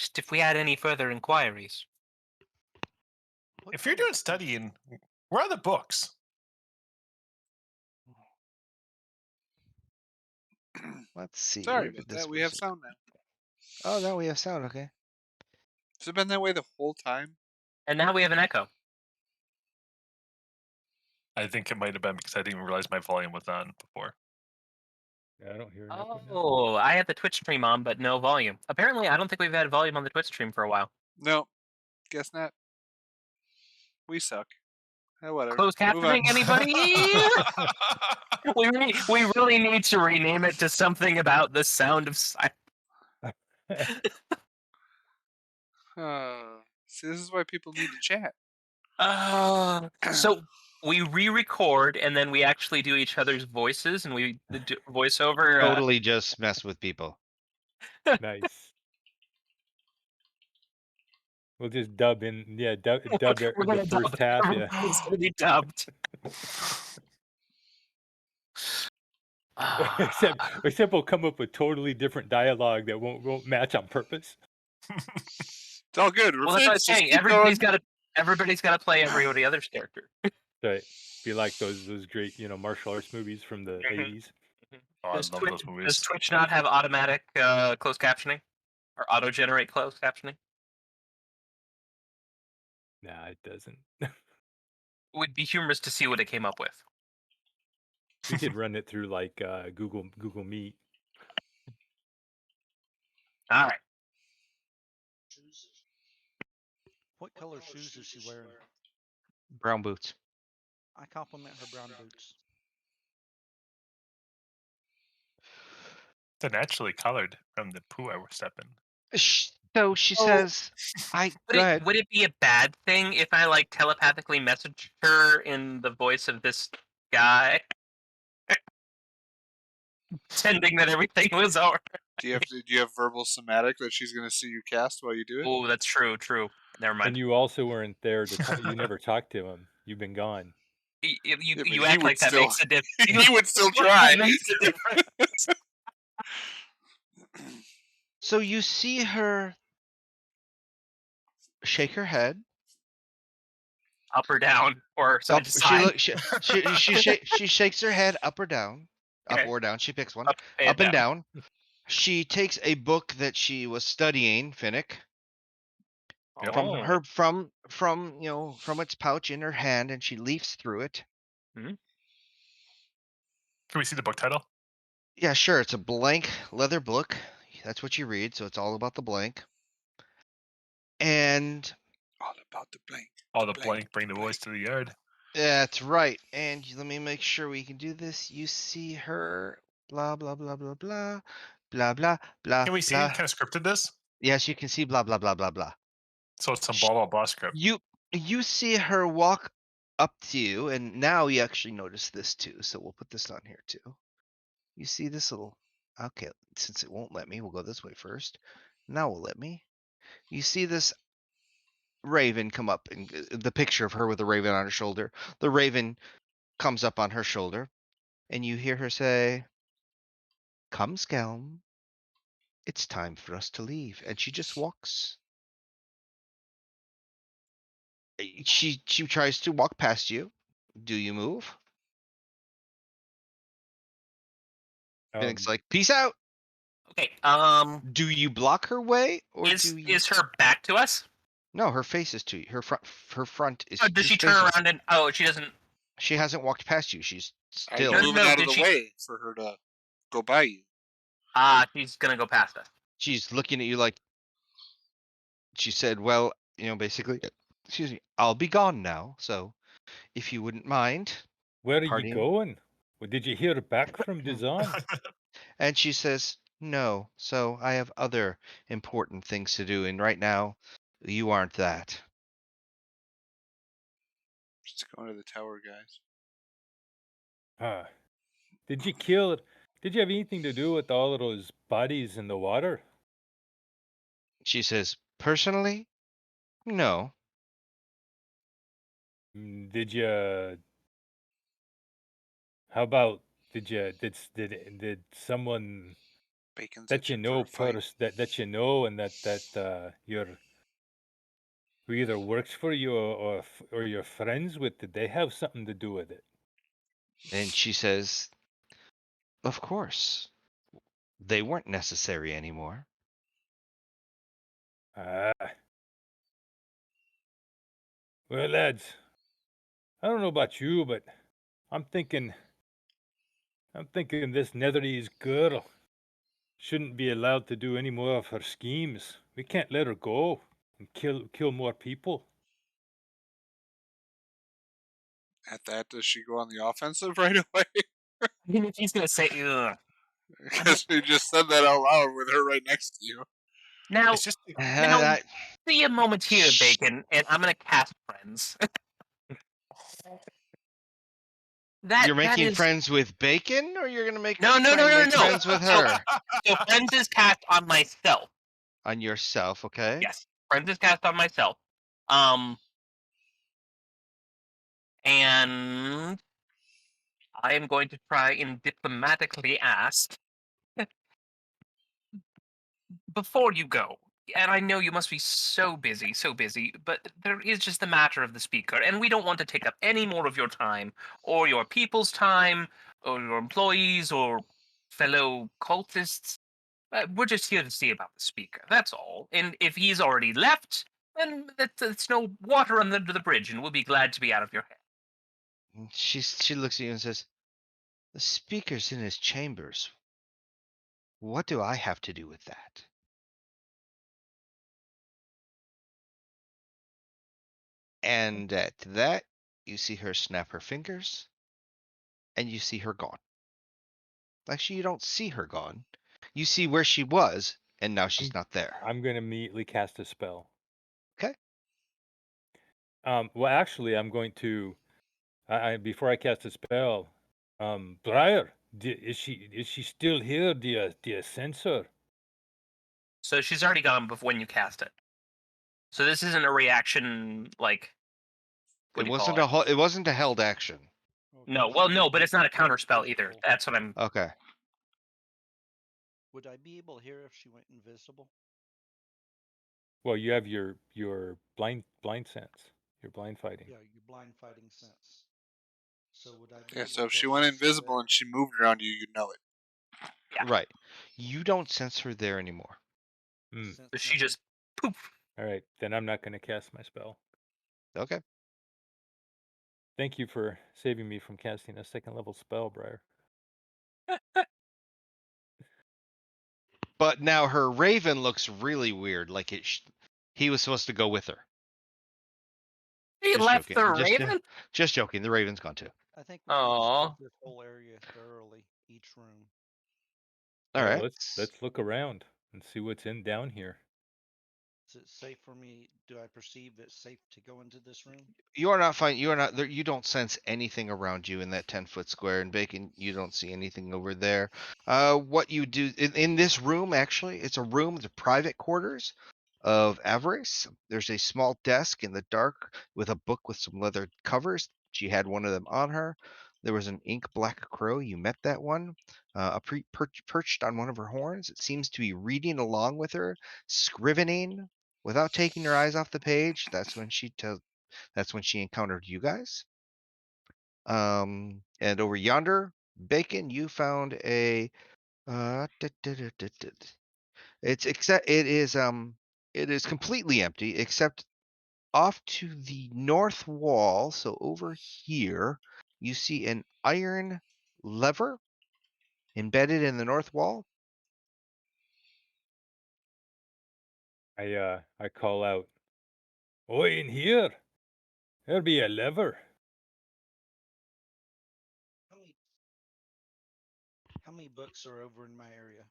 Just if we had any further inquiries. If you're doing studying, where are the books? Let's see. Sorry Where about did this that. We have wizard- sound now. Oh, now we have sound. Okay. Has it been that way the whole time? And now we have an echo. I think it might have been because I didn't even realize my volume was on before. Yeah, I don't hear an echo now. Oh, I had the Twitch stream on, but no volume. Apparently, I don't think we've had volume on the Twitch stream for a while. No, guess not. We suck. Whatever. Closed Move on. captioning, anybody? we really need to rename it to something about the sound of silence. See, this is why people need to chat. So we re-record and then we actually do each other's voices and we do voiceover. Totally just mess with people. Nice. We'll just dub in. Yeah, dub We're gonna the first half. Yeah. It's gonna be dubbed. except we'll come up with totally different dialogue that won't match on purpose. It's all good. Well, that's what I was Just saying. keep Everybody's going. got to play everybody other's character. Right. Be like those great, martial arts movies from the Mhm. 80s. Oh, I love those movies. Does Twitch not have automatic closed captioning or auto-generate closed captioning? Nah, it doesn't. It would be humorous to see what it came up with. We could run it through like Google Meet. All right. What color shoes is she wearing? Brown boots. I compliment her brown boots. They're naturally colored from the poo I was stepping. So she says, go ahead. Would it be a bad thing if I like telepathically messaged her in the voice of this guy, pretending that everything was alright? Do you have verbal somatic that she's going to see you cast while you do it? Oh, that's true. Never mind. And you also weren't there to talk. You never talked to him. You've been gone. You act like that makes a difference. He would still try. Makes a difference. So you see her shake her head. Up or down or side to side. She shakes her head up or down. Okay. Up or down. She picks one. Up and down. She takes a book that she was studying, Finnick, from its pouch in her hand, and she leafs through it. Can we see the book title? Yeah, sure. It's a blank leather book. That's what you read, so it's all about the blank. And all about the blank. All the blank, bring the boys to the yard. That's right. And let me make sure we can do this. You see her, blah, blah, blah, blah, blah, blah, blah, blah. Can we see what kind of scripted this? Yes, you can see blah, blah, blah, blah, blah. So it's some blah, blah, blah script. You see her walk up to you, and now you actually notice this too. So we'll put this on here too. You see this little, okay, since it won't let me, we'll go this way first. Now we'll let me. You see this raven come up, and the picture of her with a raven on her shoulder. The raven comes up on her shoulder, and you hear her say, "Come, Skelm. It's time for us to leave." And she just walks. She tries to walk past you. Do you move? Phoenix like, "Peace out." Okay. Do you block her way, or is her back to us? No, her face is to you. Her front is. Oh, does she turn around and? Oh, she doesn't. She hasn't walked past you. She's still moving out of the way for her to go by you. She's gonna go past us. She's looking at you like. She said, "Well, basically, excuse me, I'll be gone now. So, if you wouldn't mind." Where are you going? Well, did you hear back from Dazan? And she says, "No. So I have other important things to do, and right now, you aren't that." Just going to the tower, guys. Did you have anything to do with all of those bodies in the water? She says, "Personally, no." Did you? How about did someone Bacon's that you itching know for a fight. that you know, and that you're who either works for you or you're friends with. Did they have something to do with it? And she says, "Of course. They weren't necessary anymore." Ah. Well, lads, I don't know about you, but I'm thinking this Netherese girl shouldn't be allowed to do any more of her schemes. We can't let her go and kill more people. At that, does she go on the offensive right away? I mean, if he's gonna say, ugh. Because you just said that out loud with her right next to you. Now, It's just now, I- see a moment here, Bacon, and I'm gonna cast friends. you're that making is friends with Bacon, or you're gonna make no. make friends with So, her so friends is cast on myself. on yourself. Okay. Yes, friends is cast on myself. And I am going to try and diplomatically ask before you go. And I know you must be so busy, but there is just the matter of the speaker, and we don't want to take up any more of your time, or your people's time, or your employees, or fellow cultists. We're just here to see about the speaker, that's all. And if he's already left, then that's no water under the bridge, and we'll be glad to be out of your hair. And she looks at you and says, "The speaker's in his chambers. What do I have to do with that?" And at that, you see her snap her fingers, and you see her gone. Actually, you don't see her gone. You see where she was, and now she's not there. I'm gonna immediately cast a spell. Okay. Well, actually, I'm going to. I before I cast a spell, Briar, is she still here? Do you sense her? So she's already gone before when you cast it. So this isn't a reaction, like, what It do you call wasn't it? it wasn't a held action. Okay, No, so well, would no, I but be it's not a able to counter spell either. invisible? That's what I'm. Okay. Would I be able to hear if she went invisible? Well, you have your blind sense, your blind fighting. Yeah, your blind fighting sense. So would I be Yeah, able so if to she tell went if she's invisible there? and she moved around you, you'd know it. Yeah. Right. You don't sense her there anymore. I Hmm. sense So she nothing. just poof. All right, then I'm not going to cast my spell. Okay. Thank you for saving me from casting a second level spell, Briar. But now her raven looks really weird. Like he was supposed to go with her. He Just left joking. the raven. Just joking. The raven's gone too. I think we should Aw. scope this whole area thoroughly, each room. All Well, right. let's look around and see what's in down here. Is it safe for me? Do I perceive it's safe to go into this room? You are not fine. You are not there. You don't sense anything around you in that 10-foot square. And Bacon, you don't see anything over there. What you do in this room, actually, it's a room, the private quarters of Avarice. There's a small desk in the dark with a book with some leather covers. She had one of them on her. There was an ink black crow. You met that one. Perched on one of her horns. It seems to be reading along with her, scrivening without taking her eyes off the page. That's when she encountered you guys. And over yonder, Bacon, you found a it is completely empty except off to the north wall. So over here, you see an iron lever embedded in the north wall. I call out, "Oh, in here, there'll be a lever." How many, how many books are over in my area?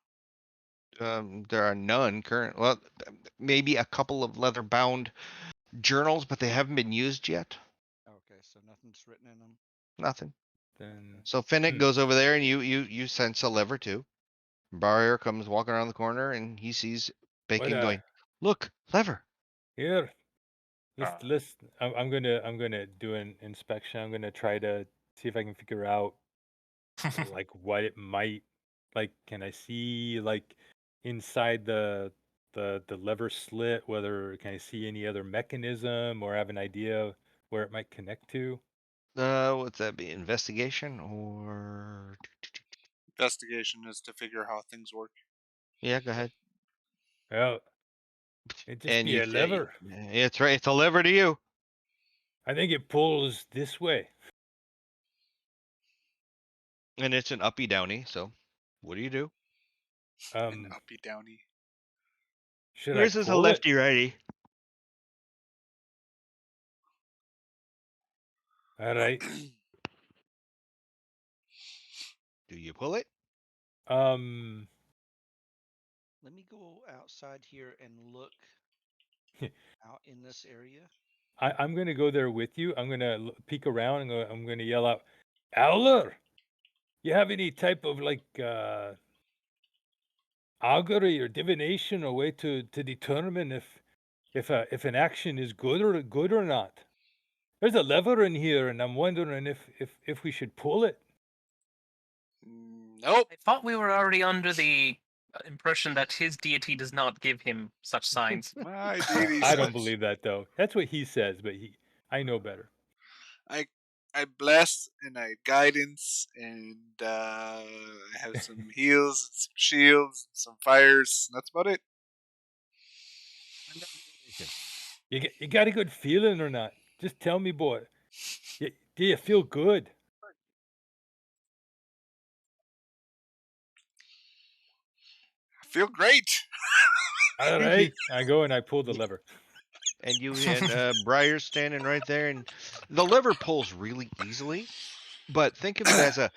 There are none current. Well, maybe a couple of leather bound journals, but they haven't been used yet. Okay, so nothing's written in them. Nothing. Then So Finnick goes over there, and you sense a lever too. Barrier comes walking around the corner, and he sees Bacon What, going, "Look, lever." here, let's. I'm gonna do an inspection. I'm gonna try to see if I can figure out like what it might Like, can I see like inside the lever slit? Whether can I see any other mechanism or have an idea where it might connect to? What's that be? Investigation or? Investigation is to figure how things work. Yeah, go ahead. Well, it'd just And be a lever. Yeah, it's right. It's a lever to you. I think it pulls this way. And it's an uppy downy. So, what do? An Um, uppy downy. should I Yours is a pull it? lefty righty. All right. Do you pull it? Um, Let me go outside here and look out in this area. I'm gonna go there with you. I'm gonna peek around and I'm gonna yell out, "Owler, you have any type of like augury or divination or way to determine if an action is good or not? There's a lever in here, and I'm wondering if we should pull it." Nope. I thought we were already under the impression that his deity does not give him such signs. My deity I don't says. believe that though. That's what he says, but I know better. I bless and I guidance and I have some heals and some shields and some fires. And that's about it. You got a good feeling or not? Just tell me, boy. Do you feel good? I feel great. All right. I go and I pull the lever. And you and Briar's standing right there, and the lever pulls really easily. But think of it as a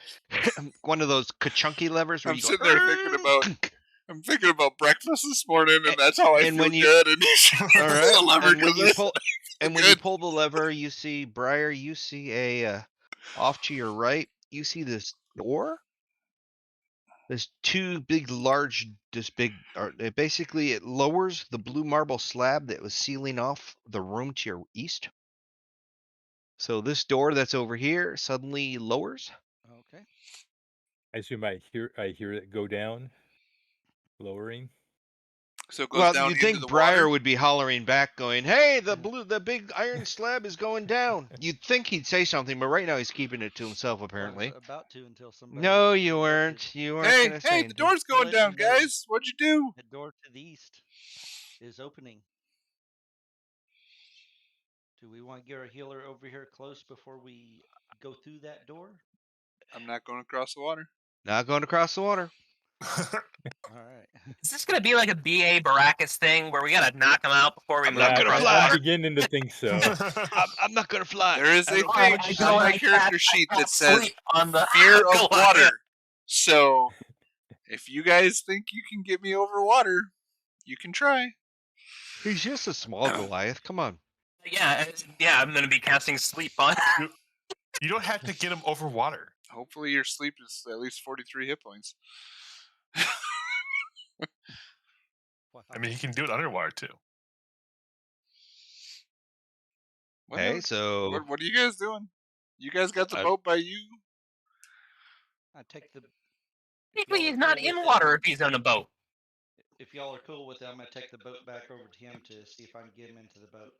one of those ka-chunky levers where I'm you go. sitting there thinking about I'm thinking about breakfast this morning, and that's how I and feel when you- good. And you All right. pull the lever And when 'cause you I pull, feel and when you good. pull the lever, you see Briar. You see a off to your right. You see this door. There's two big, large, basically it lowers the blue marble slab that was sealing off the room to your east. So this door that's over here suddenly lowers. Okay. I assume I hear it go down, lowering. So it goes Well, down you'd into think the Briar water. would be hollering back, going, "Hey, the big iron slab is going down." You'd think he'd say something, but right now he's keeping it to himself, Well, apparently. I was about to until somebody. No, you alerted. weren't. You weren't Hey, gonna say hey, the anything. door's going Letting down, you know. guys. What'd you do? The door to the east is opening. Do we want to get our healer over here close before we go through that door? I'm not going across the water. Not going across the water. All right. Is this going to be like a B.A. Baracus thing where we got to knock him out before we I'm move not gonna across fly. I'm water? beginning to think so. I'm not gonna fly. There is I a don't thing care what you go on say. my and character cast- sheet I that says sleep on the fear of Goliath. water. So if you guys think you can get me over water, you can try. He's just a small Goliath. Come on. Yeah, I'm going to be casting sleep on. You don't have to get him over water. Hopefully your sleep is at least 43 hit points. Wow. I mean, he can do it underwater too. Hey, so What are you guys doing? You guys got the I- boat by you? I take the. Technically, y'all he's are not cool in with water it, if he's on a boat. If y'all are cool with it, I'm gonna take the boat back over to him to see if I can get him into the boat.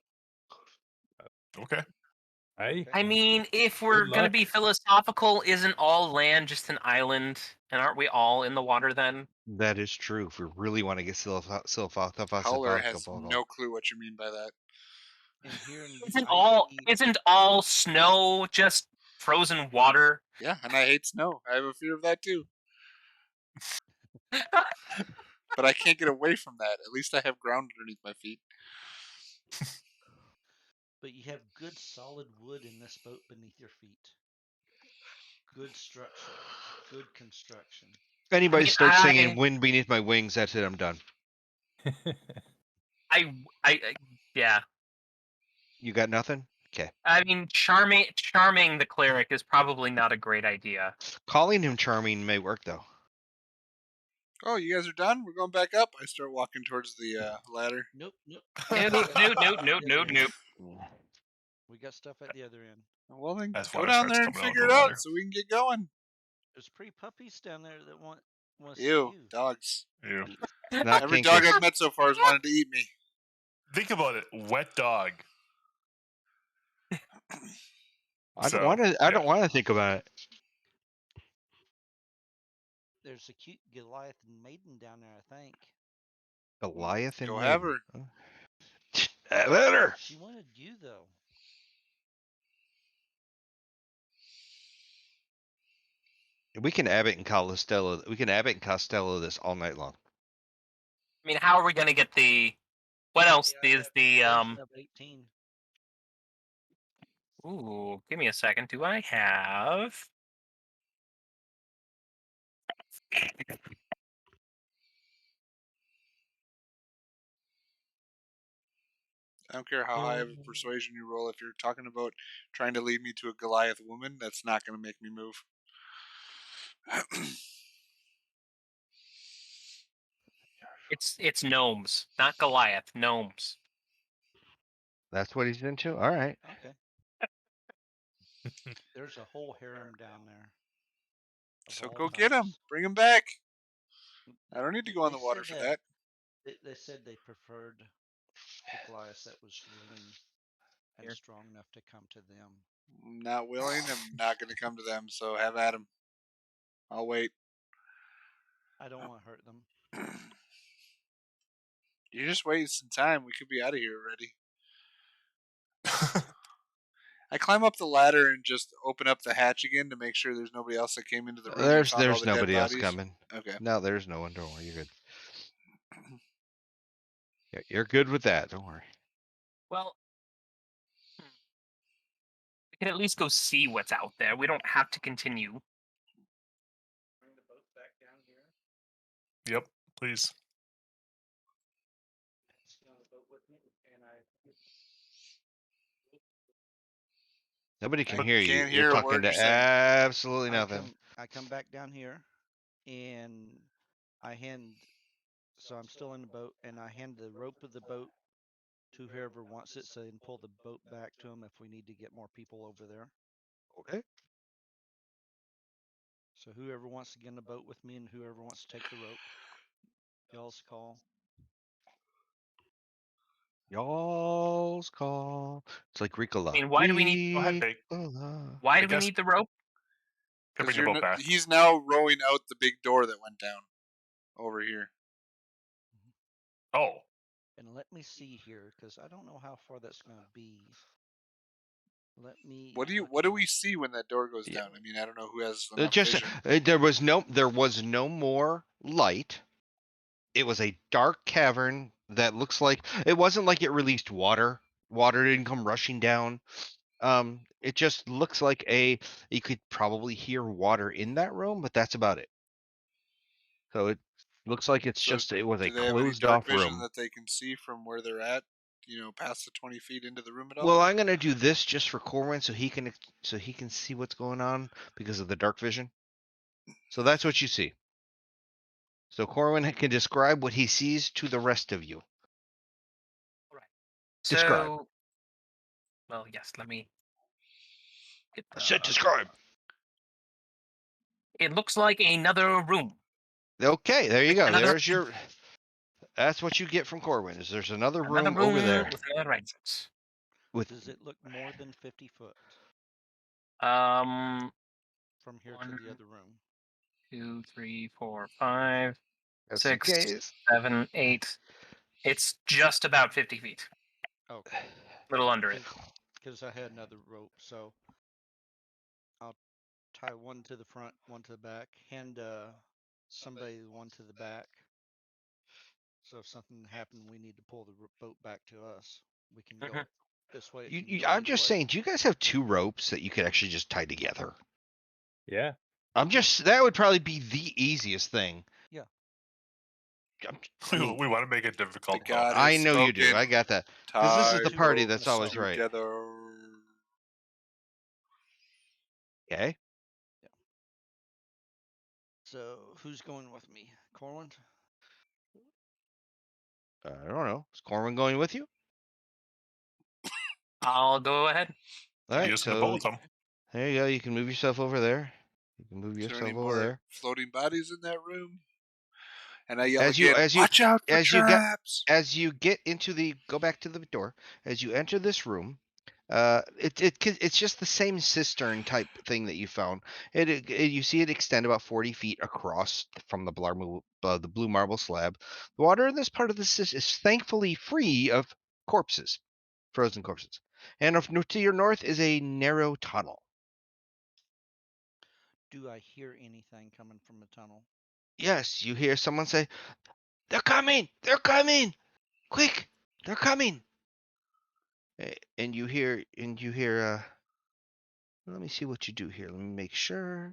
Okay. I I mean, if we're Good going to luck. be philosophical, isn't all land just an island? And aren't we all in the water then? that is true. If we really want to get Howler has no clue what you mean by that. And here in the Isn't all snow just frozen water? Yeah, and I hate snow. I have a fear of that too. But I can't get away from that. At least I have ground underneath my feet. But you have good solid wood in this boat beneath your feet. Good structure. Good construction. Anybody I mean, starts singing "Wind Beneath My Wings," that's it. I'm done. Yeah. You got nothing? Okay. I mean, charming the cleric is probably not a great idea. Calling him charming may work though. Oh, you guys are done? We're going back up. I start walking towards the ladder. Nope. Nope. We got stuff at the other end. Well, then As go water down starts there and coming out of figure the it water. out so we can get going. There's pretty puppies down there that want Wants to Ew, you. dogs. Ew. Not Every kinky. dog I've met so far has wanted to eat me. Think about it. Wet dog. I don't So, want to. I yeah. don't want to think about it. There's a cute Goliath and maiden down there, I think. Goliath and Go maiden. have her. Oh. Let her. She wanted you though. We can Abbott and Costello. We can Abbott and Costello this all night long. I mean, how are we going to get the? What else is the? Poison of 18. Ooh, give me a second. Do I have? I don't care how high of a persuasion you roll. If you're talking about trying to lead me to a Goliath woman, that's not going to make me move. It's gnomes, not Goliath. Gnomes. That's what he's into. All right. Okay. There's a whole harem down there. of So all go get him. types. Bring him back. I don't need to go on They the water said for that. They said they preferred the Goliath that was willing and Here. strong enough to come to them. I'm not willing. I'm not going to come to them. So have at him. I'll wait. I don't want to hurt them. You're just wasting time. We could be out of here already. I climb up the ladder and just open up the hatch again to make sure there's nobody else that came into the room. and found all There's the nobody dead else bodies. coming. Okay. No, there's no one. Don't worry. You're good. Yeah, you're good with that. Don't worry. Well, we can at least go see what's out there. We don't have to continue. Bring the boat back down here. Yep, please. Stay on the boat with me, and Nobody can But hear you. can't You're hear a talking word to you're saying. absolutely nothing. I come back down here, and I hand. So I'm still in the boat, and I hand the rope of the boat to whoever wants it, so they can pull the boat back to them if we need to get more people over there. Okay. So whoever wants to get in the boat with me, and whoever wants to take the rope, y'all's call. Y'all's call. It's like Ricola. I mean, why do we need? Go ahead, Big. Why I do we guess- need the rope? Can bring the boat back. He's now rowing out the big door that went down over here. Oh, And let me see here, because I don't know how far that's going to be. Let me. What look do in- we see when that door goes Yeah. down? I mean, I don't know who has enough Just vision. there was no more light. It was a dark cavern that looks like it wasn't like it released water. Water didn't come rushing down. It just looks like you could probably hear water in that room, but that's about it. So it looks like it was a Do they have any closed dark off vision room. that they can see from where they're at? Past the 20 feet into the room at all? Well, I'm gonna do this just for Corwin so he can see what's going on because of the dark vision. So that's what you see. So Corwin can describe what he sees to the rest of you. Describe. So, well, yes. Let me get I said the. describe. It looks like another room. Okay, there you go. Another- That's what you get from Corwin. Is there's another Another room over there with another exit. with Does it look more than 50 foot Um, from here to the other room? 2, 3, 4, 5, just in 6, case. 7, 8. It's just about 50 feet. Okay. A little under it. Because I had another rope, so I'll tie one to the front, one to the back, hand somebody one to the back. So if something happened, we need to pull the boat back to us. We can go Mhm. this way. it can go I'm either just way. saying, do you guys have two ropes that you could actually just tie together? Yeah. That would probably be the easiest thing. Yeah. we want to make it difficult. The god I has know you do. spoken. I got that. Because this is the Tie party that's ropes always right. together. Okay. So who's going with me? Corwin? I don't know. Is Corwin going with you? I'll go ahead. All right. Using the So boat with them. there you go. You can move yourself over there. You can move Is there any yourself over more there. floating bodies in that room? And I yell As you again, as you watch out for as you get traps! as you get into the go back to the door. As you enter this room, it's just the same cistern type thing that you found. You see it extend about 40 feet across from the blue marble slab. The water in this part of the cistern is thankfully free of corpses, frozen corpses. And to your north is a narrow tunnel. Do I hear anything coming from the tunnel? Yes, you hear someone say, "They're coming! They're coming! Quick! They're coming!" And you hear let me see what you do here. Let me make sure.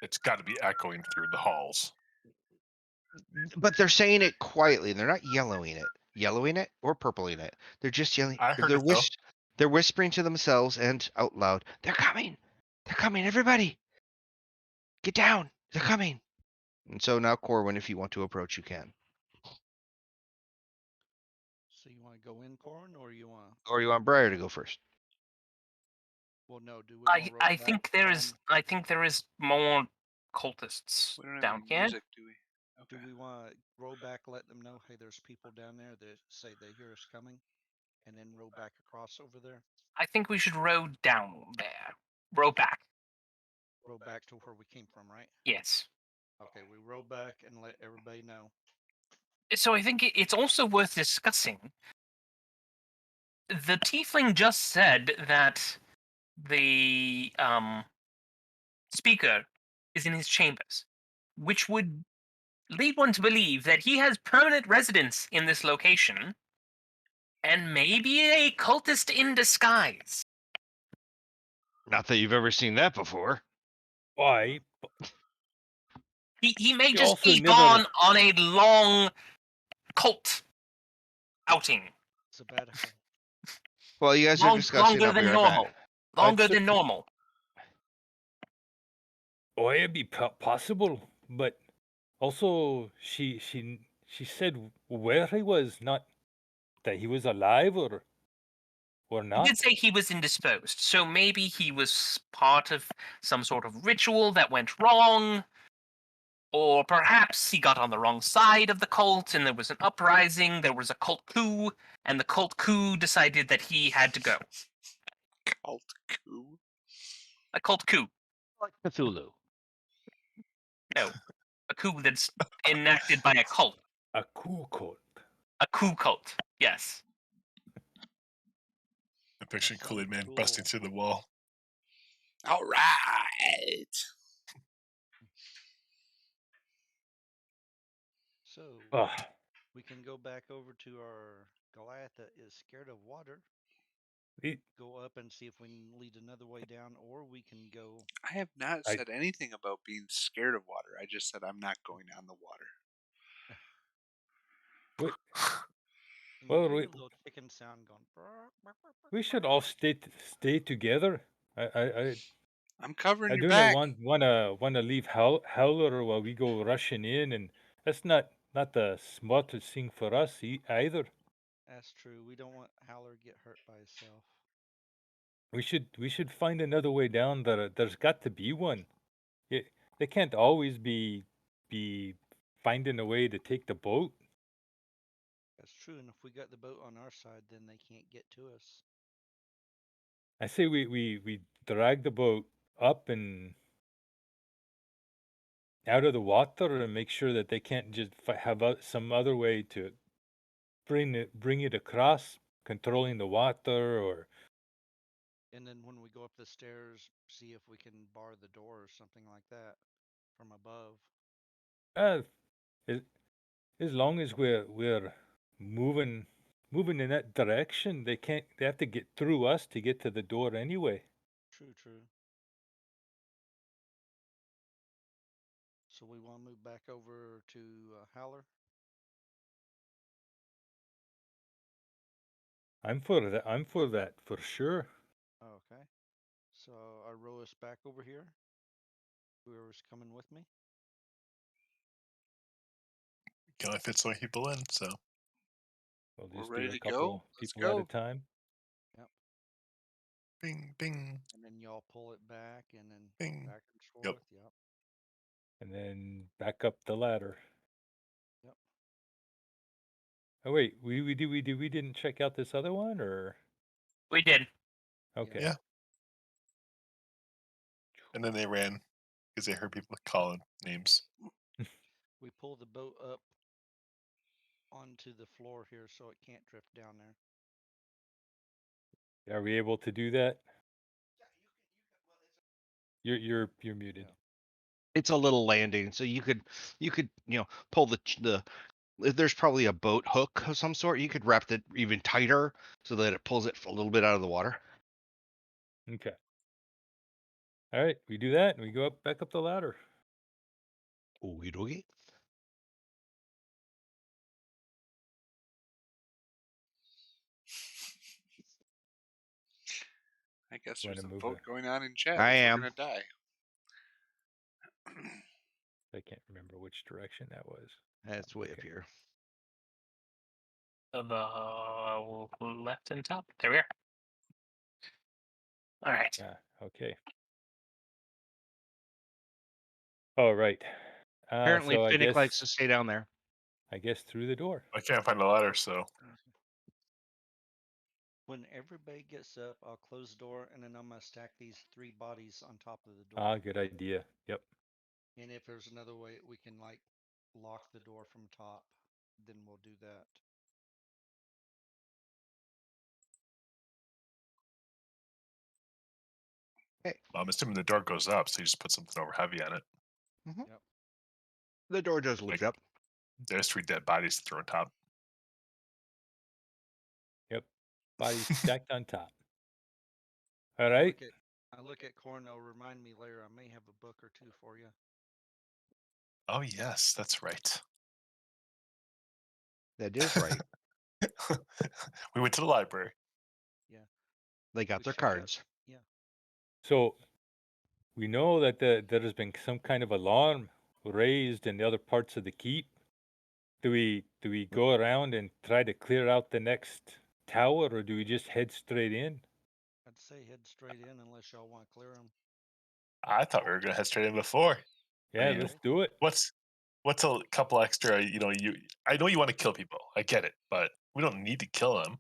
It's got to be echoing through the halls. But they're saying it quietly. They're not yellowing it or purpling it. They're just yelling. I heard it though. They're whispering to themselves and out loud. They're coming. They're coming. Everybody, get down. They're coming. And so now, Corwin, if you want to approach, you can. So you want to go in, Corin, or you want? Or you want Briar to go first? Well, no. Do we want to roll I back think there down? is. I think there is more cultists We don't have down any here. music, do we? Do Okay. we want to roll back, let them know, hey, there's people down there that say they hear us coming, and then row back across over there? I think we should row down there. Row back. Row back to where we came from, right? Yes. Okay, we row back and let everybody know. So I think it's also worth discussing. The tiefling just said that the speaker is in his chambers, which would lead one to believe that he has permanent residence in this location and maybe a cultist in disguise. Not that you've ever seen that before. Why? He may You just also be never- gone on a long cult outing. Sabbatical. Well, you guys are discussing. Longer I'll be than right back. normal. Longer I'd than say- normal. Oh, it'd be possible, but also she said where he was, not that he was alive or He not. did say he was indisposed, so maybe he was part of some sort of ritual that went wrong, or perhaps he got on the wrong side of the cult and there was an uprising, there was a cult coup, and the cult coup decided that he had to go. Cult coup. A cult coup. Like Cthulhu. No. A coup that's enacted by a cult. A cool cult. A coup cult. Yes. I picture sounds Kool-Aid Man cool. busting through the wall. All right. So Ugh. we can go back over to our Goliath that is scared of water. It- Go up and see if we can lead another way down, or we can go. I have not I- said anything about being scared of water. I just said I'm not going on the water. And Well, you hear we- a little chicken sound going. "Brr, brr, brr, brr, we should brr, all brr." stay together. I'm covering I your do back. not wanna leave Howler while we go rushing in, and that's not the smartest thing for us either. That's true. We don't want Howler to get hurt by himself. We should find another way down. There's got to be one. They can't always be finding a way to take the boat. That's true. And if we got the boat on our side, then they can't get to us. I say we drag the boat up and out of the water and make sure that they can't just have some other way to bring it across, controlling the water or And then when we go up the stairs, see if we can bar the door or something like that from above. uh, as, as long as we're moving in that direction, they have to get through us to get to the door anyway. True, true. So we want to move back over to Howler. I'm for that. I'm for that for sure. Okay. So I row us back over here. Whoever's coming with me. Can only fit so many people in, so We'll We're just ready do a to go. couple Let's people at go. a time. Yep. Bing, bing, And then y'all pull it back and then bing. back and Yep. forth. Yep. And then back up the ladder. Yep. Oh wait, we didn't check out this other one, or We did. okay. Yeah. And then they ran because they heard people calling names. We pull the boat up onto the floor here so it can't drift down there. Are we able to do that? You're muted. Yeah. It's a little landing, so you could pull the there's probably a boat hook of some sort. You could wrap it even tighter so that it pulls it a little bit out of the water. Okay. All right, we do that, and we go back up the ladder. Okie dokie. I guess Wanna there's a move vote it. going on in chat. I if am. We're gonna die. I can't remember which direction that was. That's way up Okay. here. The left and top. There we are. All right. Yeah. Okay. All right. Apparently, So I Finnick likes guess to stay down there. through the door. I can't find the ladder, so When everybody gets up, I'll close the door and then I'm gonna stack these 3 bodies on top of the door. Ah, good idea. Yep. And if there's another way we can like lock the door from top, then we'll do that. I'm assuming the door goes up, so you just put something over heavy on it. Yep. The door does lift Like- up. There's 3 dead bodies to throw on top. Yep. Bodies stacked on top. All I right. look at Corno. Remind me later. I may have a book or 2 for you. Oh yes, that's right. That is right. We went to the library. They got We their checked out- cards. Yeah. So we know that there has been some kind of alarm raised in the other parts of the keep. Do we go around and try to clear out the next tower, or do we just head straight in? I'd say head straight in unless y'all want to clear them. I thought we were gonna head straight in before. Yeah, mean, let's do it. What's a couple extra? I know you want to kill people. I get it, but we don't need to kill them.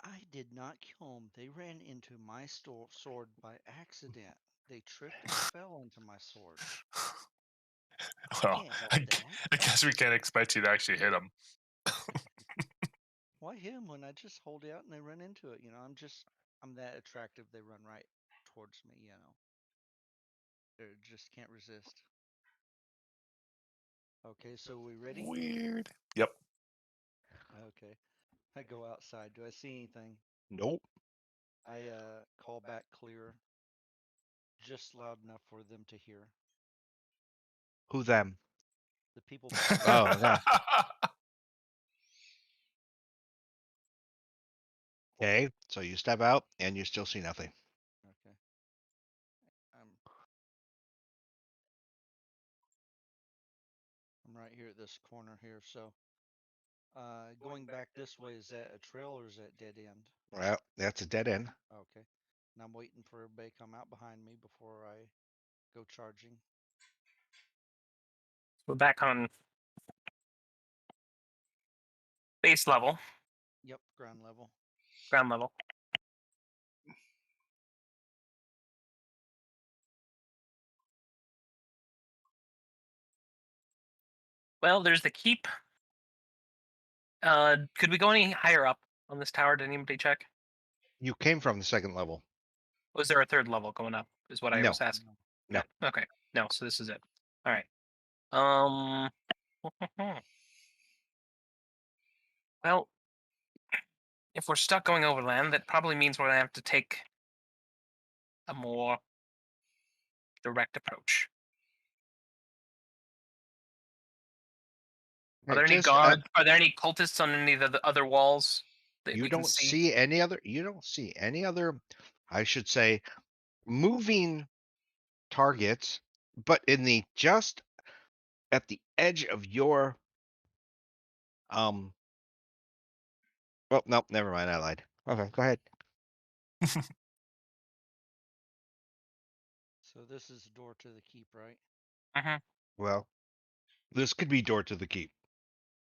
I did not kill them. They ran into my sword by accident. They tripped and fell into my sword. Well, Can't help I that. guess we can't expect you to actually hit them. Why him when I just hold out and they run into it? I'm that attractive. They run right towards me. They just can't resist. Okay, so we ready? Weird. Yep. Okay, I go outside. Do I see anything? Nope. I call back clear, just loud enough for them to hear. Who them? The people behind me. Oh, yeah. Okay. So you step out and you still see nothing. Okay. I'm right here at this corner here. So, going back this way, is that a trail or is that dead end? Well, that's a dead end. Okay. And I'm waiting for everybody to come out behind me before I go charging. We're back on base level, Yep, ground level. ground level. Well, there's the keep. Could we go any higher up on this tower? Did anybody check? You came from the second level. Was there a third level going up? Is what I No. was asking. No. Okay. No. So this is it. All right. Um. Well, if we're stuck going overland, that probably means we're gonna have to take a more direct approach. Are there any guards? Are there any cultists on any of the other walls that You we can don't see? see any other. You don't see any other. I should say, moving targets, but in the just at the edge of your Oh no, never mind. I lied. Okay, go ahead. So this is the door to the keep, right? Hmm. Well, this could be door to the keep.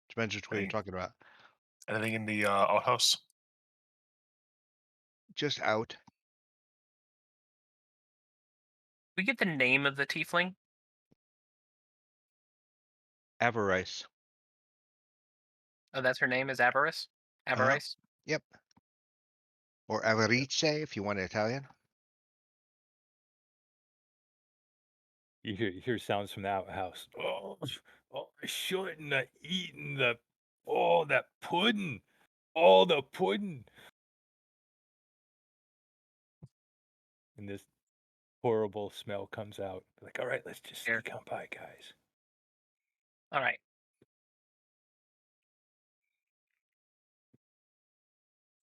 Depends which way you're Right. talking about. Anything in the outhouse? Just out. We get the name of the tiefling. Avarice. Oh, that's her name is Avarice. Avarice. Yep. Or Avarice if you want Italian. You hear sounds from the outhouse. Oh, I shouldn't have eaten that pudding. All the pudding. And this horrible smell comes out. Like, all right, let's just Here. sneak on by, guys. All right.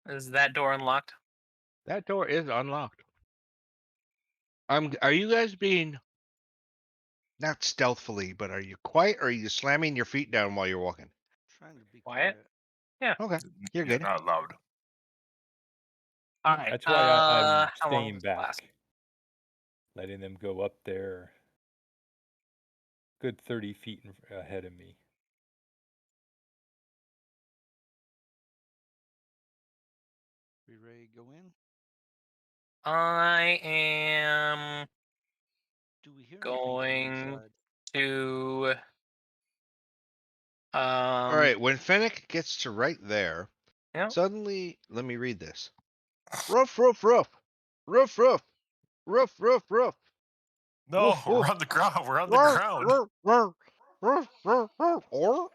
Is that door unlocked? That door is unlocked. Are you guys being not stealthily, but are you quiet or are you slamming your feet down while you're walking? Trying to be Quiet? quiet. Yeah. Okay. You're Yeah, good. not loud. All right. That's why I'm How long staying does it last? back, letting them go up there good 30 feet ahead of me. We ready to go in? I am Do we hear anything from going inside? to All right. When Fennec gets to right there, yeah. suddenly, let me read this. Roof, roof, roof. Roof, roof. Roof, roof, roof. No, Woof, we're woof. on the ground. We're on the Roof, ground. roof, roof. Roof, roof, roof. Or.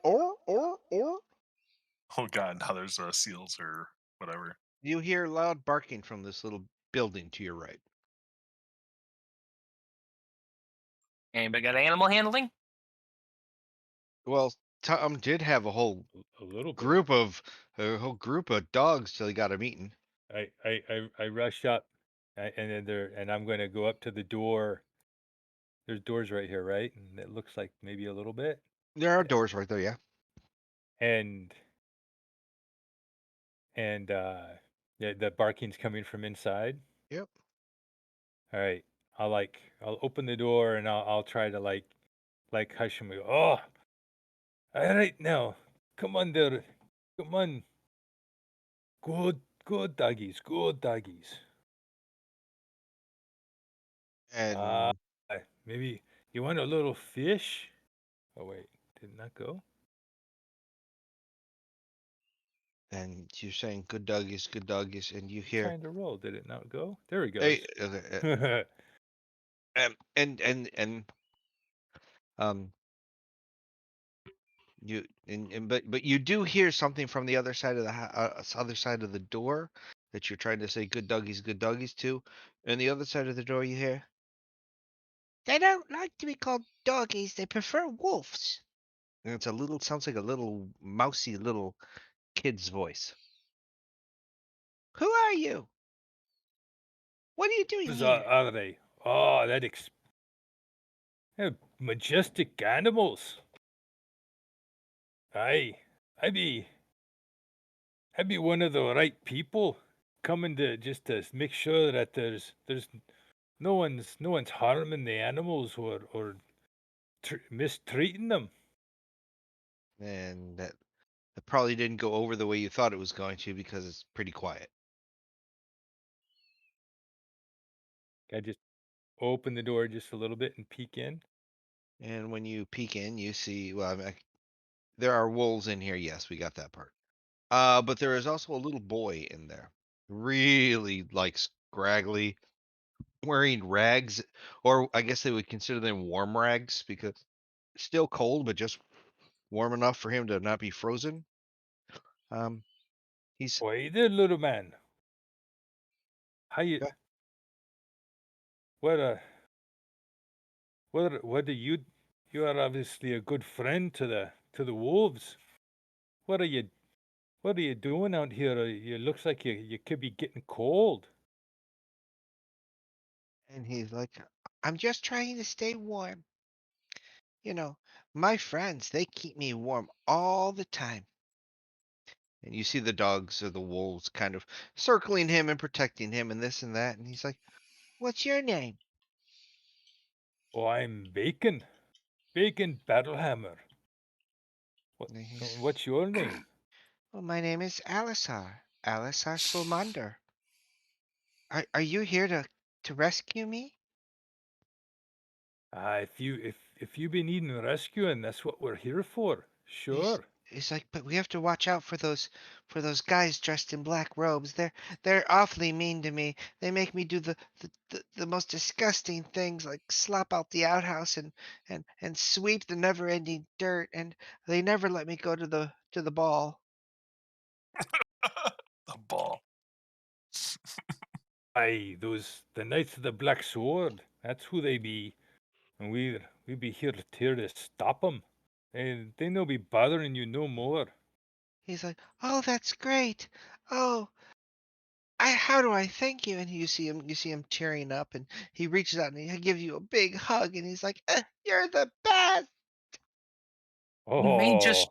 Oh god, now there's seals or whatever. You hear loud barking from this little building to your right. Anybody got animal handling? Well, Tom did have a whole A little bit. group of dogs till he got him eaten. I rush up, and I'm going to go up to the door. There's doors right here, right? And it looks like maybe a little bit. There are Yeah. doors right there, yeah. And the barking's coming from inside. Yep. All right, I'll open the door and I'll try to like hush him. Oh, all right now, come on there, come on, good doggies, good doggies. And Maybe you want a little fish? Oh wait, did not go? and you're saying good doggies, and you hear Trying to roll, did it not go? There he hey, goes. and um you and but you do hear something from the other side of the other side of the door that you're trying to say good doggies to, and the other side of the door you hear they don't like to be called doggies, they prefer wolves. And it's sounds like a little mousy little kid's voice. Who are you? What are you doing Who's here? are they? Oh, majestic animals. Aye, I be I be one of the right people coming to just to make sure that there's no one's harming the animals or mistreating them. And that probably didn't go over the way you thought it was going to because it's pretty quiet. I just open the door just a little bit and peek in. And when you peek in, you see, well, I mean, there are wolves in here. Yes, we got that part. But there is also a little boy in there, really like scraggly, wearing rags, or I guess they would consider them warm rags because still cold, but just warm enough for him to not be frozen. He's Why there, little man? How you? Yeah. What what do you? You are obviously a good friend to the wolves. What are you? What are you doing out here? You looks like you could be getting cold. and he's like, I'm just trying to stay warm. You know, my friends, they keep me warm all the time. And you see the dogs or the wolves kind of circling him and protecting him and this and that. And he's like, what's your name? Oh, I'm Bacon. Bacon Battlehammer. What, And he's, what's your name? well, my name is Alisar. Alisar Sulmander. Are you here to rescue me? If you be needing rescuing, that's what we're here for. He's Sure. he's like, but we have to watch out for those guys dressed in black robes. They're awfully mean to me. They make me do the most disgusting things, like slop out the outhouse and sweep the never-ending dirt, and they never let me go to the ball. The ball. Aye, the Knights of the Black Sword. That's who they be, and we be here to stop 'em. And they no be bothering you no more. He's like, oh, that's great. Oh, how do I thank you? And you see him tearing up, and he reaches out and he gives you a big hug, and he's like, you're the best. You may just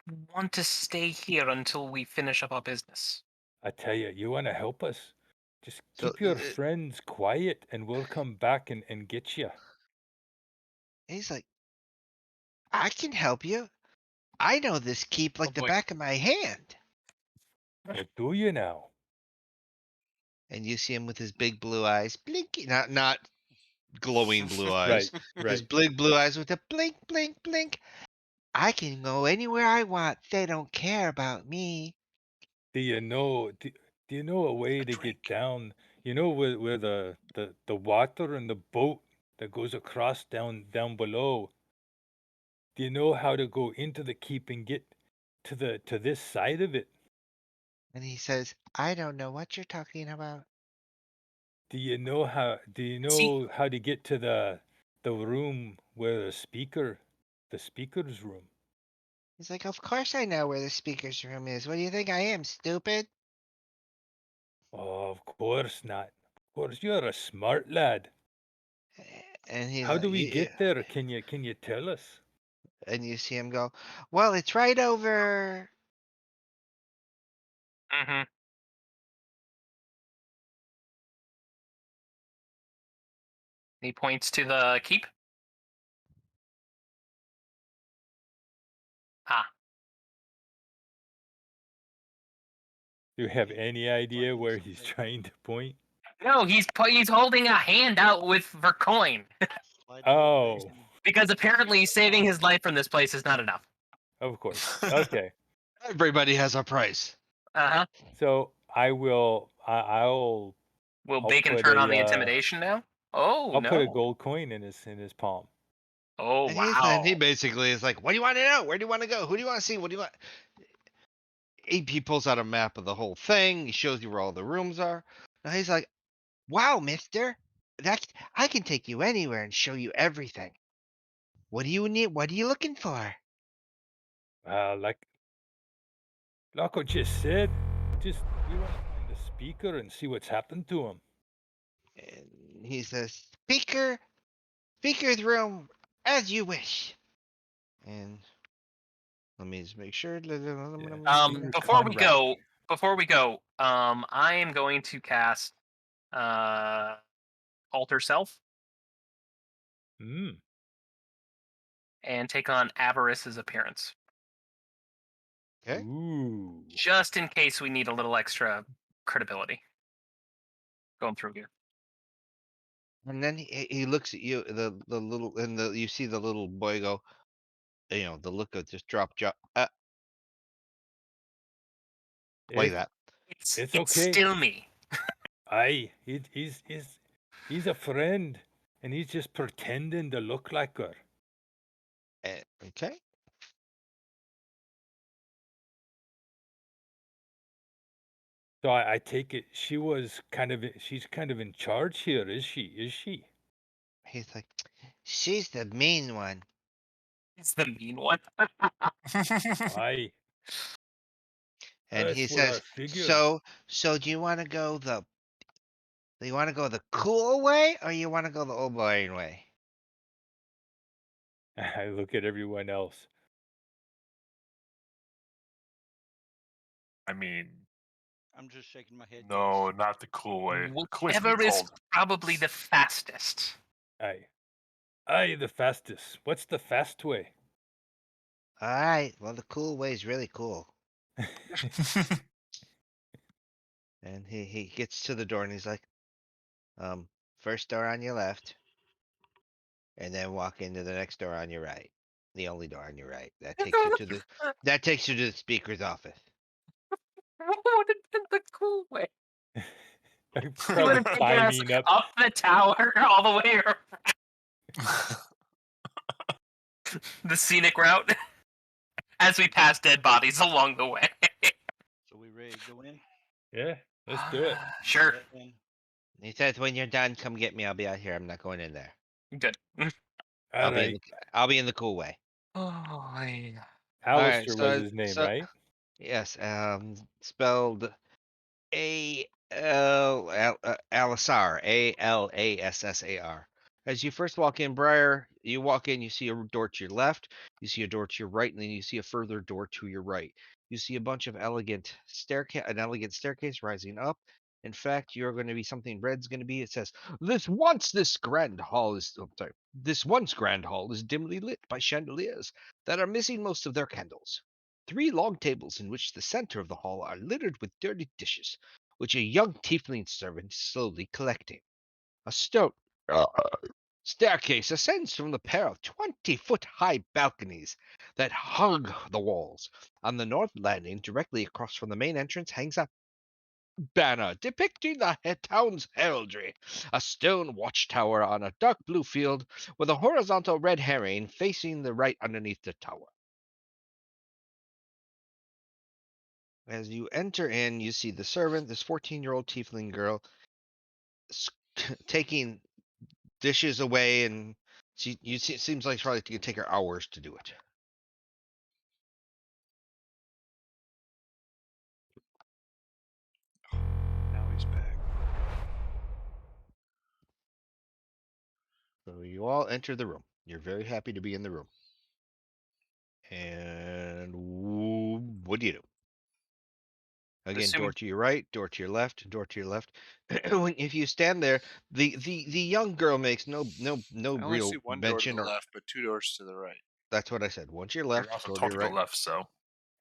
Oh, want to stay here until we finish up our business. I tell you want to help us? Just So keep your friends quiet, and we'll come back and get you. he's like, I can help you. I know this keep Oh like the boy. back of my hand. Or do you now? And you see him with his big blue eyes, blinking, not glowing blue eyes, Right, his right. big blue eyes with a blink, blink, blink. I can go anywhere I want. They don't care about me. Do you know a way A to get drink. down? You know where the water and the boat that goes across down below. Do you know how to go into the keep and get to this side of it? And he says, I don't know what you're talking about. Do you See, know how to get to the room where the speaker's room? He's like, of course I know where the speaker's room is. What do you think I am, stupid? Oh, of course not. Of course, you're a smart lad. And he's How like, do we get there? Can you tell us? and you see him go, well, it's right over. hmm he points to the keep. Ah, Do you have any idea Finding where he's something. trying to point? no, he's holding a hand out with for coin Slide a little bit Oh, and because apparently slip saving off. his life from this place is not enough. of course. Okay. Everybody has a price. Uh huh. So Will I'll Bacon put turn on the a intimidation now? Oh I'll put a no. gold coin in his palm. Oh And he wow. basically is like, what do you want to know? Where do you want to go? Who do you want to see? What do you want? He pulls out a map of the whole thing. He shows you where all the rooms are. Now he's like, wow, mister, that's I can take you anywhere and show you everything. What do you need? What are you looking for? Like Loco just said, just we want to find the speaker and see what's happened to him. And he says, speaker's room, as you wish. And let me just make sure. Speaker Before we Conrad. go, I am going to cast uh alter self Hmm. and take on Avarice's appearance, Okay. Ooh. just in case we need a little extra credibility going through here. And then he looks at you, the little, and you see the little boy go, the look of just drop, like It's that. it's It's okay. still me. Aye, he's a friend, and he's just pretending to look like her. Okay. So I take it she's kind of in charge here, is she? Is she? He's like, she's the mean one. It's the mean one. Aye, And he that's what I says, figured. so do you want to go the cool way or you want to go the old boring way? I look at everyone else. I mean, I'm just shaking my head. no, Yes. not the cool way. The cool way is to be Whichever is cold. probably the fastest. Aye. Aye, the fastest. What's the fast way? All right. Well, the cool way is really cool. And he gets to the door and he's like, first door on your left, and then walk into the next door on your right. The only door on your right. That takes you to the speaker's office. What would have been the cool way? I'm He would probably have taken us climbing up. up the tower all the way around the scenic route as we pass dead bodies along the way. So we ready to go in? Yeah, let's do it. Sure. Step in. He says, "When you're done, come get me. I'll be out here. I'm not going in there. Good. All right. I'll be in the cool way." Oh, yeah. All right. Alistair was his name, right? Yes. Spelled Alisar, Alassar. As you first walk in, Briar, you walk in, you see a door to your left, you see a door to your right, and then you see a further door to your right. You see a bunch of an elegant staircase rising up. In fact, you're going to be something red's going to be. It says, This once grand hall is dimly lit by chandeliers that are missing most of their candles. 3 long tables in which the center of the hall are littered with dirty dishes, which a young tiefling servant is slowly collecting. A stone staircase ascends from the pair of 20-foot-high balconies that hug the walls. On the north landing, directly across from the main entrance, hangs a banner depicting the town's heraldry. A stone watchtower on a dark blue field with a horizontal red herring facing the right underneath the tower. As you enter in, you see the servant, this 14-year-old tiefling girl, taking dishes away, and it seems like probably it could take her hours to do it. Now he's back. So you all enter the room. You're very happy to be in the room. And what do you do? Again, door to your right, door to your left, door to your left. If you stand there, the young girl makes no I only see real one door to mention, the or left, but 2 doors to the right. that's what I said. One to your You're left, also door to told your to right. the left, so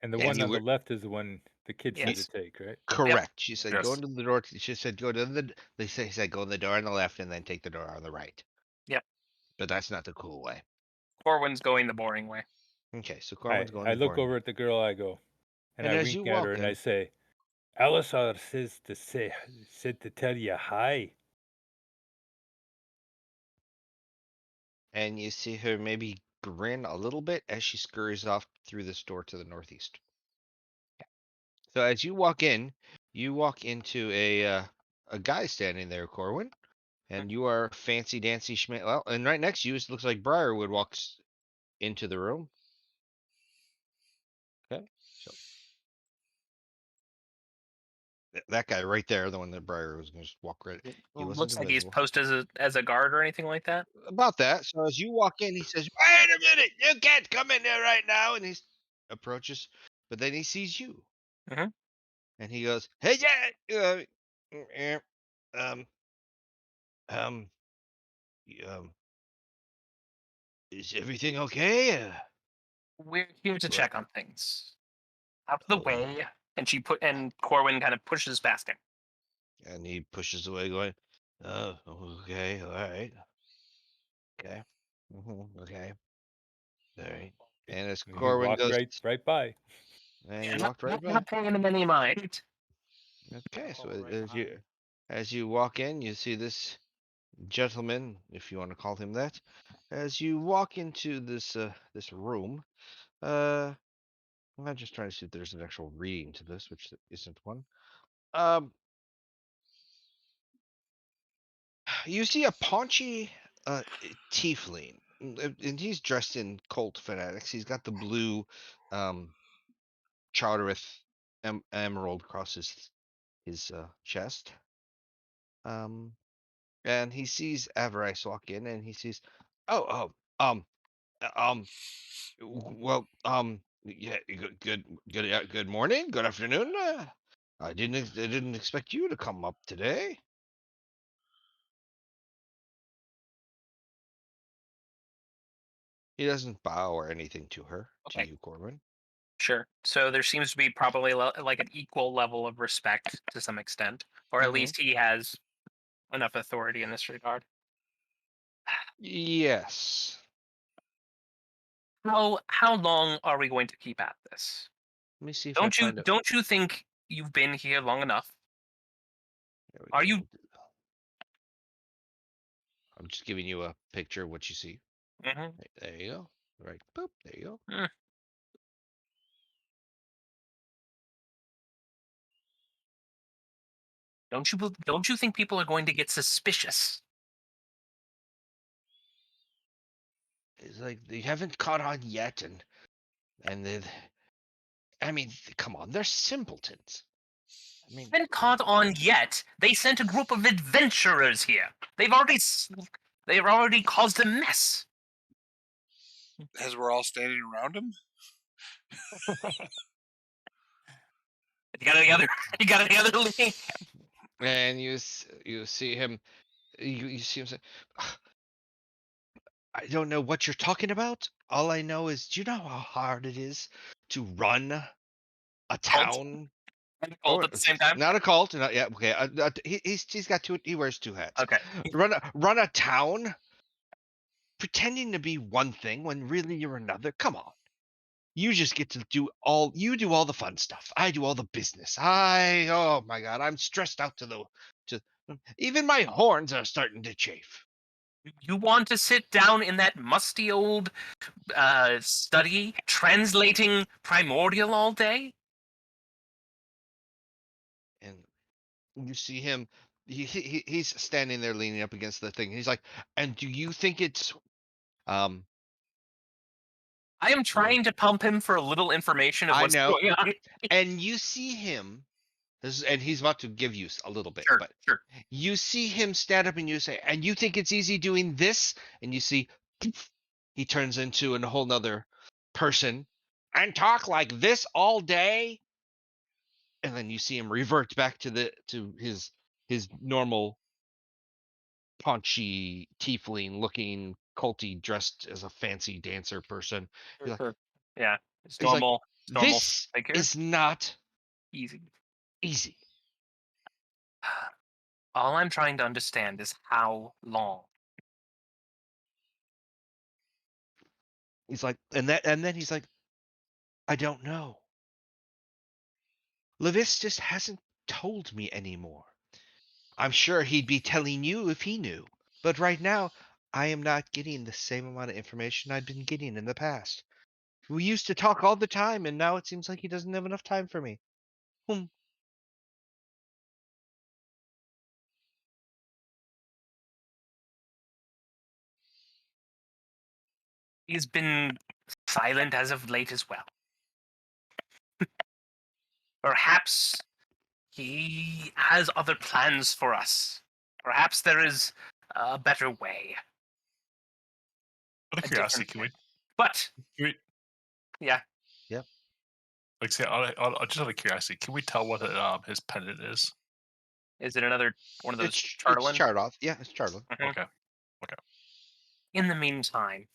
And the Yeah, one you on were the left is the one the kid said Yes. to take, right? correct. She said, "Go Yes. into the door." She said, "Go to the." They said, "Go in the door on the left, and then take the door on the right." Yep. But that's not the cool way. Corwin's going the boring way. Okay, so Corwin's going I the look boring over way. at the girl, I go, and And I as you wink at her, walk and I in, say, Alisar said to tell you hi. and you see her maybe grin a little bit as she scurries off through this door to the northeast. So as you walk into a guy standing there, Corwin, and you are fancy dancy schmidt. Well, and right next to you, it looks like Briarwood walks into the room. Okay, so that guy right there, the one that Briar was going to just walk right. He wasn't Looks like he's invisible. posted as a guard or anything like that. About that. So as you walk in, he says, "Wait a minute, you can't come in there right now." And he approaches, but then he sees you, Mhm. and he goes, "Hey, yeah, um, um, um, is everything okay?" We're here to Well, check on things. Out of the oh, way. And Corwin kind of pushes past him. and he pushes away, going, "Oh, okay, all right, okay, okay, all right." And as He Corwin walked goes, right by. and he Yeah, walked right by. not paying him any mind. Okay, so Follow right as behind. you walk in, you see this gentleman, if you want to call him that. As you walk into this room, I'm just trying to see if there's an actual reading to this, which there isn't one. Um, you see a paunchy tiefling, and he's dressed in cult fanatics. He's got the blue Chartereth emerald across his chest. Um, and he sees Avarice walk in, and he sees, oh, um, well, yeah, good morning, good afternoon. I didn't expect you to come up today. He doesn't bow or anything to her, to Okay. you, Corwin. Sure. So there seems to be probably like an equal level of respect to some extent, or at Mhm. least he has enough authority in this regard. Yes. How long are we going to keep at this? Let me see if I find it. Don't you think you've been here long enough? There we Are go. you? We'll do that. I'm just giving you a picture of what you see. Mhm. There you go. Right. Boop. There you go. Mm. Don't you think people are going to get suspicious? It's like they haven't caught on yet, and they. I mean, come on, they're simpletons. I mean, Been caught on yet? They sent a group of adventurers here. They've already caused a mess. As we're all standing around him. You got any other? You got any other link? and you see him. You see him say, "Ugh, I don't know what you're talking about. All I know is, do you know how hard it is to run a Cult town? and a Oh, cult at the same time. not a cult. Not yeah. Okay. He's got two. He wears two hats. Okay. Run a town, pretending to be one thing when really you're another. Come on. You just get to do all the fun stuff. I do all the business. Oh my god, I'm stressed out to even my horns are starting to chafe. You want to sit down in that musty old study translating primordial all day? And you see him he's standing there leaning up against the thing. He's like, "And do you think it's um I am trying to pump him for a little information of I what's know." going on. And you see him and he's about to give you a little bit, Sure, but sure. you see him stand up and you say, "And you think it's easy doing this?" And you see he turns into a whole nother person and talk like this all day. And then you see him revert back to his normal paunchy tiefling looking culty dressed as a fancy dancer person. He's like, Sure. Yeah, it's he's like, normal this figure. is not Easy. easy. All I'm trying to understand is how long. He's like, and then he's like, I don't know. Levistus hasn't told me anymore. I'm sure he'd be telling you if he knew. But right now, I am not getting the same amount of information I'd been getting in the past. We used to talk all the time, and now it seems like he doesn't have enough time for me. Hmm. He's been silent as of late as well. Perhaps he has other plans for us. Perhaps there is a better way. Out of A curiosity, different can way. we, But, can we yeah. Yep. like say just out of curiosity, can we tell what his pendant is? Is it another one of those It's Charlin? charred off. Yeah, it's Charlin. Mhm. Okay. In the meantime,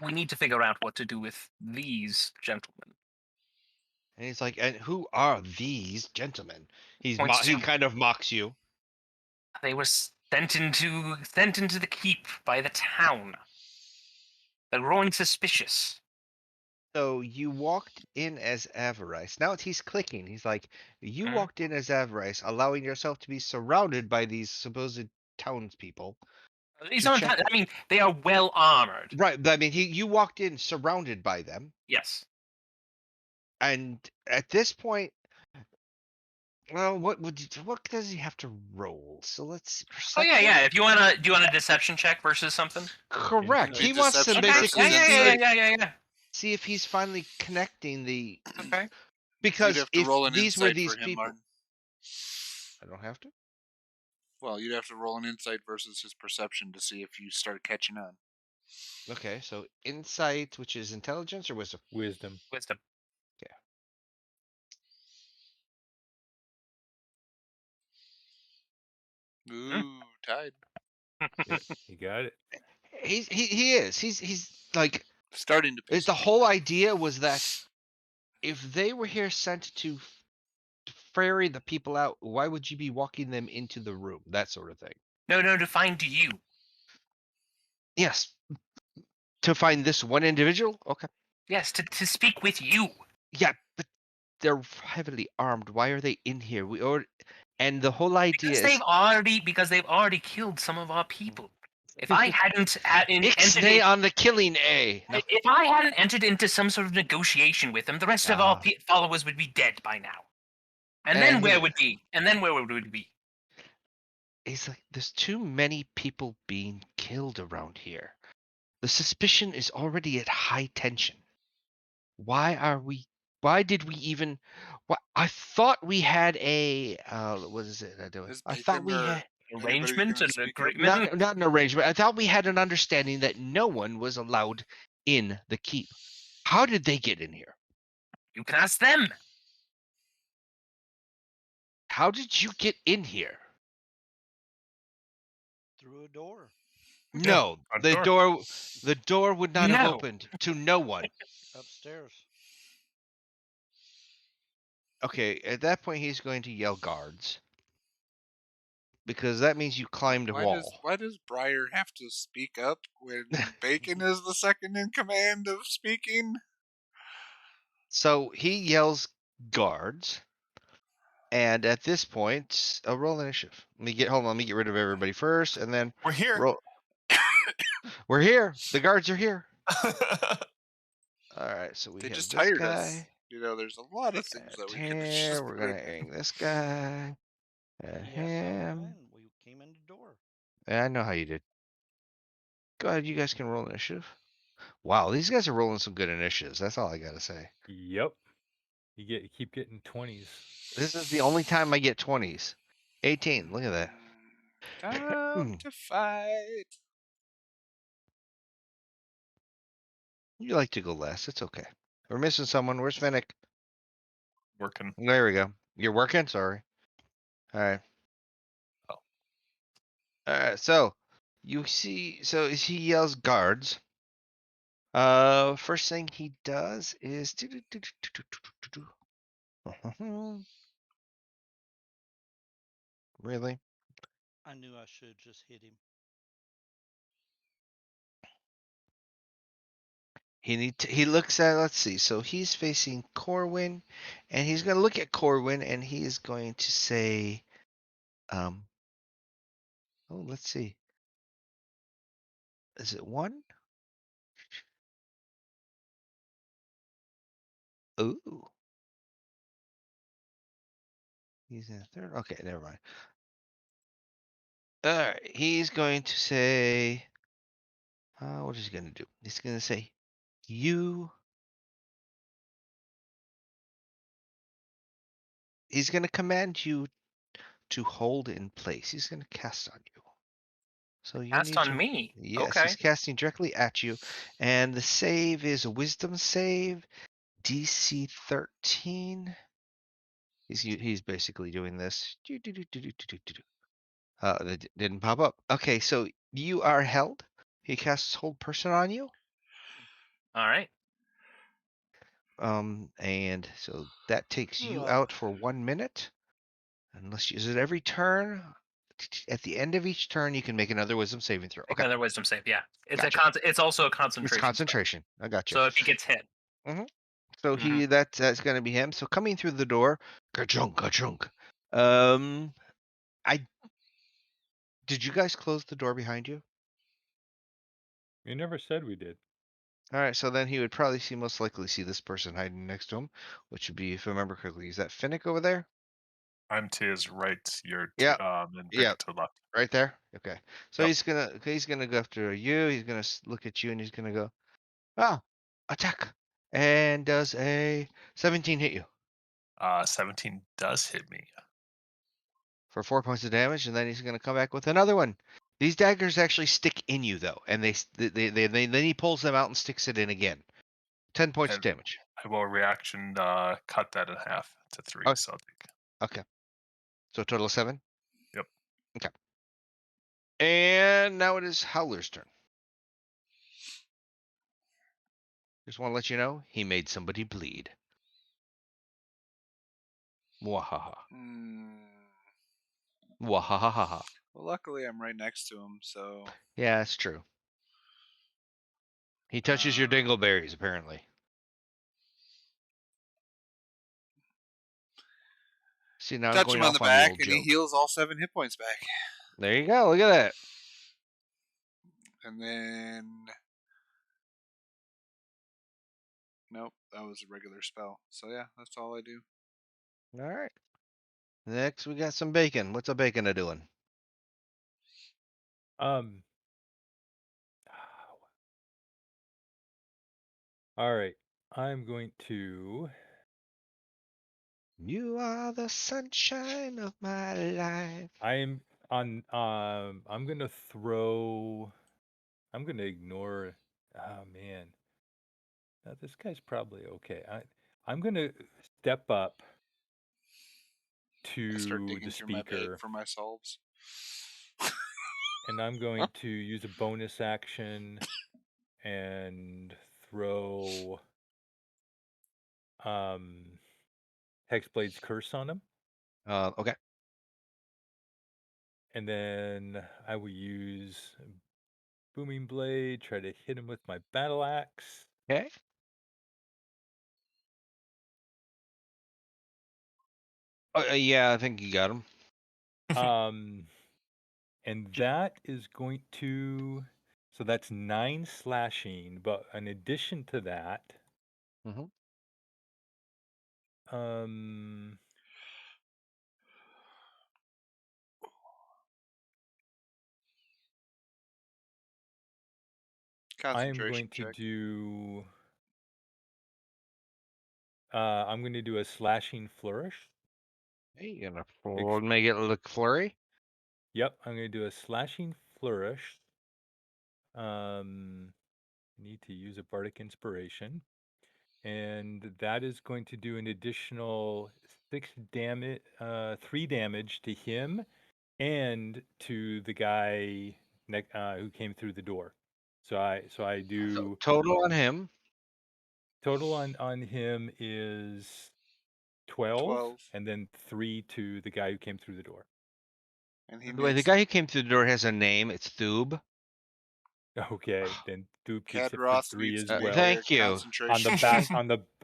we need to figure out what to do with these gentlemen. And he's like, and who are these gentlemen? Points He to kind of mocks you. they were sent into the keep by the town. They're growing suspicious. So you walked in as Avarice. Now he's clicking. He's like, you Mhm. walked in as Avarice, allowing yourself to be surrounded by these supposed townspeople. These To aren't. check. I mean, they are well armored. Right, but I mean, you walked in surrounded by them, Yes. and at this point, well, what does he have to roll? So let's see, Oh yeah, perception. yeah. If do you want a deception check versus something? Correct. Maybe He wants to deception Okay. basically Yeah, versus yeah, yeah, see yeah, insight. yeah, yeah. see if he's finally connecting the Okay. You'd because have to if roll an these were insight these for him, people, Martin. I don't have to. Well, you'd have to roll an insight versus his perception to see if you start catching on. Okay, so insight, which is intelligence or wisdom. Wisdom. Wisdom. Ooh, tied. Yeah, you got it. He is. He's like Starting to piss the me whole off. idea was that if they were here sent to ferry the people out, why would you be walking them into the room? That sort of thing. No, to find you. Yes. To find this one individual? Okay. Yes, to speak with you. Yeah, but they're heavily armed. Why are they in here? And the whole idea is Because they've already killed some of our people. If I hadn't entered Ixnay on the killing A. No. if I hadn't entered into some sort of negotiation with them, the rest of our followers would be dead by now. And then where would we? And then where would we be? He's like, there's too many people being killed around here. The suspicion is already at high tension. Why did we even I thought we had a what is it I doing? Is I thought Bacon we or had anybody Arrangement gonna and speak up? agreement. not an arrangement. I thought we had an understanding that no one was allowed in the keep. How did they get in here? You can ask them. How did you get in here? Through a door. No, front the door would not have No. opened to no one. Upstairs. Okay, at that point he's going to yell guards. Because that means you climbed a wall. Why does Briar have to speak up when Bacon is the second in command of speaking? So he yells guards. And at this point, roll initiative. Let me get rid of everybody first, and then We're here. roll. We're here. The guards are here. All right, so we They have just this hired guy. us. You know, there's a lot of things that we could have Here, just we're put gonna in. aim this guy. And Yes, I him. went in. We came in the door. Yeah, I know how you did. Go ahead, you guys can roll initiative. Wow, these guys are rolling some good initiatives. That's all I gotta say. Yep. You keep getting 20s. This is the only time I get 20s. 18. Look at that. Time to fight. You like to go last. It's okay. We're missing someone. Where's Finnick? Working. There we go. You're working? Sorry. All right. Oh. All right. So you see, so he yells guards. First thing he does is really. I knew I should just hit him. He looks at, let's see. So he's facing Corwin, and he's gonna look at Corwin, and he's going to say, oh, let's see. Is it one? Ooh. He's in a third. Okay, never mind. All right, he's going to say, what is he going to do? He's going to say, you. He's going to command you to hold in place. He's going to cast on you. So you Cast need on to. me. Yes, Okay. he's casting directly at you, and the save is a Wisdom save, DC 13. He's basically doing this. That didn't pop up. Okay, so you are held. He casts hold person on you. All right. And so that takes you Ugh. out for 1 minute. Unless you use it every turn. At the end of each turn, you can make another wisdom saving throw. Make Okay. another wisdom save. Yeah. It's Gotcha. it's also a It's concentration. spell. concentration. I got you. So if he gets hit. So that's gonna be him. So coming through the door, ka-chunk, ka-chunk. Did you guys close the door behind you? You never said we did. All right, so then he would probably most likely see this person hiding next to him, which would be, if I remember correctly, is that Finnick over there? I'm to his right. You're Yeah. and Yeah. to the left. Right there. Okay. So Yep. he's gonna go after you. He's gonna look at you and he's gonna go, attack, and does a 17 hit you 17 does hit me. for 4 points of damage, and then he's gonna come back with another one. These daggers actually stick in you though, and then he pulls them out and sticks it in again. 10 points of And damage. I will reaction cut that in half to 3. Oh. So I'll take. Okay. So a total of 7. Yep. Okay. And now it is Howler's turn. Just want to let you know he made somebody bleed. Wahaha. Wahahaha. Well, luckily I'm right next to him, so Yeah, that's true. He touches your dingleberries, apparently. See, now I'm touch going him on the off on the back, old and he joke. heals all 7 hit points back. There you go. Look at that. And then, nope, that was a regular spell. So yeah, that's all I do. All right. Next, we got some bacon. What's a bacon a doing? All right. I'm going to. You are the sunshine of my life. I'm on. I'm gonna throw. I'm gonna ignore. Oh man. Now this guy's probably okay. I'm gonna step up I start to the digging through my bag speaker, for my solves. and I'm going to use a bonus action and throw Hexblade's Curse on him. Okay. And then I will use Booming Blade, try to hit him with my battle axe. Okay. Oh, yeah, I think you got him. And that is going to. So that's 9 slashing, but in addition to that, Mm-hmm. I am Concentration going to check. do. I'm going to do a slashing flourish. Hey, you gonna make it look flurry? Yep, I'm going to do a slashing flourish. Need to use a bardic inspiration, and that is going to do an additional 3 damage to him and to the guy who came through the door. So I So do total on him. total on him is 12, 12. and then 3 to the guy who came through the door. And he By the way, the makes guy who came through the door has a name. It's Thoob. Okay, then Doop gets it for Cadroth 3 needs as to make well. Thank a you. On the concentration back check.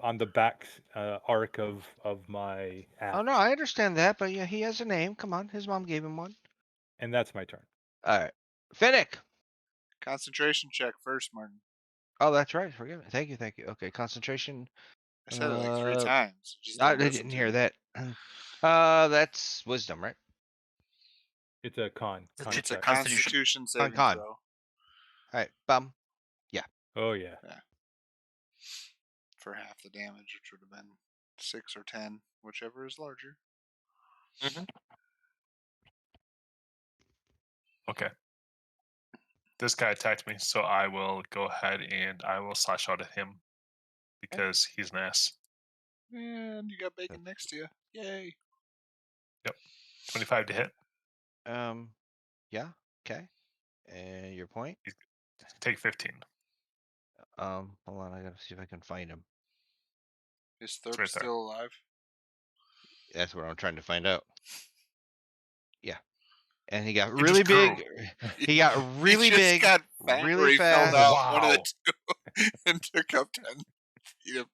on the back arc of my axe. Oh no, I understand that, but yeah, he has a name. Come on, his mom gave him one. And that's my turn. All right, Finnick. Concentration check first, Martin. Oh, that's right. Forgive me. Thank you. Thank you. Okay, concentration. I said it like 3 times. You just I don't listen didn't to hear me. that. That's wisdom, right? It's a con It's It's a check. Constitution saving Con. throw. All right, bum. Oh yeah. For half the damage, which would have been 6 or 10, whichever is larger. Okay. This guy attacked me, so I will go ahead and I will slash out at him because he's an ass. And you got bacon next to you. Yay. 25 to hit. Yeah. Okay. And your point? Take 15. Hold on. I gotta see if I can find him. Is It's Thurp right there. still alive? That's what I'm trying to find out. Yeah. And he got He really just grew. big. He got really he just big, got fat really where he fell fast. down one of the Wow. two and took up 10 feet of.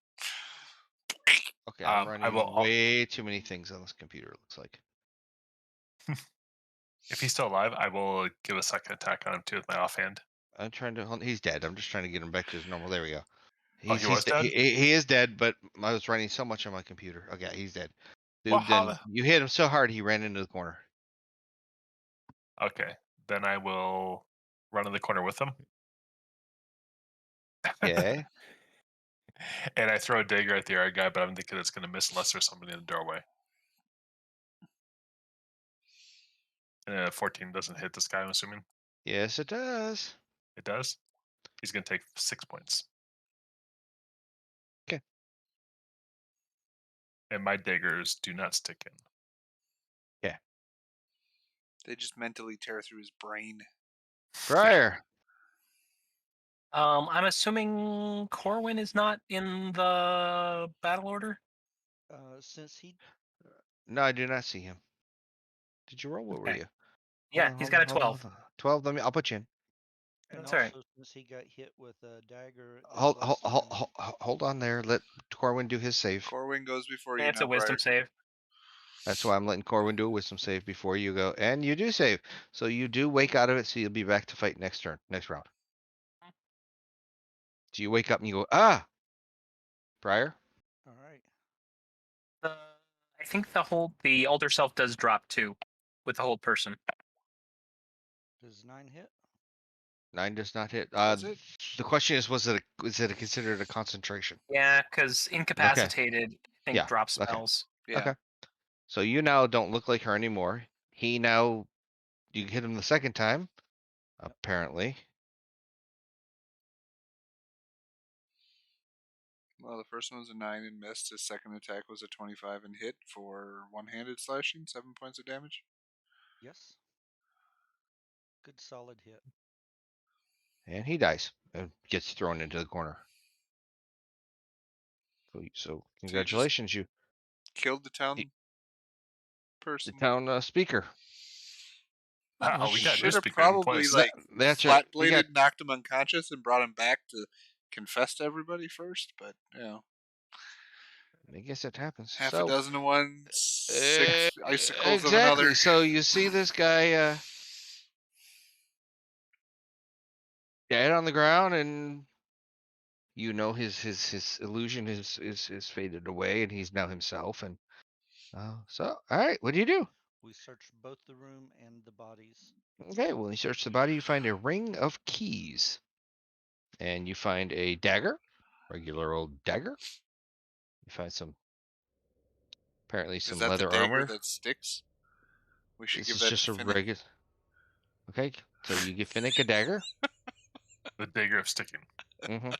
Okay, I'm I running will. way too many things on this computer. It looks like. If he's still alive, I will give a second attack on him too with my offhand. I'm trying to. He's dead. I'm just trying to get him back to his normal. There we go. Oh, he was dead? He is dead, but I was running so much on my computer. Okay, he's dead. Well, Dude, then you hit him so hard he ran into the corner. Okay, then I will run in the corner with him. Okay. And I throw a dagger at the other guy, but I'm thinking it's going to miss unless there's somebody in the doorway. 14 doesn't hit this guy, I'm assuming. Yes, it does. It does. He's going to take 6 points. Okay. And my daggers do not stick in. Yeah. They just mentally tear through his brain. Briar. I'm assuming Corwin is not in the battle order. Since he No, I do not see him. Did you roll? What were Okay. you? Yeah, he's got a 12. 12. I'll put you in. and That's all right. also since he got hit with a dagger, it's Hold, less than hold on there. Let Corwin do his save. Corwin goes before Yeah, you it's now, a wisdom Briar. save. That's why I'm letting Corwin do a wisdom save before you go. And you do save. So you do wake out of it, so you'll be back to fight next round. So you wake up and you go, ah! Briar? All right. I think the alter self does drop too, with the hold person. Does 9 hit? 9 does not hit. Does it? The question is, was it considered a concentration? Yeah, because incapacitated, I think Yeah, drop okay. spells. Yeah. Okay. So you now don't look like her anymore. He now, you hit him the second time, apparently. Well, the first one was a 9 and missed. His second attack was a 25 and hit for one-handed slashing, 7 points of damage. Yes. Good solid hit. And he dies and gets thrown into the corner. So So you just congratulations, you killed the town the person. town speaker. Wow, we got Should this have speaker in probably place. That's right. flat We got bladed, knocked him unconscious, and brought him back to confess to everybody first. But I guess it happens. half a So dozen of one, 6 icicles of exactly. another. So you see this guy dead on the ground, and you know his illusion is faded away, and he's now himself. And so all right, what do you do? We searched both the room and the bodies. Okay, well, you search the body, you find a ring of keys, and you find a dagger, regular old dagger. You find apparently Is some that the leather dagger armor. that sticks? We should This give is that just to a Finnick. regular. Okay, so you give Finnick a dagger. The dagger of sticking. Mm-hmm.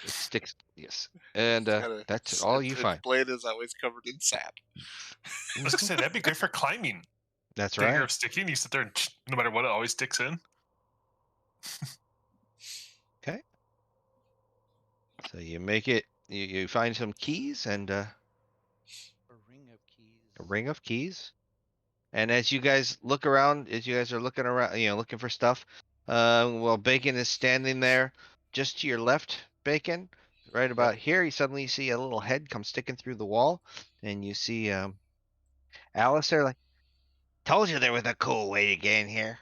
It sticks. Yes, and It's got that's all you its find. blade is always covered in sap. I was gonna say that'd be great for climbing. That's Dagger right. of sticking. You sit there and no matter what, it always sticks in. Okay. So you make it. You find some keys and A ring of keys. a ring of keys. And as you guys look around, as you guys are looking around, looking for stuff, while Bacon is standing there, just to your left, Bacon, right about here, you suddenly see a little head come sticking through the wall, and you see Alice there, like, told you there was a cool way to get in here.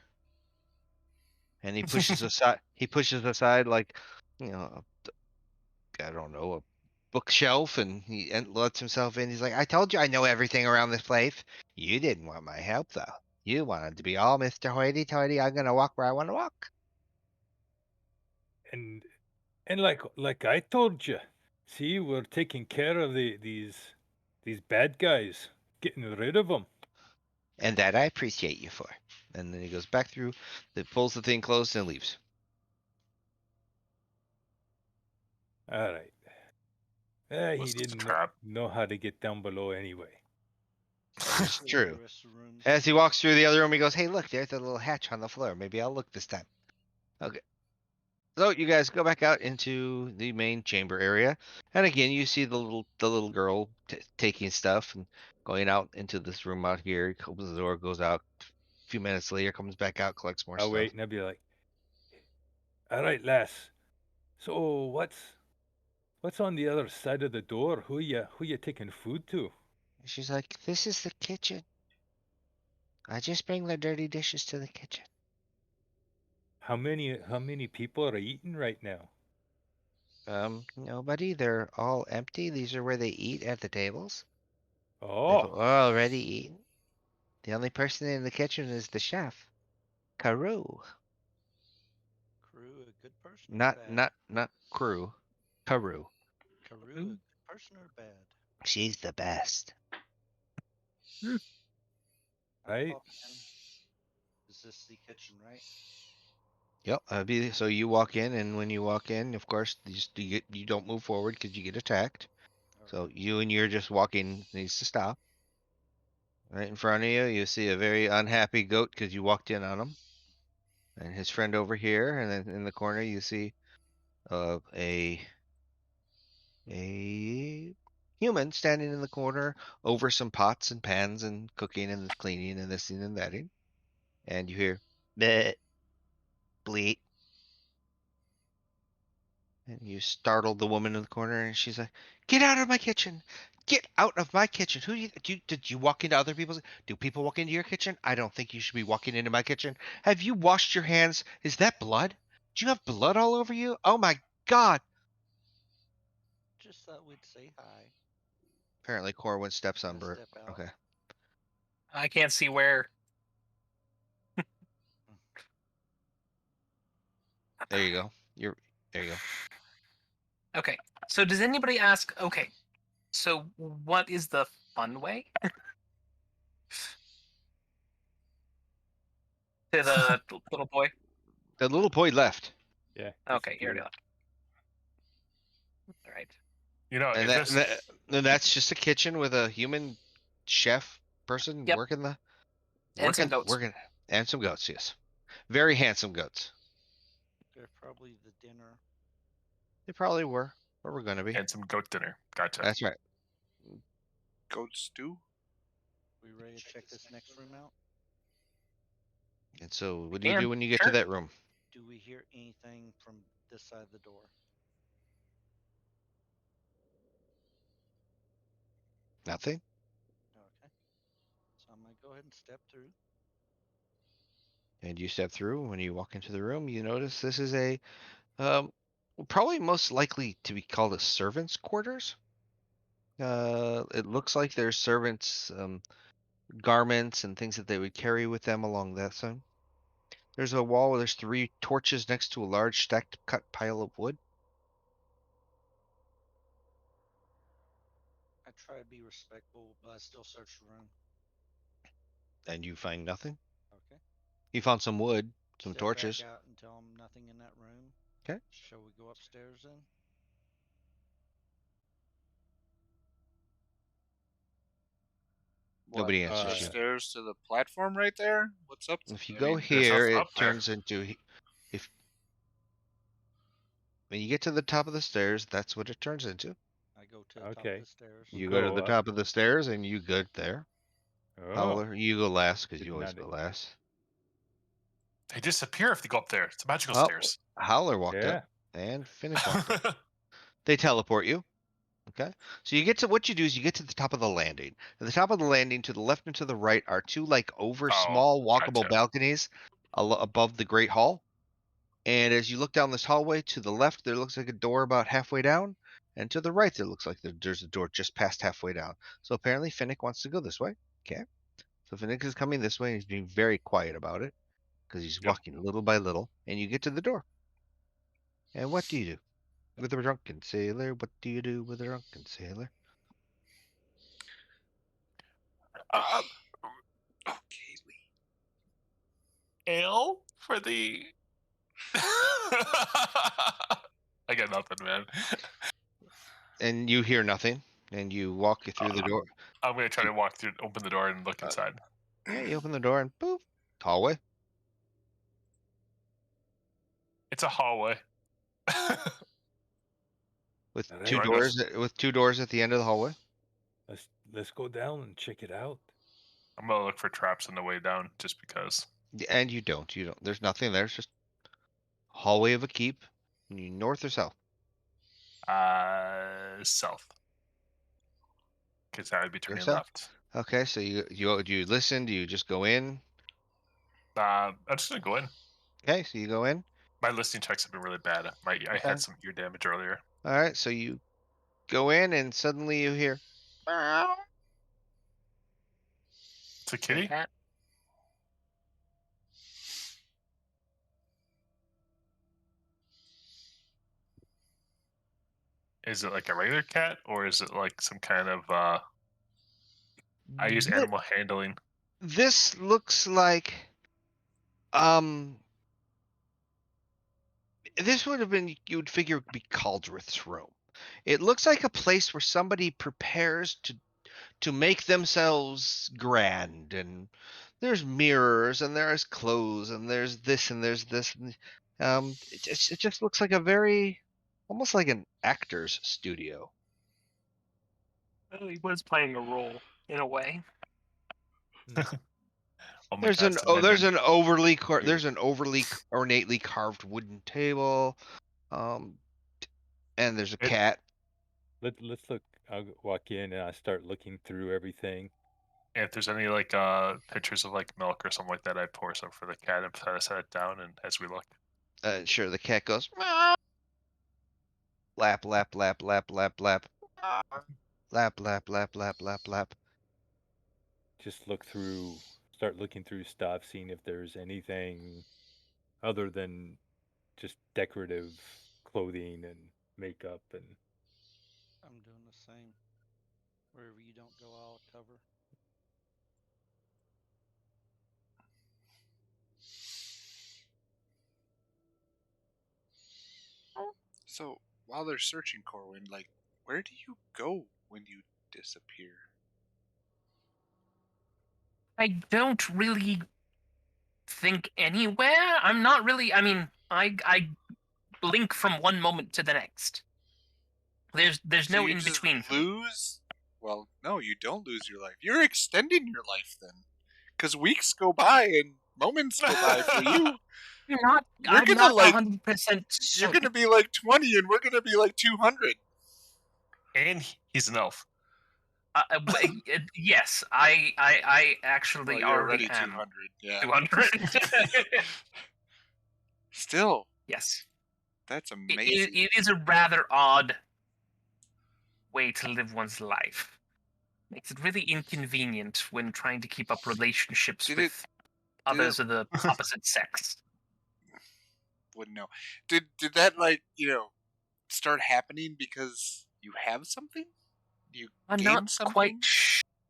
And he pushes aside. He pushes aside like, you know, I don't know, a bookshelf, and lets himself in. He's like, I told you I know everything around this place. You didn't want my help, though. You wanted to be all Mr. Hoity Toity. I'm going to walk where I want to walk. And like I told you, see, we're taking care of these bad guys, getting rid of them. And that I appreciate you for. And then he goes back through, pulls the thing closed, and leaves. All right. He Was this a didn't trap? know how to get down below anyway. That is Clear true. The rest of the rooms. As he walks through the other room, he goes, hey, look, there's a little hatch on the floor. Maybe I'll look this time. Okay. So you guys go back out into the main chamber area, and again you see the little girl taking stuff and going out into this room out here. Opens the door, goes out. A few minutes later, comes back out, collects more I'll stuff. wait and I'll be like, all right, lass. So what's on the other side of the door? Who you taking food to? She's like, "This is the kitchen. I just bring the dirty dishes to the kitchen." How many people are eating right now? Nobody. They're all empty. These are where they eat at the tables. They've Oh, already eaten. The only person in the kitchen is the chef, Carew. Carew, a good person or Not bad? not Crew. Carew. Carew, a good person or bad? She's the best. I'll right. pop in. Is this the kitchen, right? Yep. So you walk in, and when you walk in, of course, you don't move forward because you get attacked. All So right. you're just walking needs to stop. Right in front of you, you see a very unhappy goat because you walked in on him. and his friend over here, and then in the corner you see a human standing in the corner over some pots and pans and cooking and cleaning and this and that. And you hear bleh, bleat. And you startled the woman in the corner, and she's like, "Get out of my kitchen! Get out of my kitchen! Did you walk into other people's? Do people walk into your kitchen? I don't think you should be walking into my kitchen. Have you washed your hands? Is that blood? Do you have blood all over you? Oh my God!" Just thought we'd say hi Apparently, Corwin steps on and Bert. step out. Okay, I can't see where. there you go. There you go. Okay. So does anybody ask? Okay. So what is the fun way to the little boy? The little boy left, Yeah. Okay, here we disappeared. go. All right. You know, and if this and that's just a kitchen with a human chef person Yep. working And some goats. working, and some goats. Yes, very handsome goats. They're probably the dinner. They probably were, or were going to be. and some goat dinner. Gotcha. That's right. Goat stew. We ready to check this next room out? And so, what do you do can, when you get to sure. that room? Do we hear anything from this side of the door? Nothing. Okay. So I'm gonna go ahead and step through. And you step through. When you walk into the room, you notice this is a probably most likely to be called a servant's quarters. It looks like there's servants' garments and things that they would carry with them along that side. There's a wall where there's 3 torches next to a large stacked cut pile of wood. I try to be respectful, but I still search the room. And you find nothing. Okay. You found some wood, some Step torches. back out and tell them nothing in that room. 'Kay. Shall we go upstairs then? What? Nobody answers you. Upstairs to the platform right there. What's up? If you I go mean, there's here, nothing it up there. turns into if when you get to the top of the stairs, that's what it turns into. I go to the top Okay. of the stairs. We'll You go to go the up. top of the stairs and you go there. Oh. Howler, you go last because Did you always not- go last. They disappear if they go up there. It's magical Oh, stairs. Howler walked Yeah. up and Finnick walked up. They teleport you. Okay. So you get to what you do is you get to the top of the landing. At the top of the landing, to the left and to the right are 2 like over Oh, small walkable gotcha. balconies above the Great Hall. And as you look down this hallway, to the left there looks like a door about halfway down, and to the right there looks like there's a door just past halfway down. So apparently Finnick wants to go this way. Okay. So Finnick is coming this way and he's being very quiet about it because he's Yep. walking little by little. And you get to the door. And what do you do with a drunken sailor? What do you do with a drunken sailor? okay, Lee. Ale for the. I got nothing, man. And you hear nothing. And you walk through the door. I'm gonna try to walk through, open the door, and look inside. Yeah, you open the door and boop, hallway. It's a hallway. With Alright. 2 Right, doors with 2 doors at the end of the hallway. Let's go down and check it out. I'm gonna look for traps on the way down, just because. And you don't. There's nothing there. It's just hallway of a keep. North or south? South. Because that would be turning south? left. Okay, so you listen, do you just go in? I'm just gonna go in. Okay, so you go in. My listening checks have been really bad. I Okay. had some ear damage earlier. Alright, so you go in and suddenly you hear It's a kitty. Cat. Is it like a regular cat, or is it like some kind of? I use Thi- animal handling. This looks like this would have been, you would figure, would be Caldrith's room. It looks like a place where somebody prepares to make themselves grand, and there's mirrors and there's clothes and there's this and there's this. And, it just looks like a very, almost like an actor's studio. Well, he was playing a role in a way. Oh my There's God, an it's a there's minion. an overly Weird. there's an overly ornately carved wooden table, and there's a It- cat. Let's look. I'll walk in and I start looking through everything. And if there's any like pictures of like milk or something like that, I'd pour some for the cat and try to set it down. And as we look, Sure, the cat goes meow. Lap lap lap lap lap lap lap lap lap lap lap lap. Just look through. Start looking through stuff, seeing if there's anything other than just decorative clothing and makeup and I'm doing the same. Wherever you don't go, I'll cover. So while they're searching Corwin, like, where do you go when you disappear? I don't really think anywhere. I'm not really. I mean, I blink from one moment to the next. There's So no you in just between for me. lose? Well, no, you don't lose your life. You're extending your life then, because weeks go by and moments go by for you. You're I'm gonna not like 100% you're certain. gonna be like 20, and we're gonna be like 200. and he's an elf. Yes, I Well, actually you're already already am 200. Yeah. 200. Still, Yes, that's it, amazing. it is a rather odd way to live one's life. Makes it really inconvenient when trying to keep up relationships Did it? with Did it? others of the opposite sex. Wouldn't know. Did that like start happening because you have something? You I'm not gained quite something?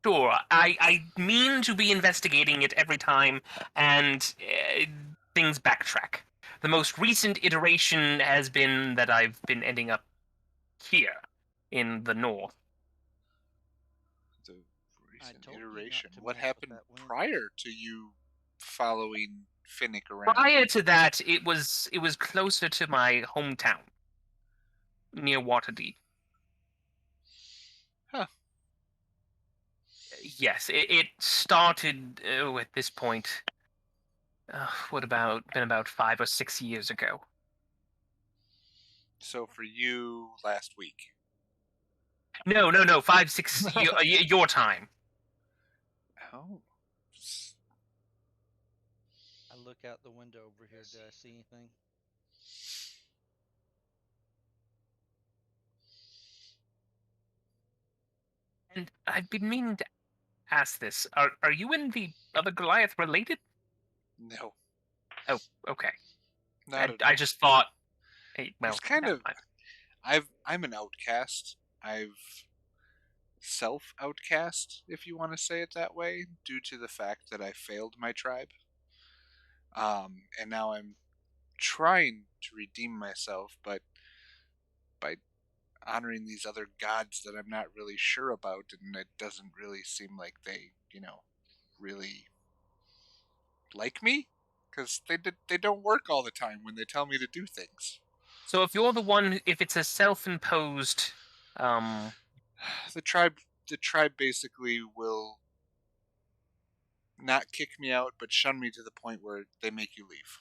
sure. I mean to be investigating it every time, and things backtrack. The most recent iteration has been that I've been ending up here in the north. The I recent told you not iteration. to What mess with happened that wind. prior to you following Finnick around? Prior to that, it was closer to my hometown, near Waterdeep. Huh. Yes, it started at this point. Been about 5 or 6 years ago. So for you, last week. No, 5, 6 your time. Oh. I look out the window over here. Did I see anything? And I've been meaning to ask this. Are you and the other Goliath related? No, Oh, okay. not at I all. just thought. Hey, well, There's kind never of. mind. I'm an outcast. I've self outcast, if you want to say it that way, due to the fact that I failed my tribe. And now I'm trying to redeem myself, but by honoring these other gods that I'm not really sure about, and it doesn't really seem like they, really like me, because they don't work all the time when they tell me to do things. So if you're the one, if it's a self-imposed, um, The tribe basically will not kick me out, but shun me to the point where they make you leave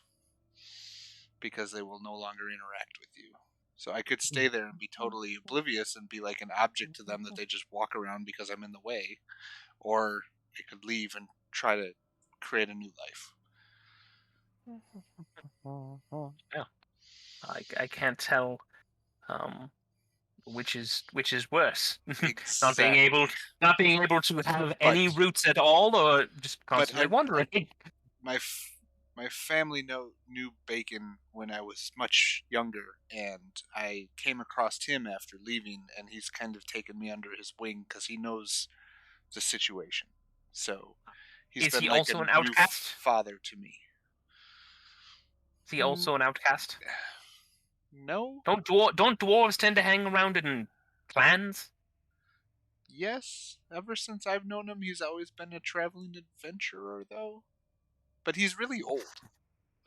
because they will no longer interact with you. So I could stay there and be totally oblivious and be like an object to them that they just walk around because I'm in the way, or I could leave and try to create a new life. yeah, I can't tell, which is worse. not being able Exactly. not being able to have But any roots at all, or just but constantly wandering. my my family knew Bacon when I was much younger, and I came across him after leaving, and he's kind of taken me under his wing because he knows the situation. So he's Is been he like a also an new outcast? father to me. Is he also an outcast? No, Don't dwarves tend to hang around in clans? Yes, ever since I've known him, he's always been a traveling adventurer, though. But he's really old.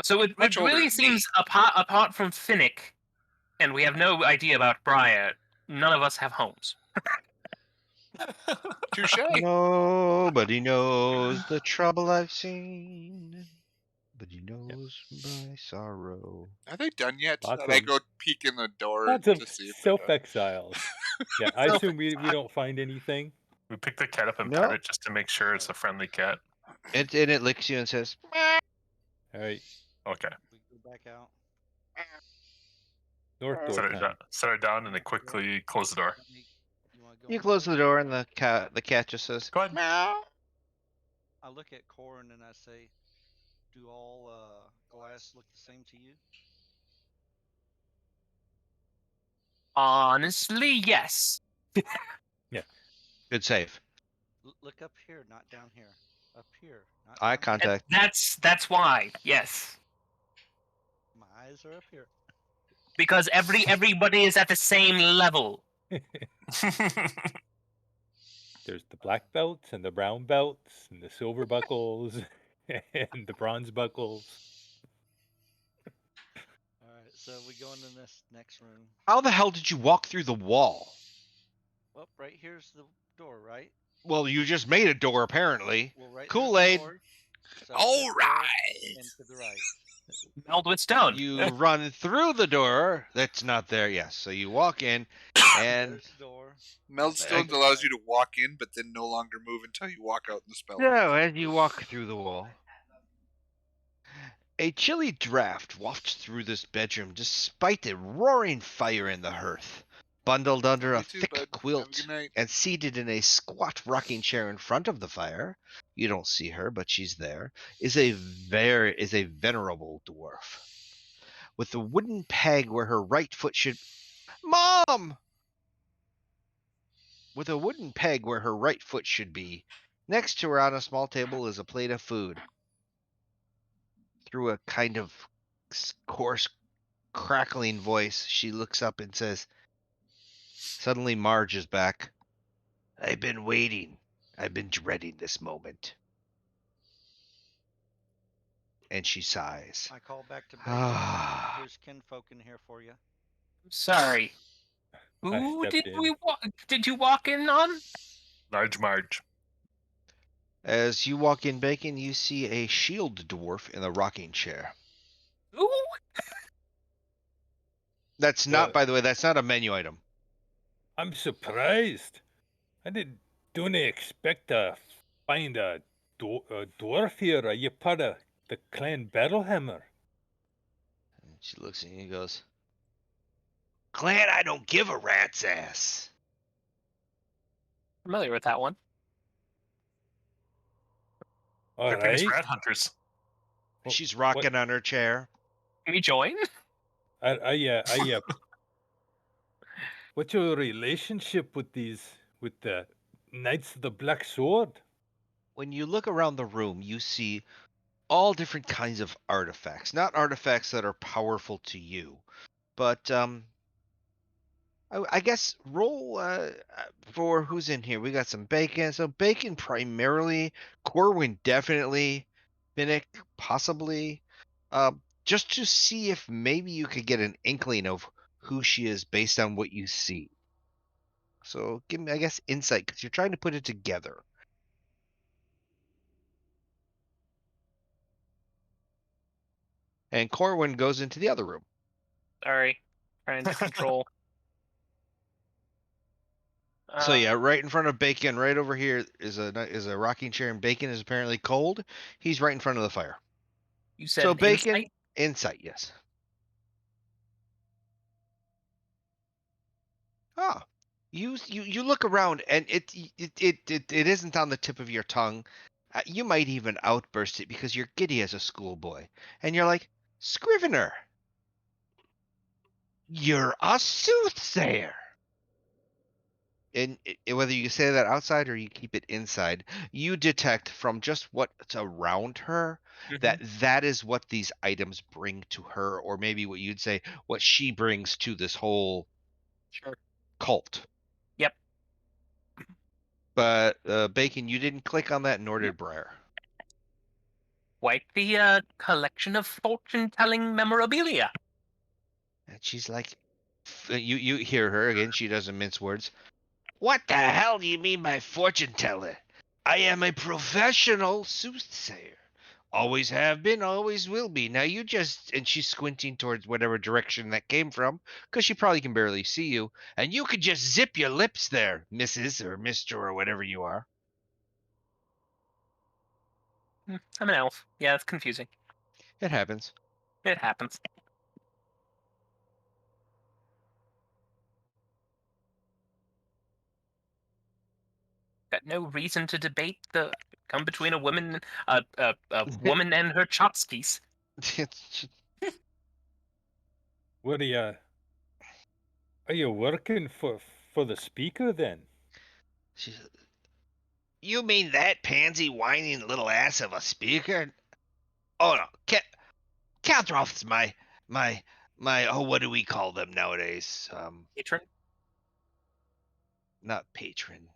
So it Much older really than me. seems apart from Finnick, and we have no idea about Briar. None of us have homes. Touche. Nobody knows the trouble I've seen, but he knows my sorrow. Are they done yet? Lots And I of- go peek in the door Lots to of see if they're done. self-exiles. Yeah, I assume we don't find anything. We pick the cat up and No. pet it just to make sure it's a friendly cat. And it licks you and says, All right, Okay. We go back out. north Set door it, time. set it down and then quickly close the door. You want to go? you in close there? the door and the cat just says, Go ahead. meow. I look at Corin and I say, "Do all glass look the same to you?" Honestly, yes. Good save. Look up here, not down here. Up here, not Eye down here. contact. That's why. Yes. My eyes are up here. Because everybody is at the same level. There's the black belts and the brown belts and the silver buckles and the bronze buckles. All right, so we go into this next room. How the hell did you walk through the wall? Well, right here's the door, right? Well, you just made a door, apparently. Well, right. Kool-Aid. So All to the right. left and to the right. Meld with stone. You run through the door that's not there. Yes. So you walk in, and There's the door. Meldstones allows you to walk in, but then no longer move until you walk out in the spell. no, as you walk through the wall, a chilly draft wafts through this bedroom despite the roaring fire in the hearth. Bundled under Love a you too, thick bud. Have a quilt good night. and seated in a squat rocking chair in front of the fire, you don't see her, but she's there, is a venerable dwarf with a wooden peg where her right foot should. Mom! With a wooden peg where her right foot should be. Next to her on a small table is a plate of food. Through a kind of coarse, crackling voice, she looks up and says, suddenly Marge is back. I've been waiting. I've been dreading this moment. And she sighs. I call back to Bacon. There's kinfolk in here for you. Sorry. I Who stepped did you walk in on? Large Marge. As you walk in, Bacon, you see a shield dwarf in a rocking chair. Who? That's not, by the way, that's not a menu item. I'm surprised. I don't expect to find a dwarf here. Are you part of the clan Battlehammer? And she looks at you and goes, Clan, I don't give a rat's ass. Familiar with that one. All Good thing it's right. rat hunters. She's rocking on her chair. Can we join? What's your relationship with the Knights of the Black Sword? When you look around the room, you see all different kinds of artifacts. Not artifacts that are powerful to you, but I guess roll for who's in here. We got some Bacon. So Bacon primarily, Corwin definitely, Finnick possibly. Just to see if maybe you could get an inkling of who she is based on what you see. So give me, I guess, insight because you're trying to put it together. And Corwin goes into the other room. Sorry. Trying to control. So yeah, right in front of Bacon, right over here is a rocking chair, and Bacon is apparently cold. He's right in front of the fire. You said So Bacon, insight? insight, yes. Ah, you look around, and it isn't on the tip of your tongue. You might even outburst it because you're giddy as a schoolboy, and you're like, Scrivener, you're a soothsayer. And whether you say that outside or you keep it inside, you detect from just what's around her that is what these items bring to her, or maybe what you'd say what she brings to this whole Sure. cult. Yep. But Bacon, you didn't click on that, nor did Briar. Quite the collection of fortune-telling memorabilia. And she's like, you hear her again. She doesn't mince words. What the hell do you mean by fortune teller? I am a professional soothsayer. Always have been, always will be. Now you just, and she's squinting towards whatever direction that came from, because she probably can barely see you, and you could just zip your lips there, Mrs. or Mr. or whatever you are. I'm an elf. Yeah, it's confusing. It happens. It happens. Got no reason to debate the come between a woman, a woman and her chotskis. What are you working for the speaker then? She's, you mean that pansy whining little ass of a speaker? Oh no, Caltroth's my oh, what do we call them nowadays? Patron. Not patron,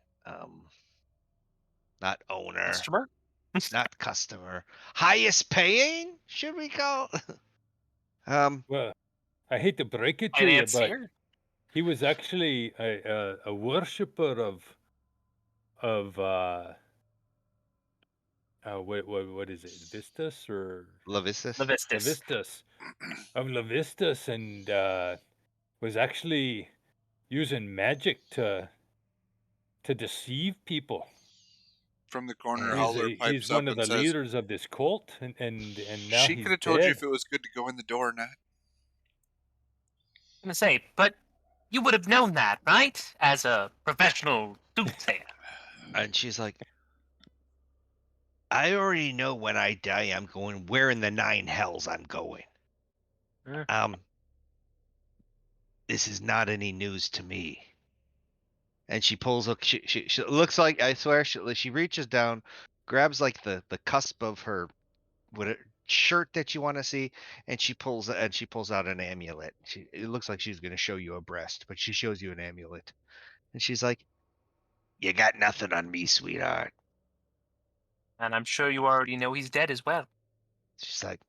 not owner, Customer. not customer. Highest paying, should we call? Well, I hate to break it to you, but Financier. he was actually a worshipper of what is it, Vistas or Levistus. Levistus. Levistus of Levistus, and was actually using magic to deceive people. From the corner, And Howler He's pipes one up of and the says, leaders of this cult, and now "She could he's have told you dead. if it was good to go in the door or not." I'm gonna say, but you would have known that, right? As a professional soothsayer. and she's like, I already know when I die, I'm going where in the nine hells I'm going. Mm. This is not any news to me. And she pulls up. She looks like, I swear, she reaches down, grabs like the cusp of her what shirt that you want to see, and she pulls out an amulet. It looks like she's going to show you a breast, but she shows you an amulet, and she's like, "You got nothing on me, sweetheart." And I'm sure you already know he's dead as well. She's like,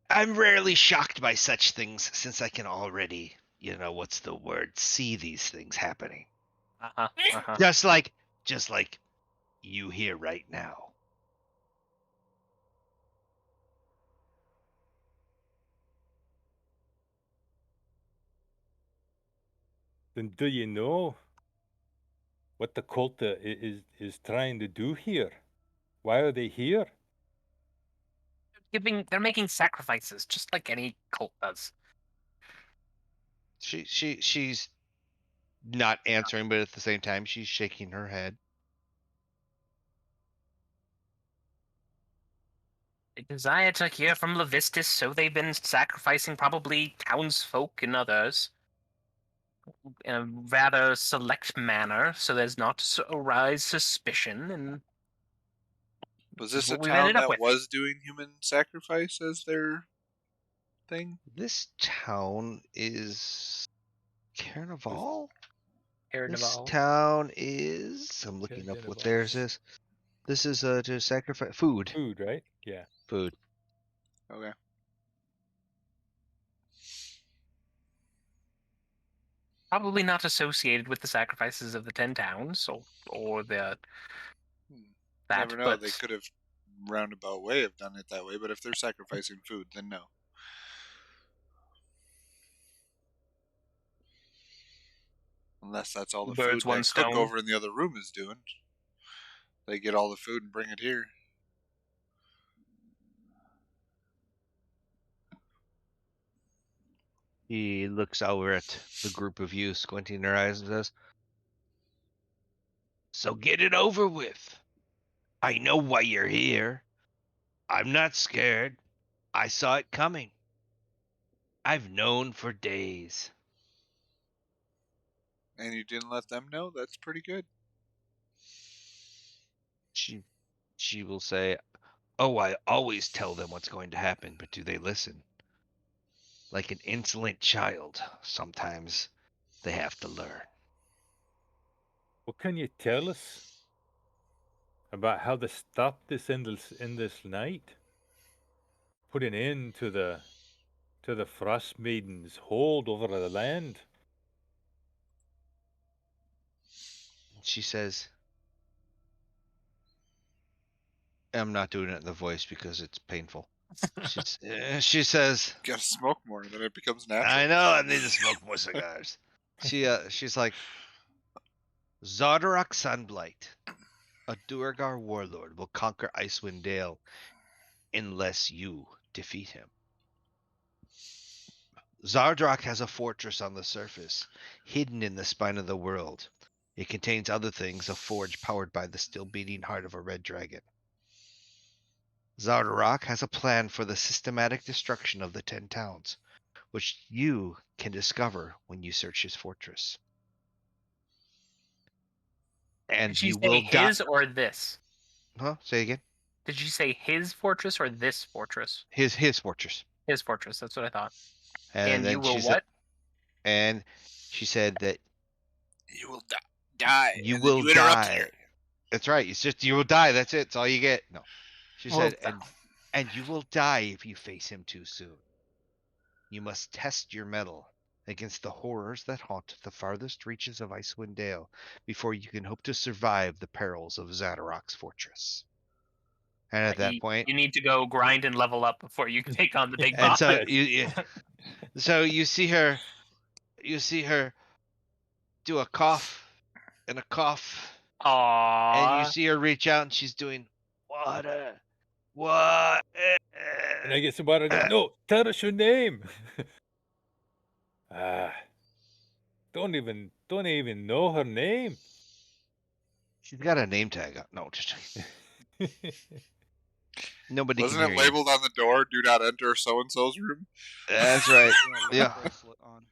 "I'm rarely shocked by such things since I can already, what's the word, see these things happening, Uh-huh. Uh-huh. just like you here right now." Then do you know what the cult is trying to do here? Why are they here? They're making sacrifices, just like any cult does. She's not answering, but at the same time, she's shaking her head. They desire to hear from Levistus, so they've been sacrificing probably townsfolk and others in a rather select manner, so there's not to arise suspicion, and Was this is this a what we've town ended up that with. was doing human sacrifice as their thing? This town is Carnival? Caer This Dineval. town is. I'm looking up what theirs is. This is to sacrifice food. Food, right? Yeah. Food. Okay. Probably not associated with the sacrifices of the 10 towns or that, Never know. but They could have roundabout way have done it that way, but if they're sacrificing food, then no. Unless that's all the birds food one that cook stone. over in the other room is doing. They get all the food and bring it here. He looks over at the group of you, squinting her eyes, and says, "So get it over with. I know why you're here. I'm not scared. I saw it coming. I've known for days." And you didn't let them know? That's pretty good. She will say, "Oh, I always tell them what's going to happen, but do they listen? Like an insolent child, sometimes they have to learn. What can you tell us about how to stop this endless night? Put an end to the Frostmaiden's hold over the land? She says, I'm not doing it in the voice because it's painful. She says, Gotta smoke more, then it becomes natural. I know, I need to smoke more cigars. She's like, Zardarak Sunblight, a Duergar warlord, will conquer Icewind Dale unless you defeat him. Zardarak has a fortress on the surface, hidden in the spine of the world. It contains other things, a forge powered by the still beating heart of a red dragon. Zardarak has a plan for the systematic destruction of the 10 towns, which you can discover when you search his fortress. And Did she you say will die. his or this? Huh? Say again? Did you say his fortress or this fortress? His fortress. His fortress. That's what I thought. And And you then will she said, what? and she said that You will die. you and then will you interrupted die. her. That's right. It's just you will die. That's it. It's all you get. No. She Well, said, and you will die if you face him too soon. You must test your mettle against the horrors that haunt the farthest reaches of Icewind Dale before you can hope to survive the perils of Zadarak's fortress. And at that point, you need to go grind and level up before you can take on the big and boss. so Yes. so you see her do a cough and a cough, and you Aww. see her reach out, and she's doing water, water. And I get somebody go, no, tell us your name. Ah, don't even know her name. She's got a name tag on. No, just nobody Wasn't can it hear you. labeled on the door, do not enter so-and-so's room? That's right. Doing a Yeah. love bracelet on.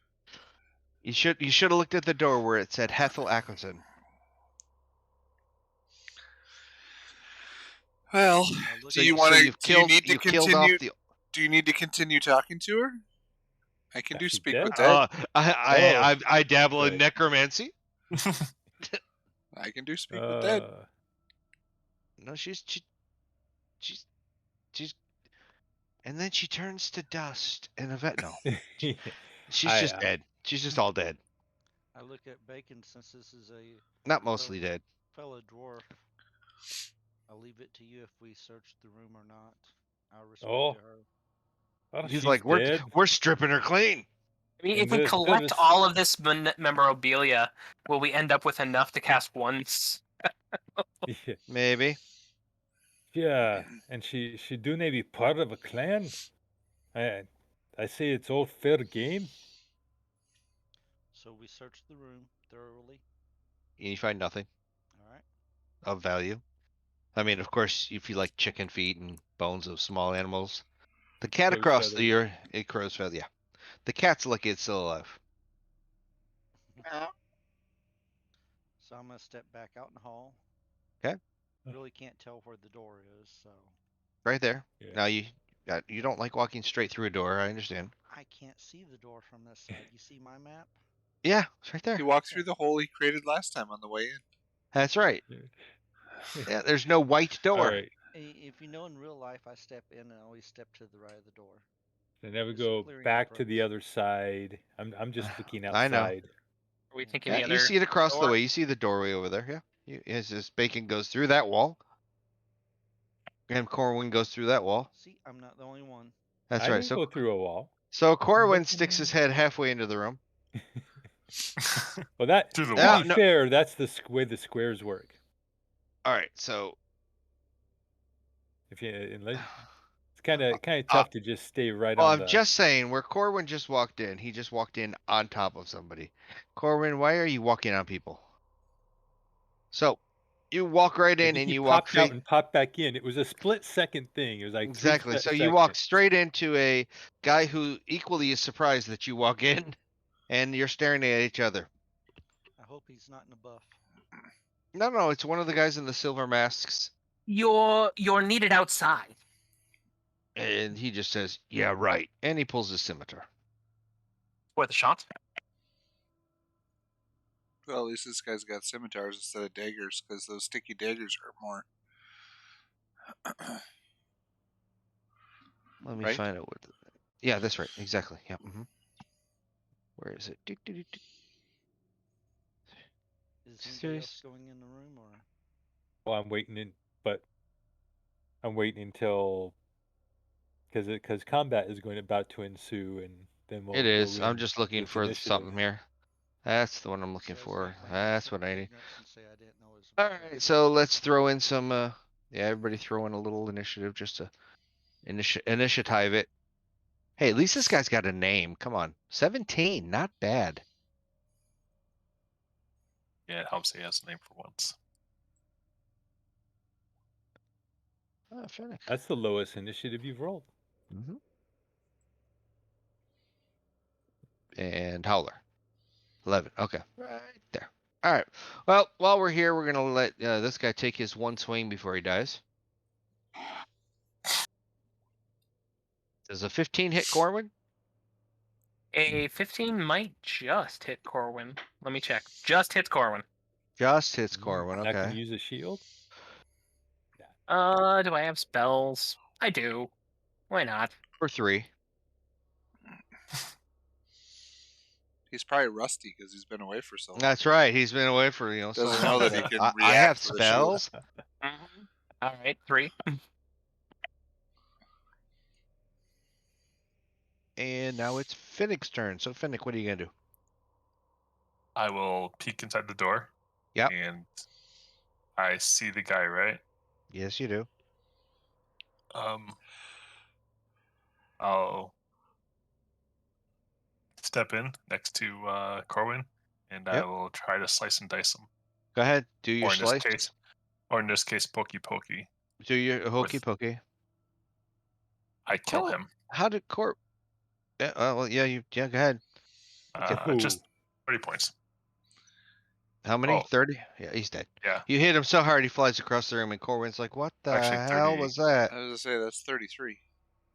You should have looked at the door where it said Hethel Ackerson. Well, I look do at you the- want So to? you've Do you killed need to you've killed off continue? the. Do you need to continue talking to her? I can Yeah, do she speak dead? with dead. I dabble in right. necromancy. I can do speak with dead. No, she's, and then she turns to dust and no, she's just dead. She's just all dead. I look at Bacon since this is a Not mostly dead. fellow dwarf. I'll leave it to you if we search the room or not. I'll respect Oh. her. Oh, He's she's like, dead. we're stripping her clean. I mean, And if we there collect is- all of this memorabilia, will we end up with enough to cast once? Yeah. Maybe. Yeah, and she do maybe part of a clan. I say it's all fair game. So we search the room thoroughly. You find nothing All right. of value. I mean, of course, if you like chicken feet and bones of small animals, the cat Crow's across feather. the ear, it crow's feather. Yeah, the cat's lucky it's still alive. So I'm gonna step back out in the hall. 'Kay. Really can't tell where the door is, so Right there. Yeah. Now you don't like walking straight through a door. I understand. I can't see the door from this side. You see my map? Yeah, it's right there. He walked through the hole he created last time on the way in. That's right. Yeah, there's no white All door. right. If you know in real life, I step in and always step to the right of the door. Then never Just go clearing back to approach. the other side. I'm just looking I know. outside. Are we thinking Yeah, the other you see it across the door? way. You see the doorway over there. Yeah, as this Bacon goes through that wall, and Corwin goes through that wall. See, I'm not the only one. That's I right. didn't So go through a wall. Corwin looking sticks his in. head halfway into the room. Well, that To the to wall. be No. fair, that's the way the squares work. All right, so If you unless it's kind of tough to just stay right well, on I'm the. just saying where Corwin just walked in. He just walked in on top of somebody. Corwin, why are you walking on people? So you walk right I in think and he you walk popped out face. and popped back in. It was a split-second thing. It was like Exactly. 3 So you walk seconds. straight into a guy who equally is surprised that you walk in, and you're staring at each other. I hope he's not in a buff. No, it's one of the guys in the silver masks, You're needed outside. and he just says, "Yeah, right," and he pulls his scimitar. For the shot. Well, at least this guy's got scimitars instead of daggers, because those sticky daggers hurt more. Let me Right? find out what. Yeah, that's right. Exactly. Yeah. Where is it? Is anybody else Serious? going in the room or? Well, I'm waiting until because combat is about to ensue, and then It we'll go is. I'm in just looking with for initiative. something here. That's the one I'm looking See, I was for. gonna claim That's what I need. ignorance and say I didn't know it was All about that. right, so let's throw in some. Yeah, everybody throw in a little initiative just to initiative it. Hey, at least this guy's got a name. Come on, 17, not bad. Yeah, it helps he has a name for once. Oh, Fennec. That's the lowest initiative you've rolled. And Howler, 11. Okay, right there. All right. Well, while we're here, we're gonna let this guy take his one swing before he dies. Does a 15 hit Corwin? A 15 might just hit Corwin. Let me check. Just hits Corwin. Just hits Corwin. Not gonna Okay. use a shield. Do I have spells? I do. Why not? For 3. He's probably rusty because he's been away for so long. That's right. He's been away for so Doesn't long. know that he can I have react with a shield. spells. All right, 3. And now it's Finnick's turn. So Finnick, what are you gonna do? I will peek inside the door. Yep. And I see the guy, right? Yes, you do. I'll step in next to Corwin, and I Yep. will try to slice and dice him. Go ahead. Do your Or in this slice. case, pokey pokey. Do your hokey with- pokey. I kill Oh, him. How did Corp? Yeah, well, yeah, go ahead. Just 30 points. How many? Oh. 30? Yeah, he's dead. Yeah, You hit him so hard he flies across the room, and Corwin's like, "What the Actually, hell 30. was that?" I was gonna say that's 33.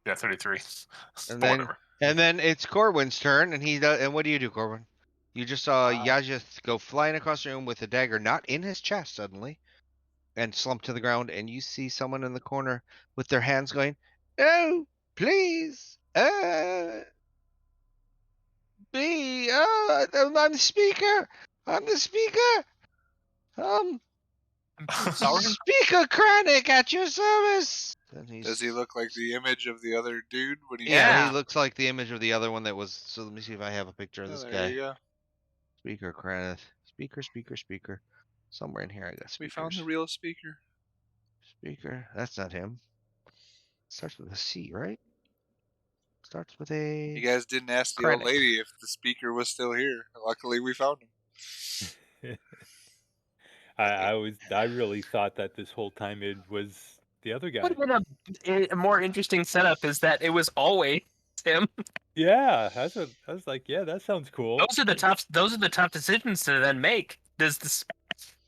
yeah, 33. And But then, whatever. it's Corwin's turn, and he does. And what do you do, Corwin? You just saw Uh, Yajith go flying across the room with a dagger not in his chest suddenly, and slump to the ground. And you see someone in the corner with their hands going, "No, please, me, I'm the speaker. I'm the speaker. I'm sorry. Speaker Kranich at your service." And Does he look like the image of the other dude when he? Yeah, he Yeah. looks like the image of the other one that was. So let me see if I have a picture of Oh, this there guy. you go. Speaker Kranich. Speaker. Somewhere in here I got We speakers. found the real speaker. Speaker. That's not him. Starts with a C, right? Starts with a. You guys didn't ask the old Krennic. lady if the speaker was still here. Luckily, we found him. I really thought that this whole time it was the other guy. Would have been a more interesting setup is that it was always him. Yeah, I was like, yeah, that sounds cool. Those are the tough decisions to then make. Do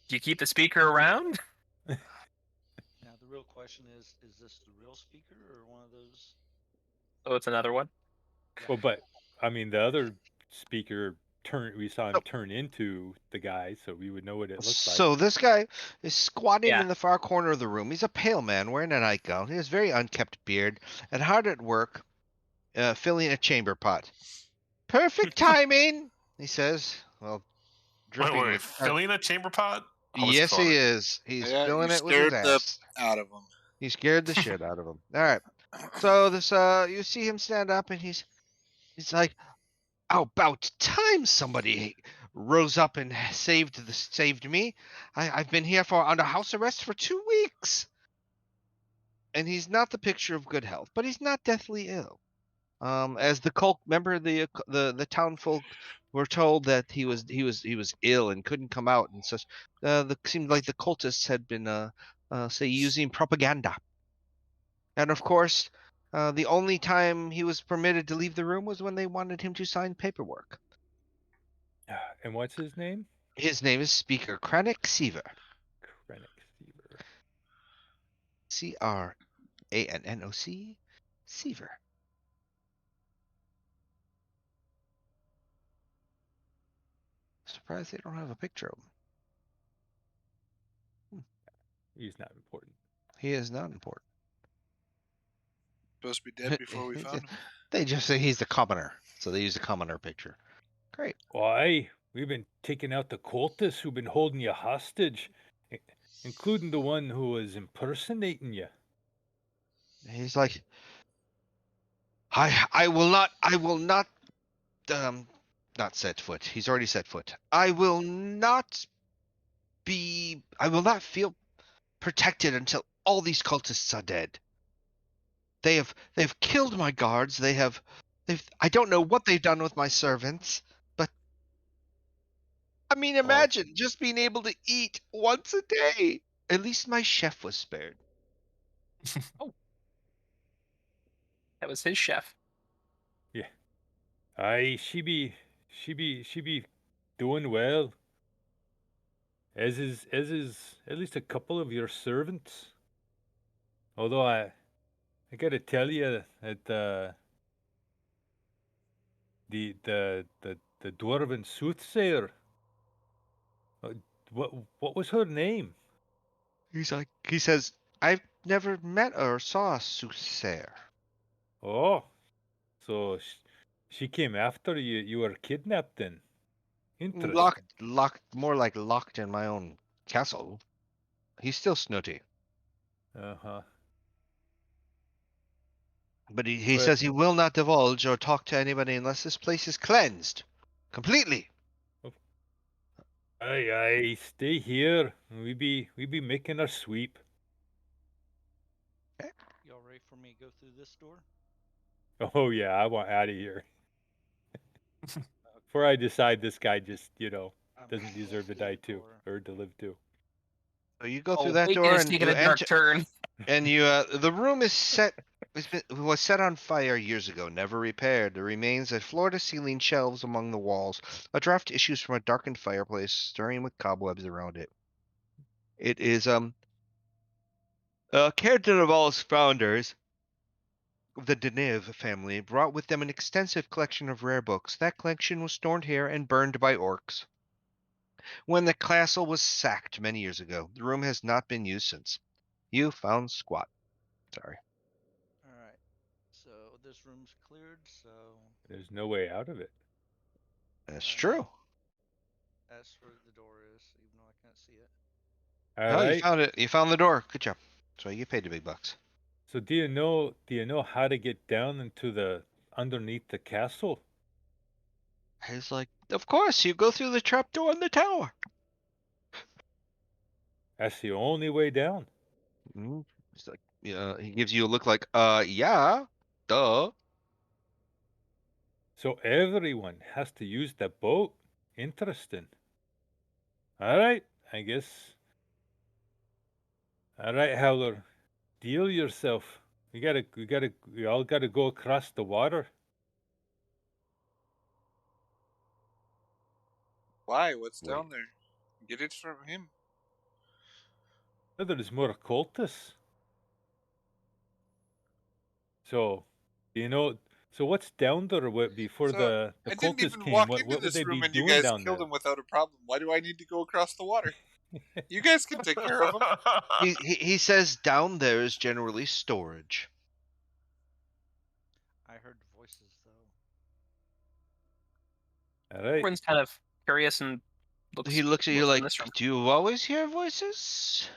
you keep the speaker around? Now the real question is this the real speaker or one of those? Oh, it's another one. Well, but I mean, the other speaker we saw him turn into the guy, so we would know what it looked like. So this guy is squatting Yeah. in the far corner of the room. He's a pale man wearing a nightgown. He has very unkempt beard and hard at work, filling a chamber pot. Perfect timing, he says. Well, dripping wait, with. filling a chamber pot? How much Yes, fill on he it? is. He's Yeah, filling you it with his scared the ass. out of him. He scared the shit out of him. All right. So this, you see him stand up, and he's like, "Oh, about time somebody rose up and saved me. I've been here under house arrest for 2 weeks." And he's not the picture of good health, but he's not deathly ill. As the cult member, the town folk were told that he was ill and couldn't come out and such. Seemed like the cultists had been say using propaganda. And of course, the only time he was permitted to leave the room was when they wanted him to sign paperwork. And what's his name? His name is Speaker Kranich Seaver. Krennic Seaver. Crannoc Seaver. surprised they don't have a picture of him. He's not important. He is not important. Supposed to be dead before we found him. They just say he's the commoner, so they use the commoner picture. Great. Why? We've been taking out the cultists who've been holding you hostage, including the one who was impersonating you. He's like, I will not not set foot. He's already set foot. I will not feel protected until all these cultists are dead. They've killed my guards. I don't know what they've done with my servants, but I mean, Oh, imagine just being able to eat once a day. At least my chef was spared. That was his chef. yeah. Aye, she be doing well. As is at least a couple of your servants. Although I gotta tell you that the dwarven soothsayer. uh, what was her name? He says, I've never met or saw a soothsayer. Oh, so she came after you. You were kidnapped then. Interesting. More like locked in my own castle. He's still snooty. Uh-huh. But he Well, says he will not divulge or talk to anybody unless this place is cleansed. Completely. aye, stay here. We be making our sweep. Y'all ready for me to go through this door? Oh yeah, I want out of here. Before I decide this guy just, I'm doesn't gonna go deserve to through die the too, door. or to live too. So you go Oh, through that Bacon door is and taking you a dark enter, turn. and you the room is set. Was set on fire years ago, never repaired. There remains a floor-to-ceiling shelves among the walls. A draft issues from a darkened fireplace, stirring with cobwebs around it. It is Caer Dineval's founders, the Dinev family, brought with them an extensive collection of rare books. That collection was stored here and burned by orcs when the castle was sacked many years ago. The room has not been used since. You found squat. Sorry. All right. So this room's cleared. So There's no way out of it. That's I true. know. That's where the door is, even though I can't see it. All Oh, you right. found it. You found the door. Good job. So you paid the big bucks. So do you know how to get down into the underneath the castle? He's like, of course, you go through the trap door in the tower. That's the only way down. He's like, yeah. He gives you a look like, yeah, duh. So everyone has to use the boat. Interesting. All right, I guess. All right, Howler, deal yourself. We all gotta go across the water. Why? What's Wait. down there? Get it from him. There's more cultists. So, you know, so what's down there before So the I didn't cultists even came? walk What into would this they be room and you doing guys down killed there? him without a problem. Why do I need to go across the water? You guys can take care of him. He says down there is generally storage. I heard voices though. All right. Everyone's kind of curious and looks. He looks at you mostly in like, this room. do you always hear voices?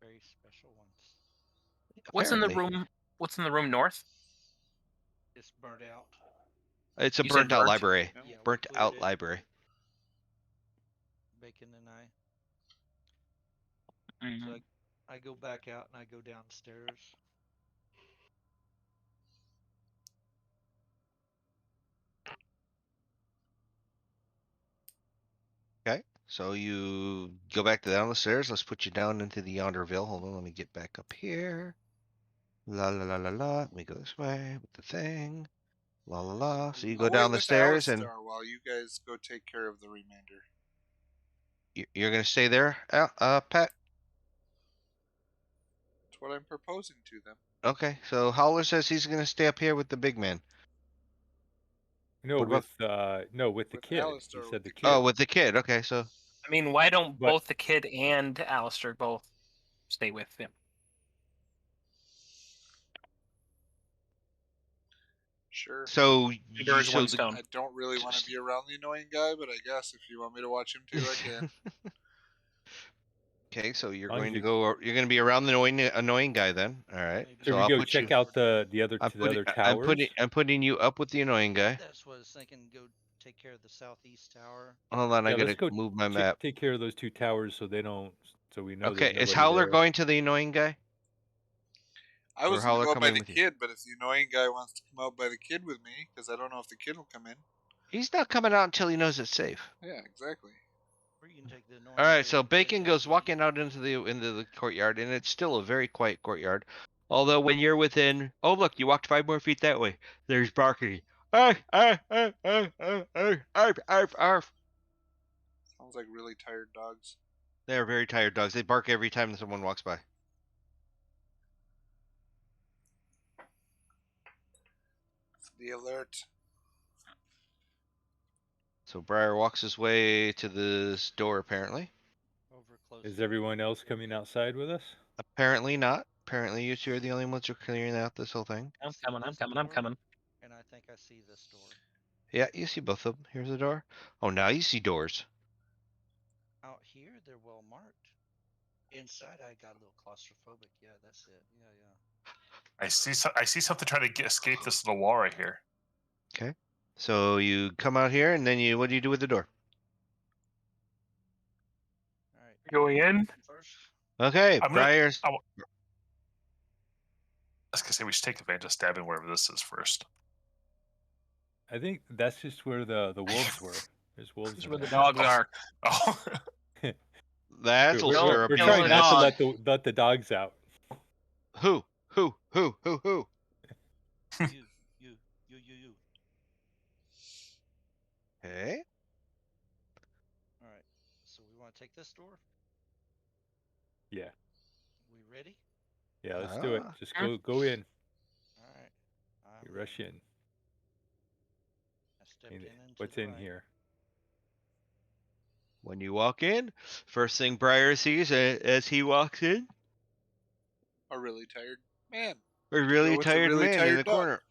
Very special ones. What's in the Apparently. room? What's in the room north? It's burnt out. It's a You said burnt out burnt? library. Yeah. Yeah, we Burnt cleared out it. library. Bacon and I. Mhm. So I go back out and I go downstairs. Okay. So you go back down the stairs. Let's put you down into the Yonderville. Hold on, let me get back up here. La la la la la. Let me go this way with the thing. La la la. So you go I'll wait down the with stairs and Alistar while you guys go take care of the remainder. you're gonna stay there, Pat? That's what I'm proposing to them. Okay. So Howler says he's gonna stay up here with the big man. No, What about- with the With kid. Alistair, You with said the the kid. Oh, kid. with the kid. Okay, so I mean, why don't But- both the kid and Alistair both stay with him? Sure. so Two you birds, so one the stone. I don't really want to be around the annoying guy, but I guess if you want me to watch him too, I can. okay, so you're long as going to you- go. You're going to be around the annoying guy then. All right. Maybe Should So we I'll go put check you. out the other I'm to the putting. other towers? I'm putting you up with the annoying guy. That's what I was thinking. Go take care of the southeast tower. Hold on, I Yeah, let's gotta go move my map. take care of those two towers so they don't. So we know Okay, there's is nobody Howler there. going to the annoying guy? I Or was going to Howler go out by coming the with you? kid, but if the annoying guy wants to come out by the kid with me, because I don't know if the kid will come in. He's not coming out until he knows it's safe. Yeah, exactly. Or you can take the annoying. All right, kid so and Bacon take goes Alistair. walking out into the courtyard, and it's still a very quiet courtyard. Although when you're within, oh look, you walked 5 more feet that way. There's barking. Arf, arf, arf, arf, arf, arf, arf, arf, arf. Sounds like really tired dogs. They are very tired dogs. They bark every time someone walks by. The alert. So Briar walks his way to this door. Apparently, Over close. Is to everyone else coming outside with us? apparently not. Apparently, you two are the only ones who are clearing out this whole thing. I'm see coming. I'm this coming. I'm door, coming. And I think I see this door. Yeah, you see both of them. Here's the door. Oh, now you see doors. Out here, they're well marked. Inside, I got a little claustrophobic. Yeah, that's it. Yeah, yeah. I see something trying to escape this little wall right here. Okay. So you come out here, and then you. What do you do with the door? All right. Going in. First. Okay, I'm gonna. Briar's. I was gonna say we should take advantage of stabbing wherever this is first. I think that's just where the wolves were. There's wolves This is in where the there. dogs are. Oh, That'll We're, stir we're, up we're kill your trying the not to that's- dog. let the dogs out. Who? You. Okay. All right. So we want to take this door. Yeah, We ready? yeah. Let's do it. Ah. Just go in. All right. You I'm rush ready. in. I stepped And in into what's the in right. here? When you walk in, first thing Briar sees as he walks in, A really tired man. a really No, it's a tired really man in tired the dog. corner.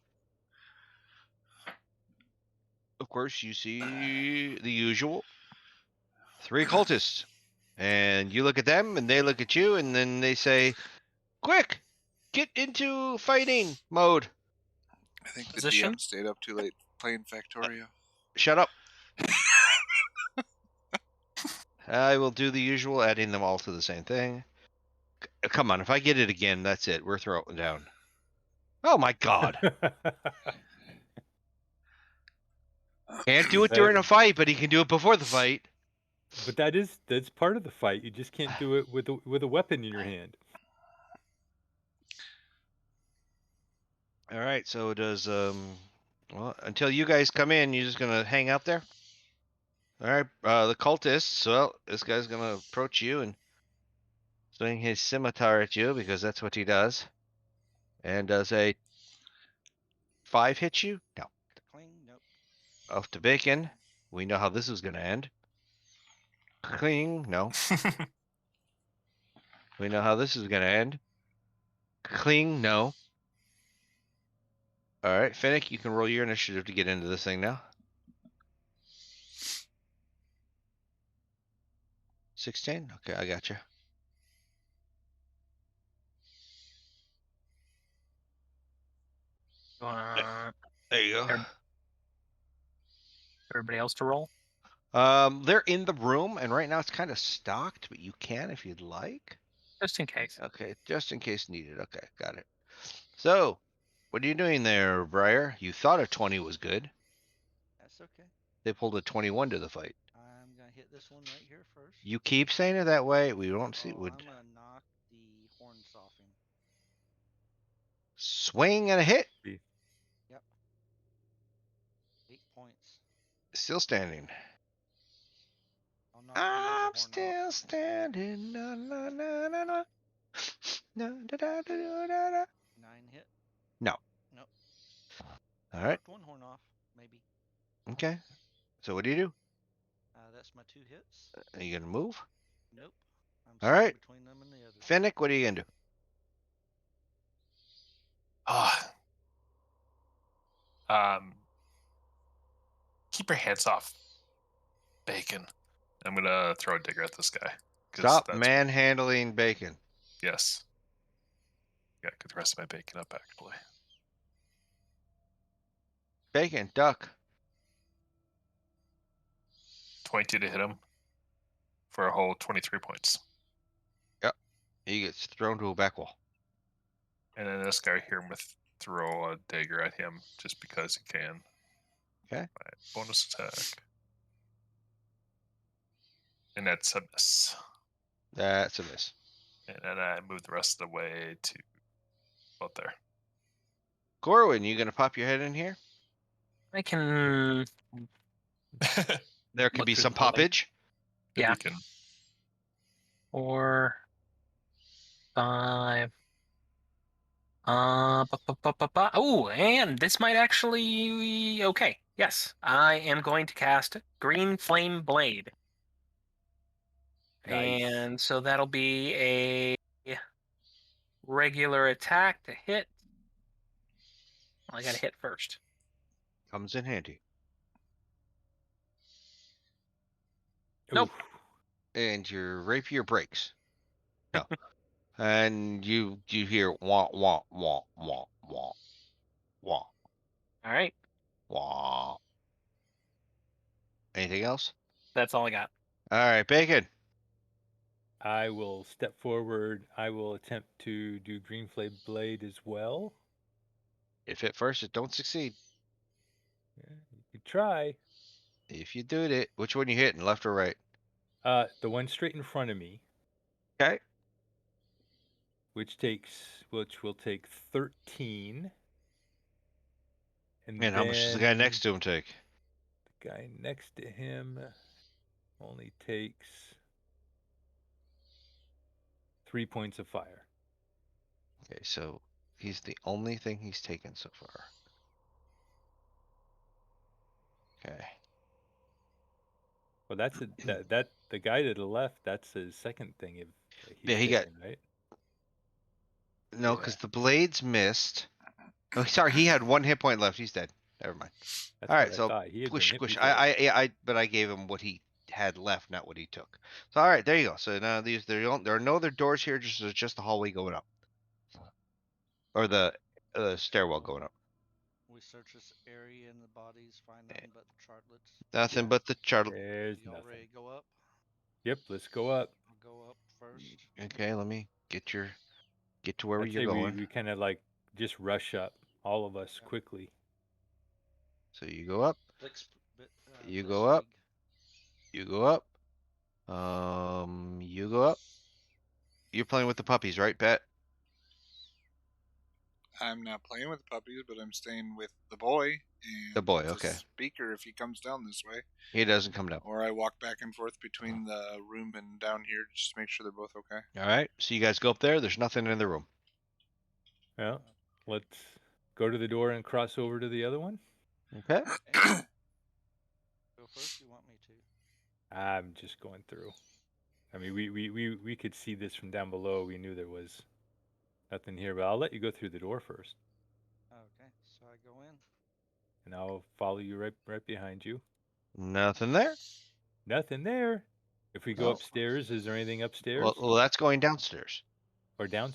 Of course, you see the usual 3 cultists. And you look at them, and they look at you, and then they say, "Quick, get into fighting mode." I think the Position? DM stayed up too late playing Factorio. Shut up. I will do the usual, adding them all to the same thing. Come on, if I get it again, that's it. We're throwing down. Oh my god. Can't do it during a fight, but he can do it before the fight. But that's part of the fight. You just can't do it with a weapon in your hand. All right, so does well, until you guys come in, you're just gonna hang out there? All right, the cultists, well, this guy's gonna approach you and swing his scimitar at you because that's what he does. And does a 5 hit you? No. Cling. Nope. Off to Bacon. We know how this is gonna end. Cling, no. We know how this is gonna end. Cling, no. All right, Finnick, you can roll your initiative to get into this thing now. 16? Okay, I got you. There you go. Everybody else to roll. They're in the room, and right now it's kind of stocked, but you can if you'd like. Just in case. Okay, just in case needed. Okay, got it. So, what are you doing there, Briar? You thought a 20 was good. That's okay. They pulled a 21 to the fight. I'm gonna hit this one right here first. You keep saying it that way. We won't see. Oh, Would I'm gonna knock the horns off him. swing and a hit. Yep. 8 points. Still standing. I'll knock the other I'm horn still off. standing. Na, na, na, na, na. Na, da, da, da, da, da, da. 9 hit. No. Nope. All right. Knocked one horn off, maybe. Okay. So what do? That's my 2 hits. Are you gonna move? Nope. I'm All standing right. between them and the others. Fennec, what are you gonna do? Ah, um, keep your hands off bacon. I'm gonna throw a digger at this guy. 'Cause Stop that's manhandling bacon. yes. Yeah, get the rest of my bacon up actually. Bacon, duck. 22 to hit him for a whole 23 points. He gets thrown to a back wall. And then this guy here, I'm gonna throw a dagger at him just because he can. Okay. My bonus attack. And that's a miss. That's a miss. And then I move the rest of the way to about there. Corwin, you gonna pop your head in here? I can There could look be through some the building. poppage. If Yeah. you can 4, 5. Oh, and this might actually. Okay, yes. I am going to cast Green Flame Blade. Nice. And so that'll be a regular attack to hit. Well, I gotta hit first. Comes in handy. Nope. Oof. And your rapier breaks. No. And you hear wah wah wah wah wah wah All right, wah. Anything else? that's all I got. All right, bacon. I will step forward. I will attempt to do Green Flame Blade as well. If at first it don't succeed, Yeah, you could try. if you do it, which one you hitting, left or right? The one straight in front of me, Okay. which will take 13. And And how much does the guy then next to him take? the guy next to him only takes 3 points of fire. Okay, so he's the only thing he's taken so far. Okay. Well, that's that the guy to the left. That's his second thing. If he's Yeah, he got taken, right? no, Yeah. because the blades missed. Oh, sorry, he had 1 hit point left. He's dead. Never mind. That's All what right, I so thought. He had been squish, hit squish. before. But I gave him what he had left, not what he took. So all right, there you go. So now there are no other doors here. Just the hallway going up, or the stairwell going up. We search this area and the bodies, find nothing but the chartlets. Nothing but the chart. There's Y'all nothing. ready to go up? Yep, let's go up. I'll go up first. Okay, let me get to where I'd you're say going. we kind of like just rush up, all of us quickly. So you go up. Blix, You go up. Blitzkrieg. You go up. You go up. You're playing with the puppies, right, Bet? I'm not playing with the puppies, but I'm staying with the boy and The boy, okay. speaker if he comes down this way. He doesn't come down. Or I walk back and forth between the room and down here just to make sure they're both okay. All right. So you guys go up there. There's nothing in the room. Well, let's go to the door and cross over to the other one. Okay. Go first. You want me to? I'm just going through. I mean, we could see this from down below. We knew there was nothing here, but I'll let you go through the door first, Okay, so I go in. and I'll follow you right behind you. Nothing there. Nothing there. If we go No. upstairs, is there anything upstairs Well, that's going downstairs. or down?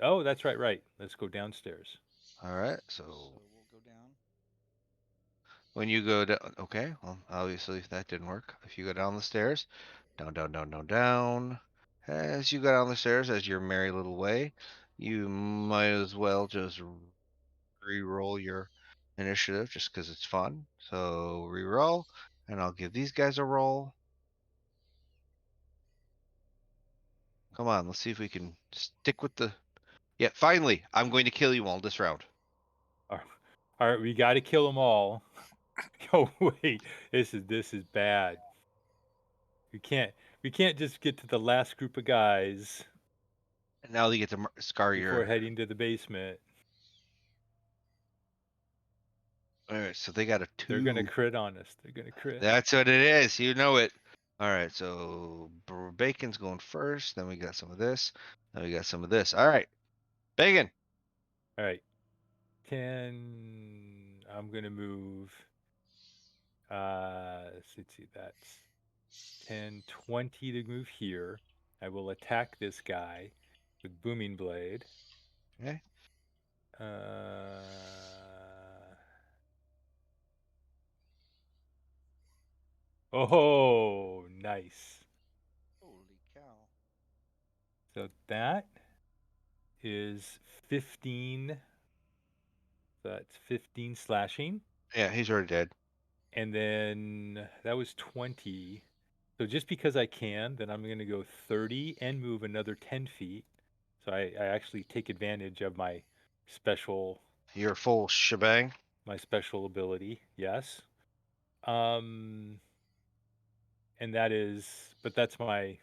Oh, that's right. Right. Let's go downstairs. All right. So So we'll go down. when you go down, okay. Well, obviously that didn't work. If you go down the stairs, down. As you go down the stairs, as your merry little way, you might as well just re-roll your initiative just because it's fun. So re-roll, and I'll give these guys a roll. Come on, let's see if we can stick with the. Yeah, finally, I'm going to kill you all this round. All right, we got to kill them all. Oh wait, this is bad. We can't just get to the last group of guys And now you get to scar before your. heading to the basement. All right, so they got a 2. They're gonna crit on us. They're gonna crit. That's what it is. You know it. All right, so Bacon's going first. Then we got some of this. Then we got some of this. All right, Bacon. All right. 10. I'm gonna move. Let's see. That's 10, 20 to move here. I will attack this guy with Booming Blade. Okay. Oh, nice. Holy cow. So that is 15. So that's 15 slashing. Yeah, he's already dead. And then that was 20. So just because I can, then I'm going to go 30 and move another 10 feet. So I actually take advantage of my special You're full shebang. ability. Yes. And that is, but that's my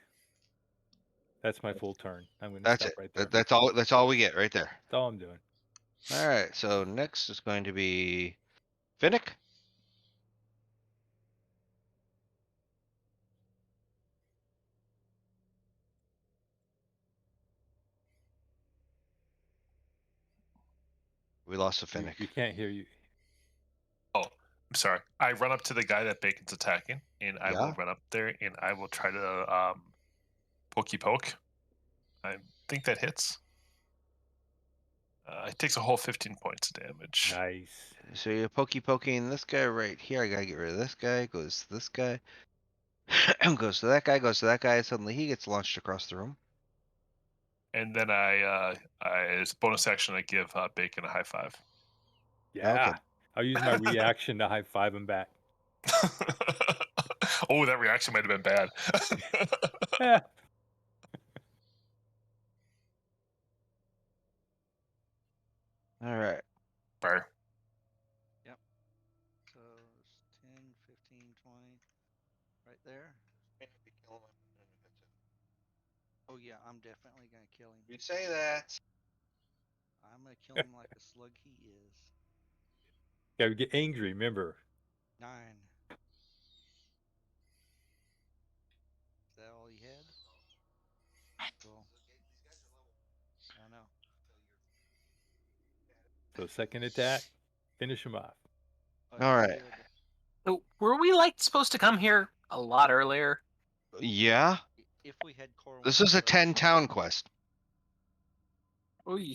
full turn. I'm going to That's stop it. right there. That's all. That's all we get right there. That's all I'm doing. All right. So next is going to be Finnick. We lost a Finnick. We can't hear you. Oh, I'm sorry. I run up to the guy that Bacon's attacking, and I will Yeah. run up there and I will try to pokey poke. I think that hits. It takes a whole 15 points of damage. Nice. So you're poking this guy right here. I gotta get rid of this guy. Goes to this guy. Goes to that guy. Goes to that guy. Suddenly he gets launched across the room. And then I as a bonus action, I give Bacon a high five. Yeah. Okay. I'll use my reaction to high five him back. Oh, that reaction might have been bad. Yeah. All right. Fire. So it's 10, 15, 20. Right there. Oh yeah, I'm definitely gonna kill him. You say that. I'm gonna kill him like a slug he is. Gotta get angry, remember. 9. Is that all he had? Cool. I know. So second attack, finish him off. Oh, All you right. did. So, were we like supposed to come here a lot earlier? Yeah. If we had core This one is a stuff, 10 town quest. Oy.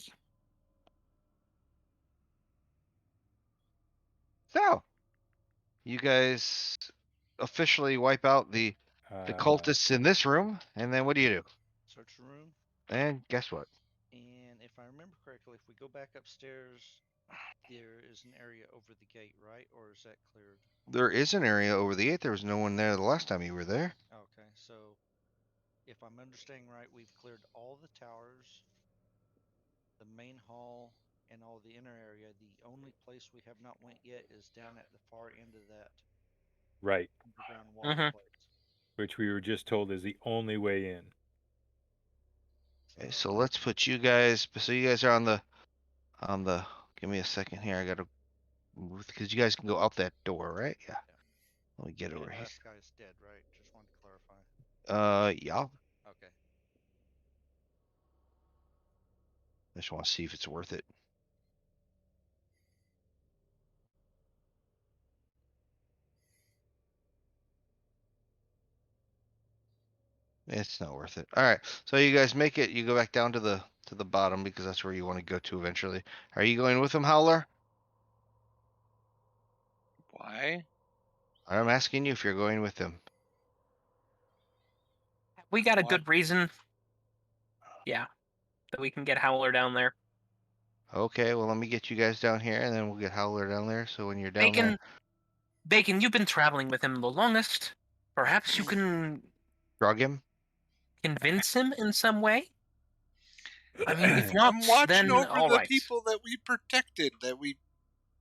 So you guys officially wipe out the cultists in this room, and then what do you do? search the room, And guess what? and if I remember correctly, if we go back upstairs, there is an area over the gate, right? Or is that cleared? There is an area over the 8th. There was no one there the last time you were there. Okay, so if I'm understanding right, we've cleared all the towers, the main hall, and all the inner area. The only place we have not went yet is down at the far end of that Right. underground water place. Which we were just told is the only way in. Okay, so let's put you guys. So you guys are on the. Give me a second here. I gotta move because you guys can go out that door, right? Yeah. Let me get over And here. last guy's dead, right? Just wanted to clarify. Yeah. Okay. I just want to see if it's worth it. It's not worth it. All right. So you guys make it. You go back down to the bottom because that's where you want to go to eventually. Are you going with him, Howler? Why? I'm asking you if you're going with him. We got a Why? good reason. Yeah, that we can get Howler down there. Okay. Well, let me get you guys down here, and then we'll get Howler down there. So when you're down there, Bacon, you've been traveling with him the longest. Perhaps you can drug him. convince him in some way? I mean, if not, I'm watching then over all the right. people that we protected, that we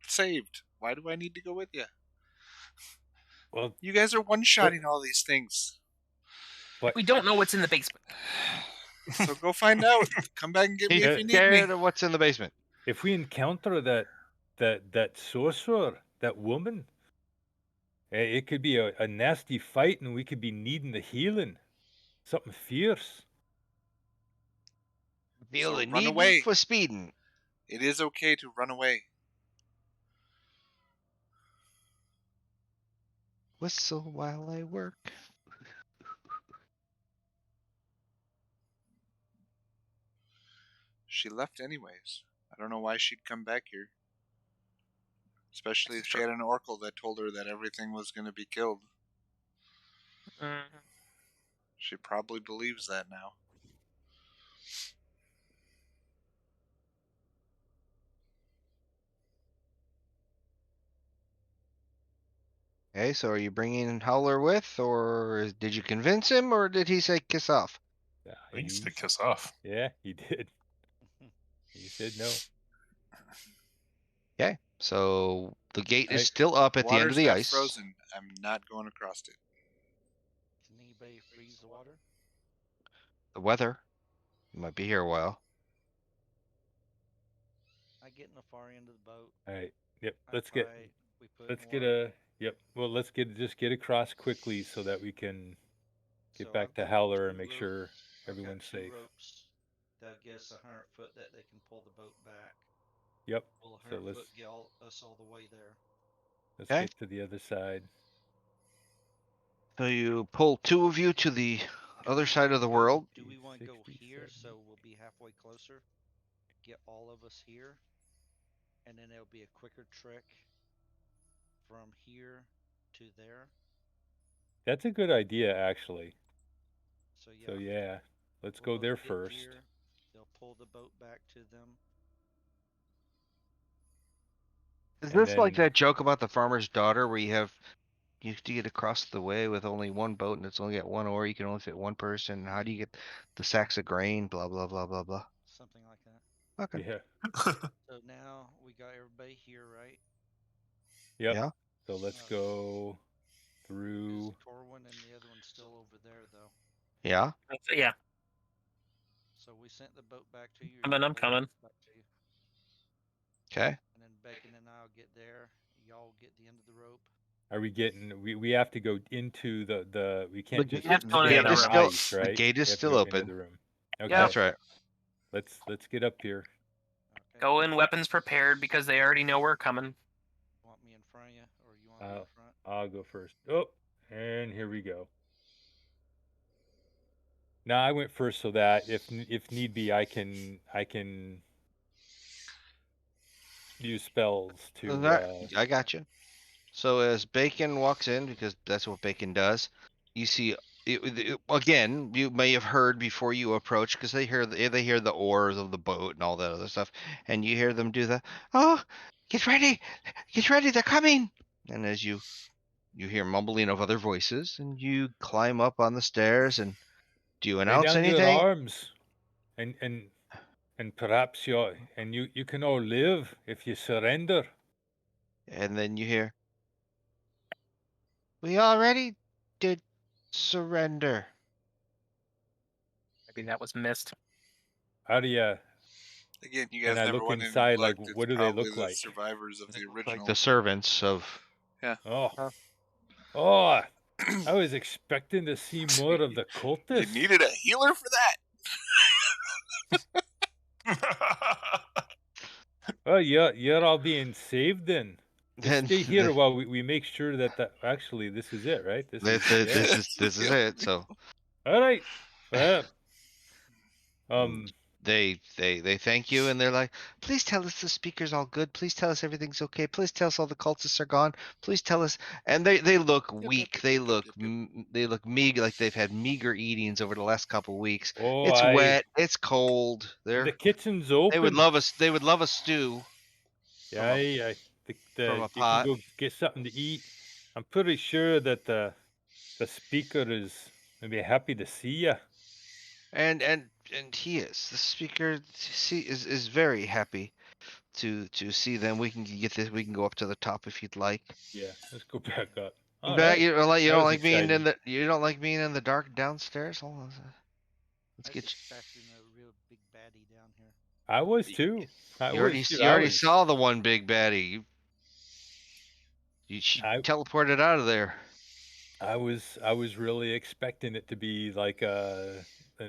saved. Why do I need to go with you? Well, You guys are one-shotting all these things. but We don't know what's in the basement. So go find out. Come back and get me He's if you need scared me. of what's in the basement. if we encounter that sorcerer, that woman. It could be a nasty fight, and we could be needing the healing. Something fierce. Feel So the run need away. for speeding. It is okay to run away. Whistle while I work. She left anyways. I don't know why she'd come back here. Especially if she had an oracle that told her that everything was going to be killed. Mhm. She probably believes that now. Okay, so are you bringing Howler with, or did you convince him, or did he say kiss off? He needs to kiss off. Yeah, he did. He said no. Okay, so the gate is Right. still up at the end of Water's the not ice. frozen. I'm not going across it. Can anybody freeze the water? The weather might be here a while. I get in the far end of the boat. All right. Yep. I Let's we put let's in get water. Yep. Well, let's just get across quickly so that we can get So back I've to got Howler and two make rope- sure I've got everyone's two safe. ropes that give us 100 foot that they can pull the boat back. Yep. Will So 100 let's foot get us all the way there? Okay. get to the other side. So you pull two of you to the other side of the world. Do we want to go 60, here 70. so we'll be halfway closer? Get all of us here, and then it'll be a quicker trek from here to there. That's a good idea, actually. So yeah, So yeah, let's we'll go there both get first. Here. They'll pull the boat back to them. Is And this like then that joke about the farmer's daughter where you have to get across the way with only one boat and it's only got one oar, you can only fit one person. How do you get the sacks of grain? Blah blah blah blah blah. Something like that. Okay. yeah, So now we got everybody here, right? yep. Yeah. So let's Okay. go Is through. Torwin and the other one still over there though? Yeah. Yeah, So we sent the boat back to you. I'm you coming. I'm pulled the coming. boat back to you. Okay. And then Bacon and I'll get there. Y'all get the end of the rope. Are we getting? We have to go into the. We can't The just have to go into stay the gate other on is the room. still ice, the right? gate is We have to still go into open. the room. Okay. Yep. That's right. Let's get up here. Okay. Go in, weapons prepared, because they already know we're coming. Want me in front of you, or you want me in front? I'll go first. Oh, and here we go. Now I went first so that if need be, I can use spells to. That I got you. So as Bacon walks in, because that's what Bacon does, you see again. You may have heard before you approach, because they hear the oars of the boat and all that other stuff, and you hear them do the get ready, they're coming. And as you hear mumbling of other voices, and you climb up on the stairs, and do you Lay announce down your anything? arms, and perhaps you can all live if you surrender. And then you hear, we already did surrender. Maybe that was missed. How do you? Again, you And guys I never look went in and inside, like, looked. It's what do they probably look the like? survivors of They the look original. like the servants of. Oh, Huh? oh! I was expecting to see more of the You cultists. needed a healer for that. Oh, you're all being saved then. Just Then stay here while we make sure that actually this is it, right? This is yeah. this is it. So All right. Well, mm, they thank you, and they're like, please tell us the speaker's all good. Please tell us everything's okay. Please tell us all the cultists are gone. Please tell us. And they look weak. They look meager, like they've had meager eatings over the last couple weeks. oh, It's wet. It's cold. the kitchen's open. They would love a stew Yeah, from a you can pot. go get something to eat. I'm pretty sure that the speaker is maybe happy to see you. And he is the speaker. Is very happy to see them. We can get this. We can go up to the top if you'd like. Yeah, let's go back up. All But right. you don't like That was exciting. you don't like being in the dark downstairs. Hold on. Let's I was get expecting a real big baddie down here. I was too. I you. was too. You already saw the one big baddie. She I- teleported out of there. I was really expecting it to be like an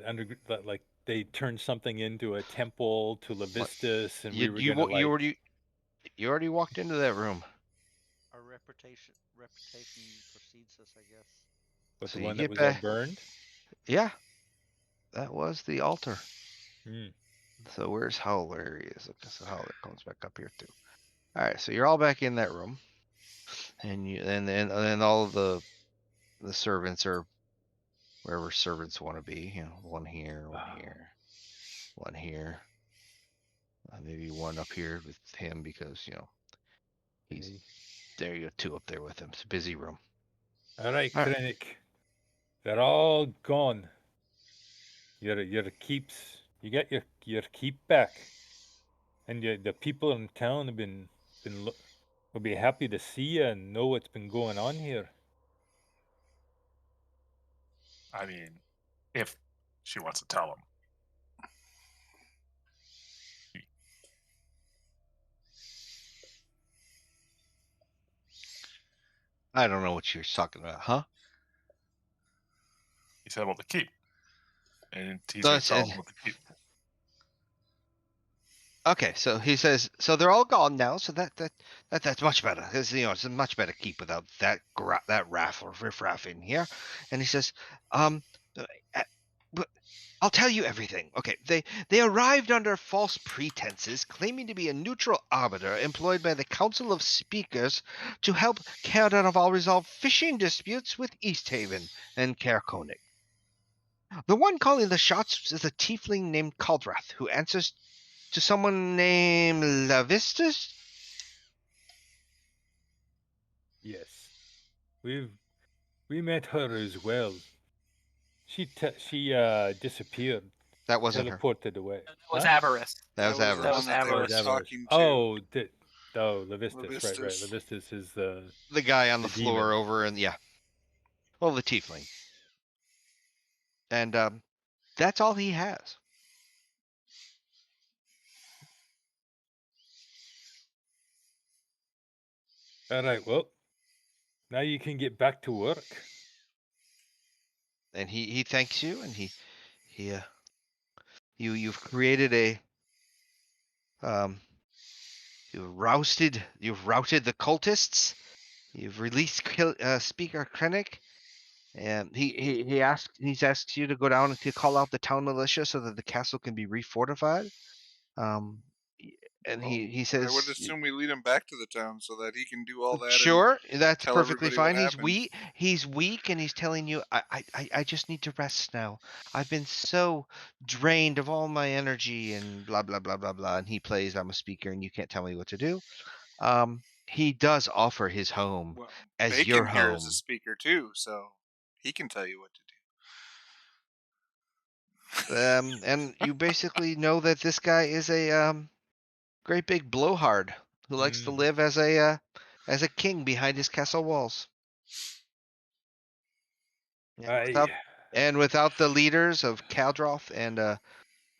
under like they turned something into a temple to Levistus, and we were gonna like You already walked into that room. Our reputation precedes us, I guess. with So the you one that get was all back. burned. Yeah, that was the altar. Hmm. So where's Howler? Here he is. Okay, so Howler comes back up here too. All right, so you're all back in that room, and then all of the servants are wherever servants want to be. You know, one here, one here, one here. Maybe one up here with him because he's Okay. there. You go, two up there with him. It's a busy room. All right, All right. Krennic. They're all gone. Your keeps. You get your keep back, and the people in town have will be happy to see you and know what's been going on here. I mean, if she wants to tell him. I don't know what you're talking about, huh? He said about the keep. And he's No, going to tell him about the keep. Okay, so he says, so they're all gone now, so that's much better. Because it's a much better keep without that riffraff in here. And he says, uh, but I'll tell you everything. Okay, they arrived under false pretenses, claiming to be a neutral arbiter employed by the Council of Speakers to help Caer Dineval resolve fishing disputes with East Haven and Caer Koenig. The one calling the shots is a tiefling named Caldrath, who answers to someone named Lavistus? Yes, we met her as well. She disappeared, That wasn't her. teleported away. That was Huh? Avarice. That was That was the That Avarice. one was that they were Avarice. Avarice. talking to. Oh, Levistus. Right. Levistus. Levistus is the The guy on the floor demon. over and yeah. Well, the tiefling. And that's all he has. All right. Well, now you can get back to work. And he thanks you, and he you've created a you've routed the cultists. You've released Speaker Krennic. And he's asked you to go down and to call out the town militia so that the castle can be refortified. Um, and he I says, would assume we lead him back to the town so that he can do all that. "Sure, that's tell perfectly everybody what fine. He's happened. weak. He's weak, and he's telling you, I just need to rest now. I've been so drained of all my energy and blah blah blah blah blah." And he plays, "I'm a speaker, and you can't tell me what to do." He does offer his home Well, as your Bacon here is a home. speaker too, so he can tell you what to do. And you basically know that this guy is a great big blowhard who likes to Mm. live as a king behind his castle walls. Without the leaders of Caldroth and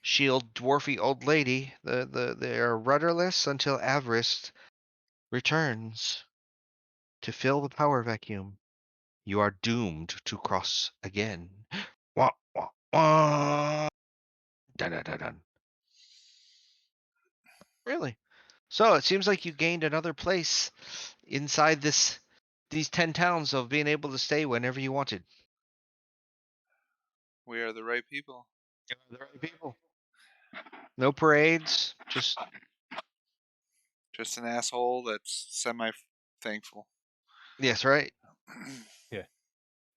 Shield dwarfy old lady, they are rudderless until Avarice returns to fill the power vacuum. You are doomed to cross again. Wah, wah, wah. Dun, dun, dun, dun. Really? So it seems like you gained another place inside these 10 towns of being able to stay whenever you wanted. We are the right people. The right people. No parades, just Just an asshole that's semi thankful. yes, right. Yeah.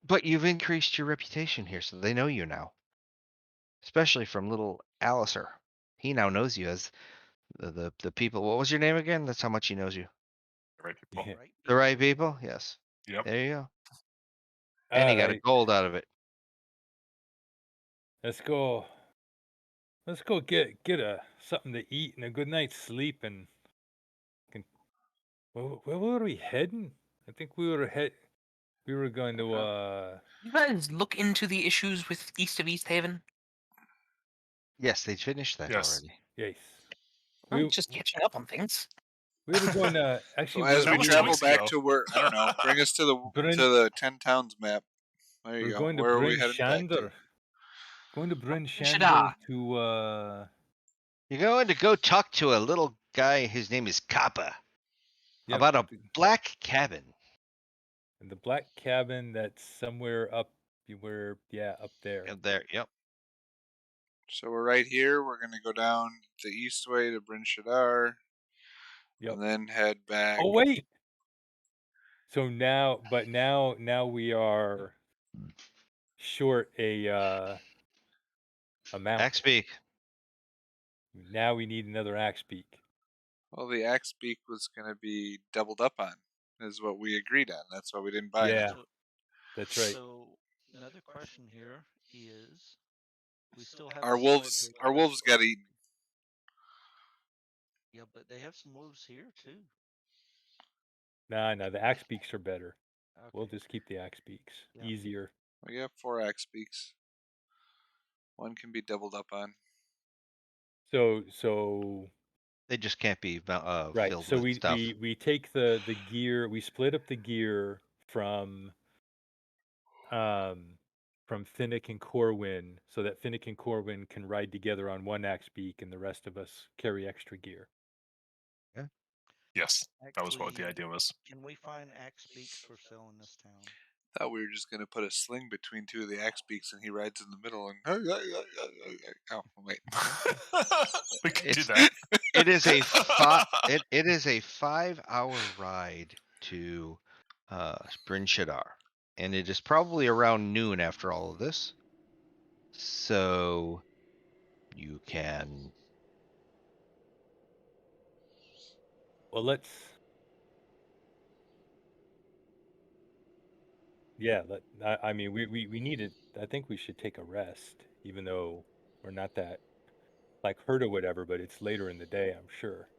But you've increased your reputation here, so they know you now. Especially from little Alistair. He now knows you as the people. What was your name again? That's how much he knows you. The right people. Yeah. Right? The right people? Yes. Yep. There you go. And All he got a right. gold out of it. Let's go. Let's go get something to eat and a good night's sleep and can. Where were we heading? I think we were going to You guys look into the issues with east of East Haven? Yes, they finished that Yes. already. yes. I'm just catching up on things. We were going to So actually. as we was 2 travel weeks back ago. to where I don't know, bring us to the 10 towns map. There you We're go. going to Where are we Bryn heading back to? Shander. Going to Bryn Shada. Shander to You're going to go talk to a little guy. His name is Kappa. yep, About a black cabin. the black cabin that's somewhere up up there. There. Yep. So we're right here. We're gonna go down the east way to Bryn Shaddar, Yep. and then head back. Oh wait. So now we are short a mount. Axe beak. Now we need another axe beak. Well, the axe beak was gonna be doubled up on, is what we agreed on. That's why we didn't buy Yeah. it. That's right. So another question here is, we still have Our some wolves, more our wolves got eaten. Yeah, but they have some wolves here too. No, the axe beaks are better. Okay. We'll just keep the axe beaks. Yeah. Easier. We got 4 axe beaks. One can be doubled up on. So They just can't be right. filled So with stuff. we take the gear. We split up the gear from Finnick and Corwin, so that Finnick and Corwin can ride together on one axe beak, and the rest of us carry extra gear. Yes, that was what the Actually, idea was. Can we find axe beaks for sale in this town? Thought we were just gonna put a sling between 2 of the axe beaks, and he rides in the middle. And oh wait, We could do It's- that. It is a it is a 5-hour ride to Bryn Shaddar, and it is probably around noon after all of this. So you can. Well, let's. Yeah, I mean, we need it. I think we should take a rest, even though we're not that like hurt or whatever. But it's later in the day, I'm sure.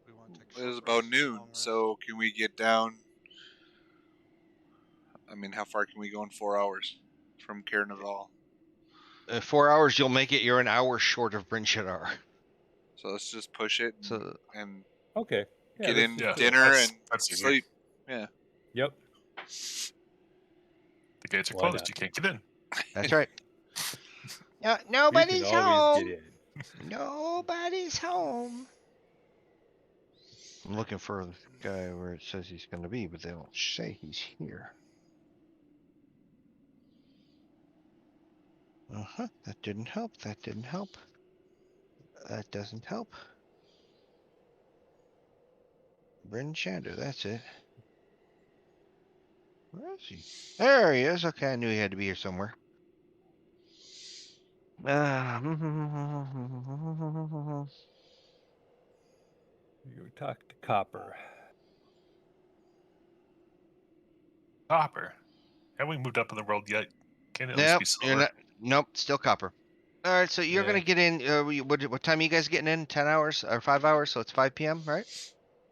We want to take a it was short about rest, noon. long rest? So can we get down? I mean, how far can we go in 4 hours from Caer Dineval? 4 hours, you'll make it. You're an hour short of Bryn Shaddar. So let's just push it and Okay. Yeah, get let's in just push it. dinner that's- and that's easy. sleep. Yeah. Yep. The gates are Why closed. not? You can't get in. That's right. No, You can nobody's always home. get in. Nobody's home. I'm looking for the guy where it says he's going to be, but they don't say he's here. That didn't help. That didn't help. That doesn't help. Bryn Shander, that's it. Where is he? There he is. Okay, I knew he had to be here somewhere. You talk to Copper. Copper. Haven't we moved up in the world yet? Can it at least Nope, be you're silver? not. Nope, still copper. All right, so you're gonna Yeah. get in. What time are you guys getting in? 10 hours or 5 hours? So it's 5 p.m., right?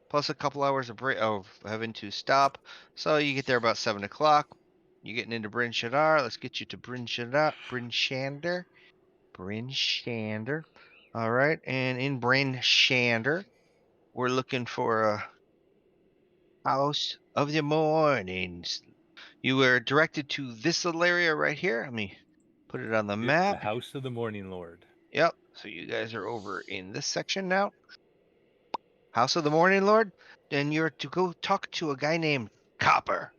Plus a couple hours of break of having to stop. So you get there about 7 o'clock. You're getting into Bryn Shaddar. Let's get you to Bryn Shaddar. Bryn Shander. Bryn Shander. All right, and in Bryn Shander, we're looking for a house of the mornings. You were directed to this little area right here. Let me put it on the The map. House of the Morning Lord. Yep. So you guys are over in this section now. House of the Morning Lord. Then you're to go talk to a guy named Copper.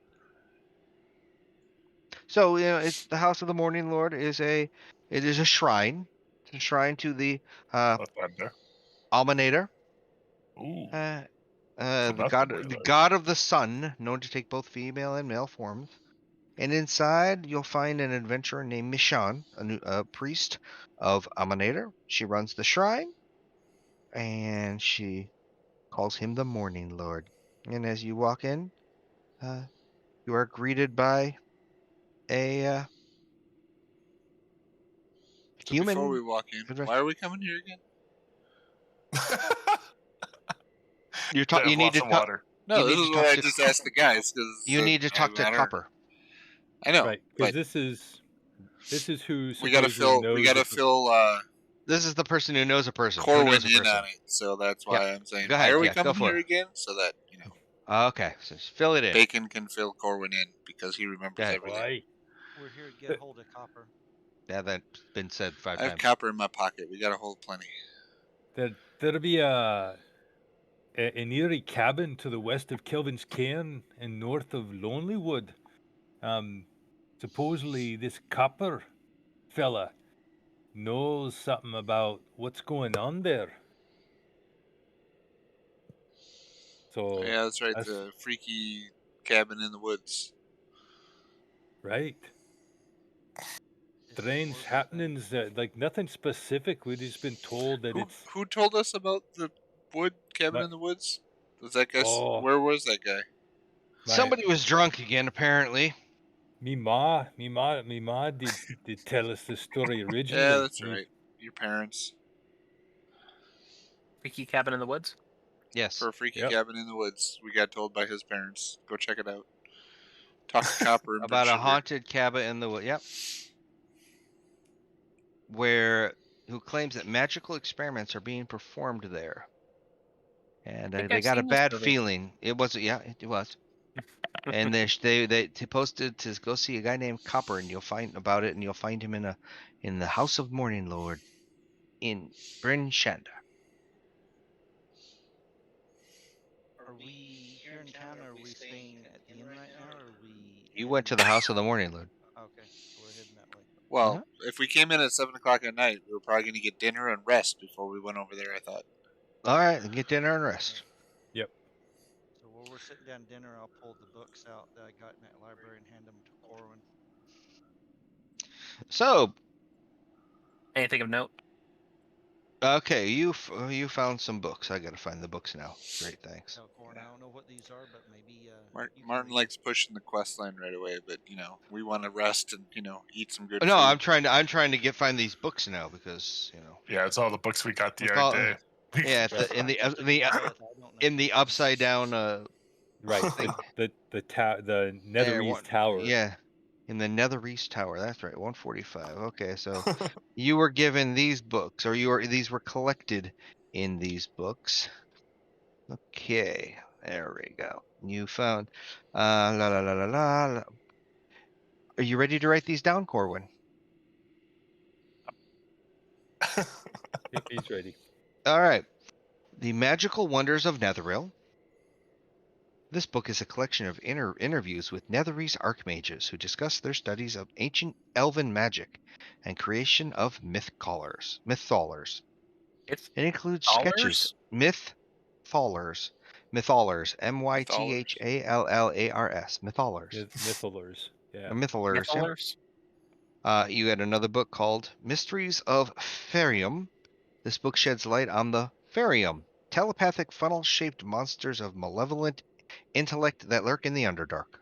So it's the House of the Morning Lord is a shrine. It's a shrine to the Left hand there. Almanator, Ooh. the not god the Morning the Lord. god of the sun, known to take both female and male forms. And inside, you'll find an adventurer named Mishan, a priest of Almanator. She runs the shrine, and she calls him the Morning Lord. And as you walk in, you are greeted by a So before we human. walk in, why are we coming here again? You To have You need lots to of talk. water. No, You this need is to what talk I to. just asked the guys because You need to talk to Copper. I know, Right, because but this is who we gotta supposedly fill. We knows gotta if fill This is the person who knows a person. Who Corwin knows a in person? on it, so that's why I'm saying, Go why ahead, are we yeah, go coming for here it. again? So that Okay, so just fill it in. Bacon can fill Corwin in because he remembers ahead. everything. Why? We're here to get But- hold of copper. Yeah, that's been said 5 I have times. copper in my pocket. We got to hold plenty. There'll be an eerie cabin to the west of Kelvin's Cairn and north of Lonelywood. Supposedly this copper fella knows something about what's going on there. So Yeah, that's right. that's The freaky cabin in the woods. right. Is Strange Corvus happenings, like nothing specific. We've just been told that it's Who told us about the wood cabin my in the woods? Was that guy? oh Where was that guy? my Somebody was drunk again, apparently. me ma did tell us the story Yeah, originally. that's right. Your parents Freaky cabin in the woods. Yes. for a freaky Yep. cabin in the woods. We got told by his parents. Go check it out. Talk to Copper and bring About a sugar. haunted cabin in the wood. Yep. Who claims that magical experiments are being performed there. And I think they I've got a seen this bad movie. feeling. It was, yeah, it was. And they posted to go see a guy named Copper, and you'll find about it, and you'll find him in the House of Morning Lord in Bryn Shander. Are we here in town, or are we staying at the inn right now, or are we? You went to the House of the Morning Lord. Okay, so we're heading that way. Well, if we came in at 7 o'clock at night, we were probably going to get dinner and rest before we went over there. I thought. All right, then get dinner and rest. Yep. So while we're sitting down dinner, I'll pull the books out that I got in that library and hand them to Corwin. So, Anything of note? okay, you found some books. I gotta find the books now. Great, thanks. Tell Corwin, I don't know what these are, but maybe you can Martin read likes pushing the quest line right away, but we want to rest and eat some good No, food. I'm trying to find these books now because Yeah, it's all the books we got the With other all- day. yeah, in the upside down Right. thing. The There, Netherese Tower. Yeah, in the Nether East Tower. That's right, 145. Okay, so you were given these books, or these were collected in these books. Okay, there we go. You found la la la la la. Are you ready to write these down, Corwin? He's ready. All right. The Magical Wonders of Netheril. This book is a collection of interviews with Netherese archmages who discuss their studies of ancient elven magic and creation of mytholers. It's It includes sketches, mytholers, mytholars, mytholars, Mytholers. Yeah. mytholers. Yeah. Mytholers. You had another book called Mysteries of Ferium. This book sheds light on the Ferium, telepathic funnel-shaped monsters of malevolent intellect that lurk in the Underdark.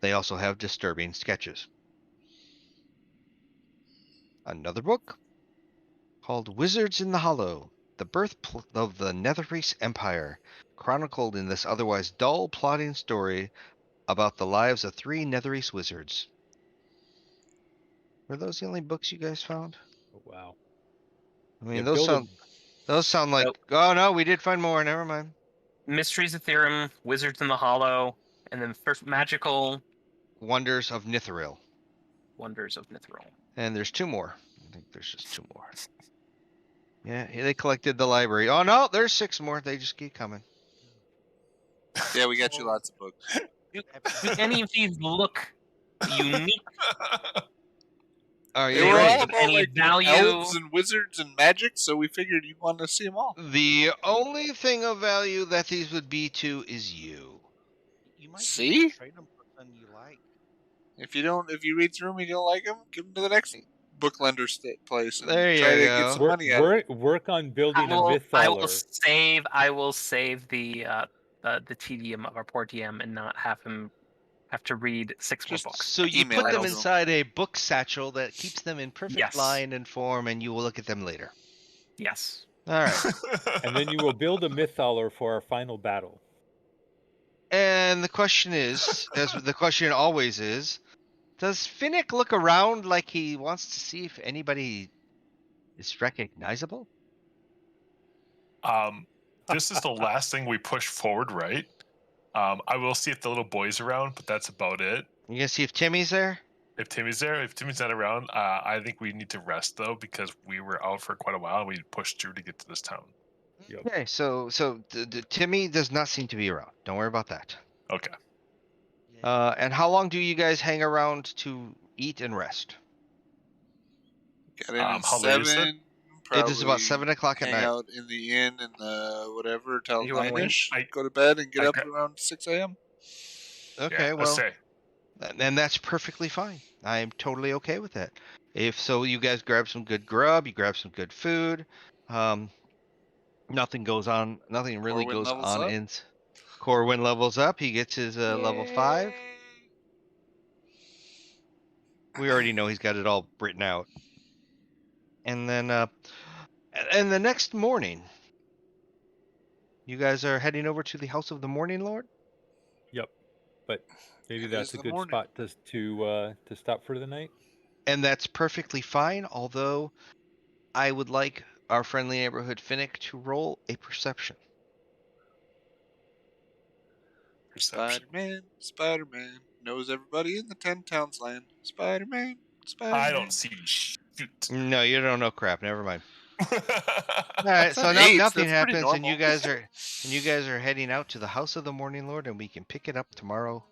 They also have disturbing sketches. Another book called Wizards in the Hollow, the birth of the Netherese Empire, chronicled in this otherwise dull plotting story about the lives of 3 Netherese wizards. Were those the only books you guys found? Oh, wow. I mean, Yeah, those build a sound like. Nope. Oh no, we did find more. Never mind. Mysteries of Theorem, Wizards in the Hollow, and then first magical Wonders of Nithril. Wonders of Mithril. And there's 2 more. I think there's just 2 more. Yeah, they collected the library. Oh no, there's 6 more. They just keep coming. Yeah, we got you lots of books. Do any of these look unique? Are They you were ready? all about Any like value? elves and wizards and magic, so we figured you'd want to see them all. The only thing of value that these would be to is you. You might be able See? to trade them for something you like. If you read through them and you don't like them, give them to the next book lender place and There try you to go. get some money out of it. work on building a I will mytholer. save the tedium of our poor DM and not have him have to read 6 more Just books. So you email put them it to 'em. inside a book satchel that keeps them in perfect Yes. line and form, and you will look at them later. Yes. All right. And then you will build a mytholer for our final battle. And the question is, as the question always is, does Finnick look around like he wants to see if anybody is recognizable. This is the last thing we push forward, right? I will see if the little boy's around, but that's about it. You gonna see if Timmy's there? If Timmy's not around, I think we need to rest though because we were out for quite a while. We pushed through to get to this town. Yep. Okay, so Timmy does not seem to be around. Don't worry about that. Okay. Yeah. And how long do you guys hang around to eat and rest? Got in at How late is it? 7. It is about Probably 7 o'clock at hang night. out in the inn and the whatever till You wanna wait? 9ish. I- Go to bed and get I up got- around 6 a.m. Okay, Yeah, let's well, say. and that's perfectly fine. I am totally okay with that. If so, you guys grab some good grub, you grab some good food. Nothing really Corwin goes levels on up. in. Corwin levels up. He gets his level 5. We already know he's got it all written out. And then, and the next morning, you guys are heading over to the House of the Morning Lord. Yep. But maybe It that's is a the good morning. spot to stop for the night. And that's perfectly fine, although I would like our friendly neighborhood Finnick to roll a perception. Perception. Spider-Man knows everybody in the 10 Towns land. Spider-Man. I don't see shoot. No, you don't know crap. Never mind. All That's right, so an now 8. nothing That's pretty happens, and you normal. guys are heading out to the House of the Morning Lord, and we can pick it up tomorrow,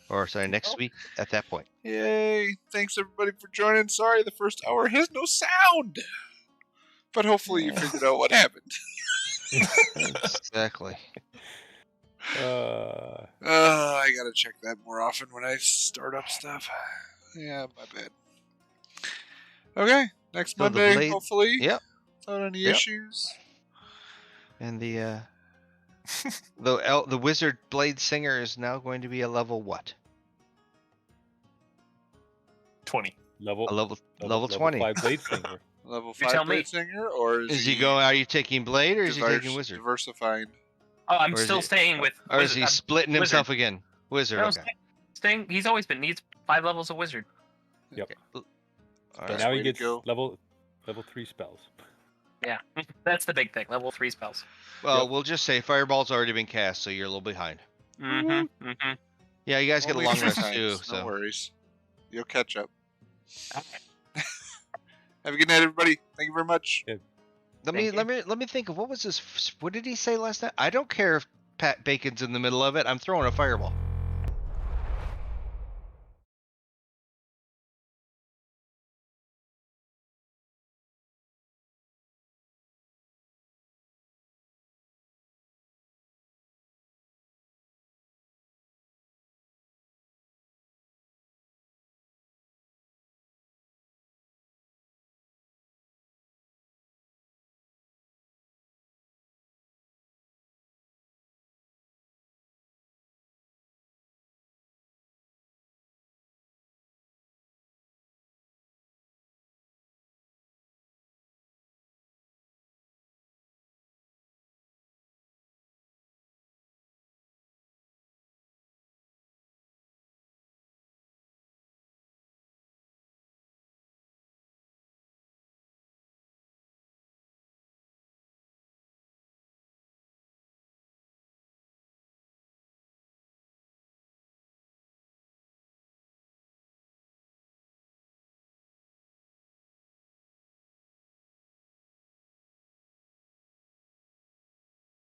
or sorry, next week at that point. Yay. Thanks everybody for joining. Sorry the first hour has no sound. But hopefully you Yeah. figured out what happened. Exactly. I gotta check that more often when I start up stuff. Yeah, my bad. Okay, next So the Monday, blade- hopefully. Yep. Without any Yep. issues. And the wizard blade singer is now going to be a level what? 20. Level Level 20. 5 blade singer. Level You 5 tell me. blade singer, or Is he going? Are you taking blade or is he taking wizard? diversifying? Oh, I'm Or is still he- staying with. Or is wizard- he splitting wizard. himself again? Wizard. No, Okay. staying. He's always been. He's 5 levels of wizard. Yep. All But right. now way he to gets go. level 3 spells. Yeah, that's the big thing. Level 3 spells. Well, Yep. we'll just say fireball's already been cast, so you're a little behind. Mm-hmm. Mm-hmm. Yeah, you guys get a Only long 3 rest times, too. No So worries. You'll catch up. Have a good night, everybody. Thank you very much. let me Thank let me think of what was this. What did he say last night? I don't care if Pat Bacon's in the middle of it. I'm throwing a fireball.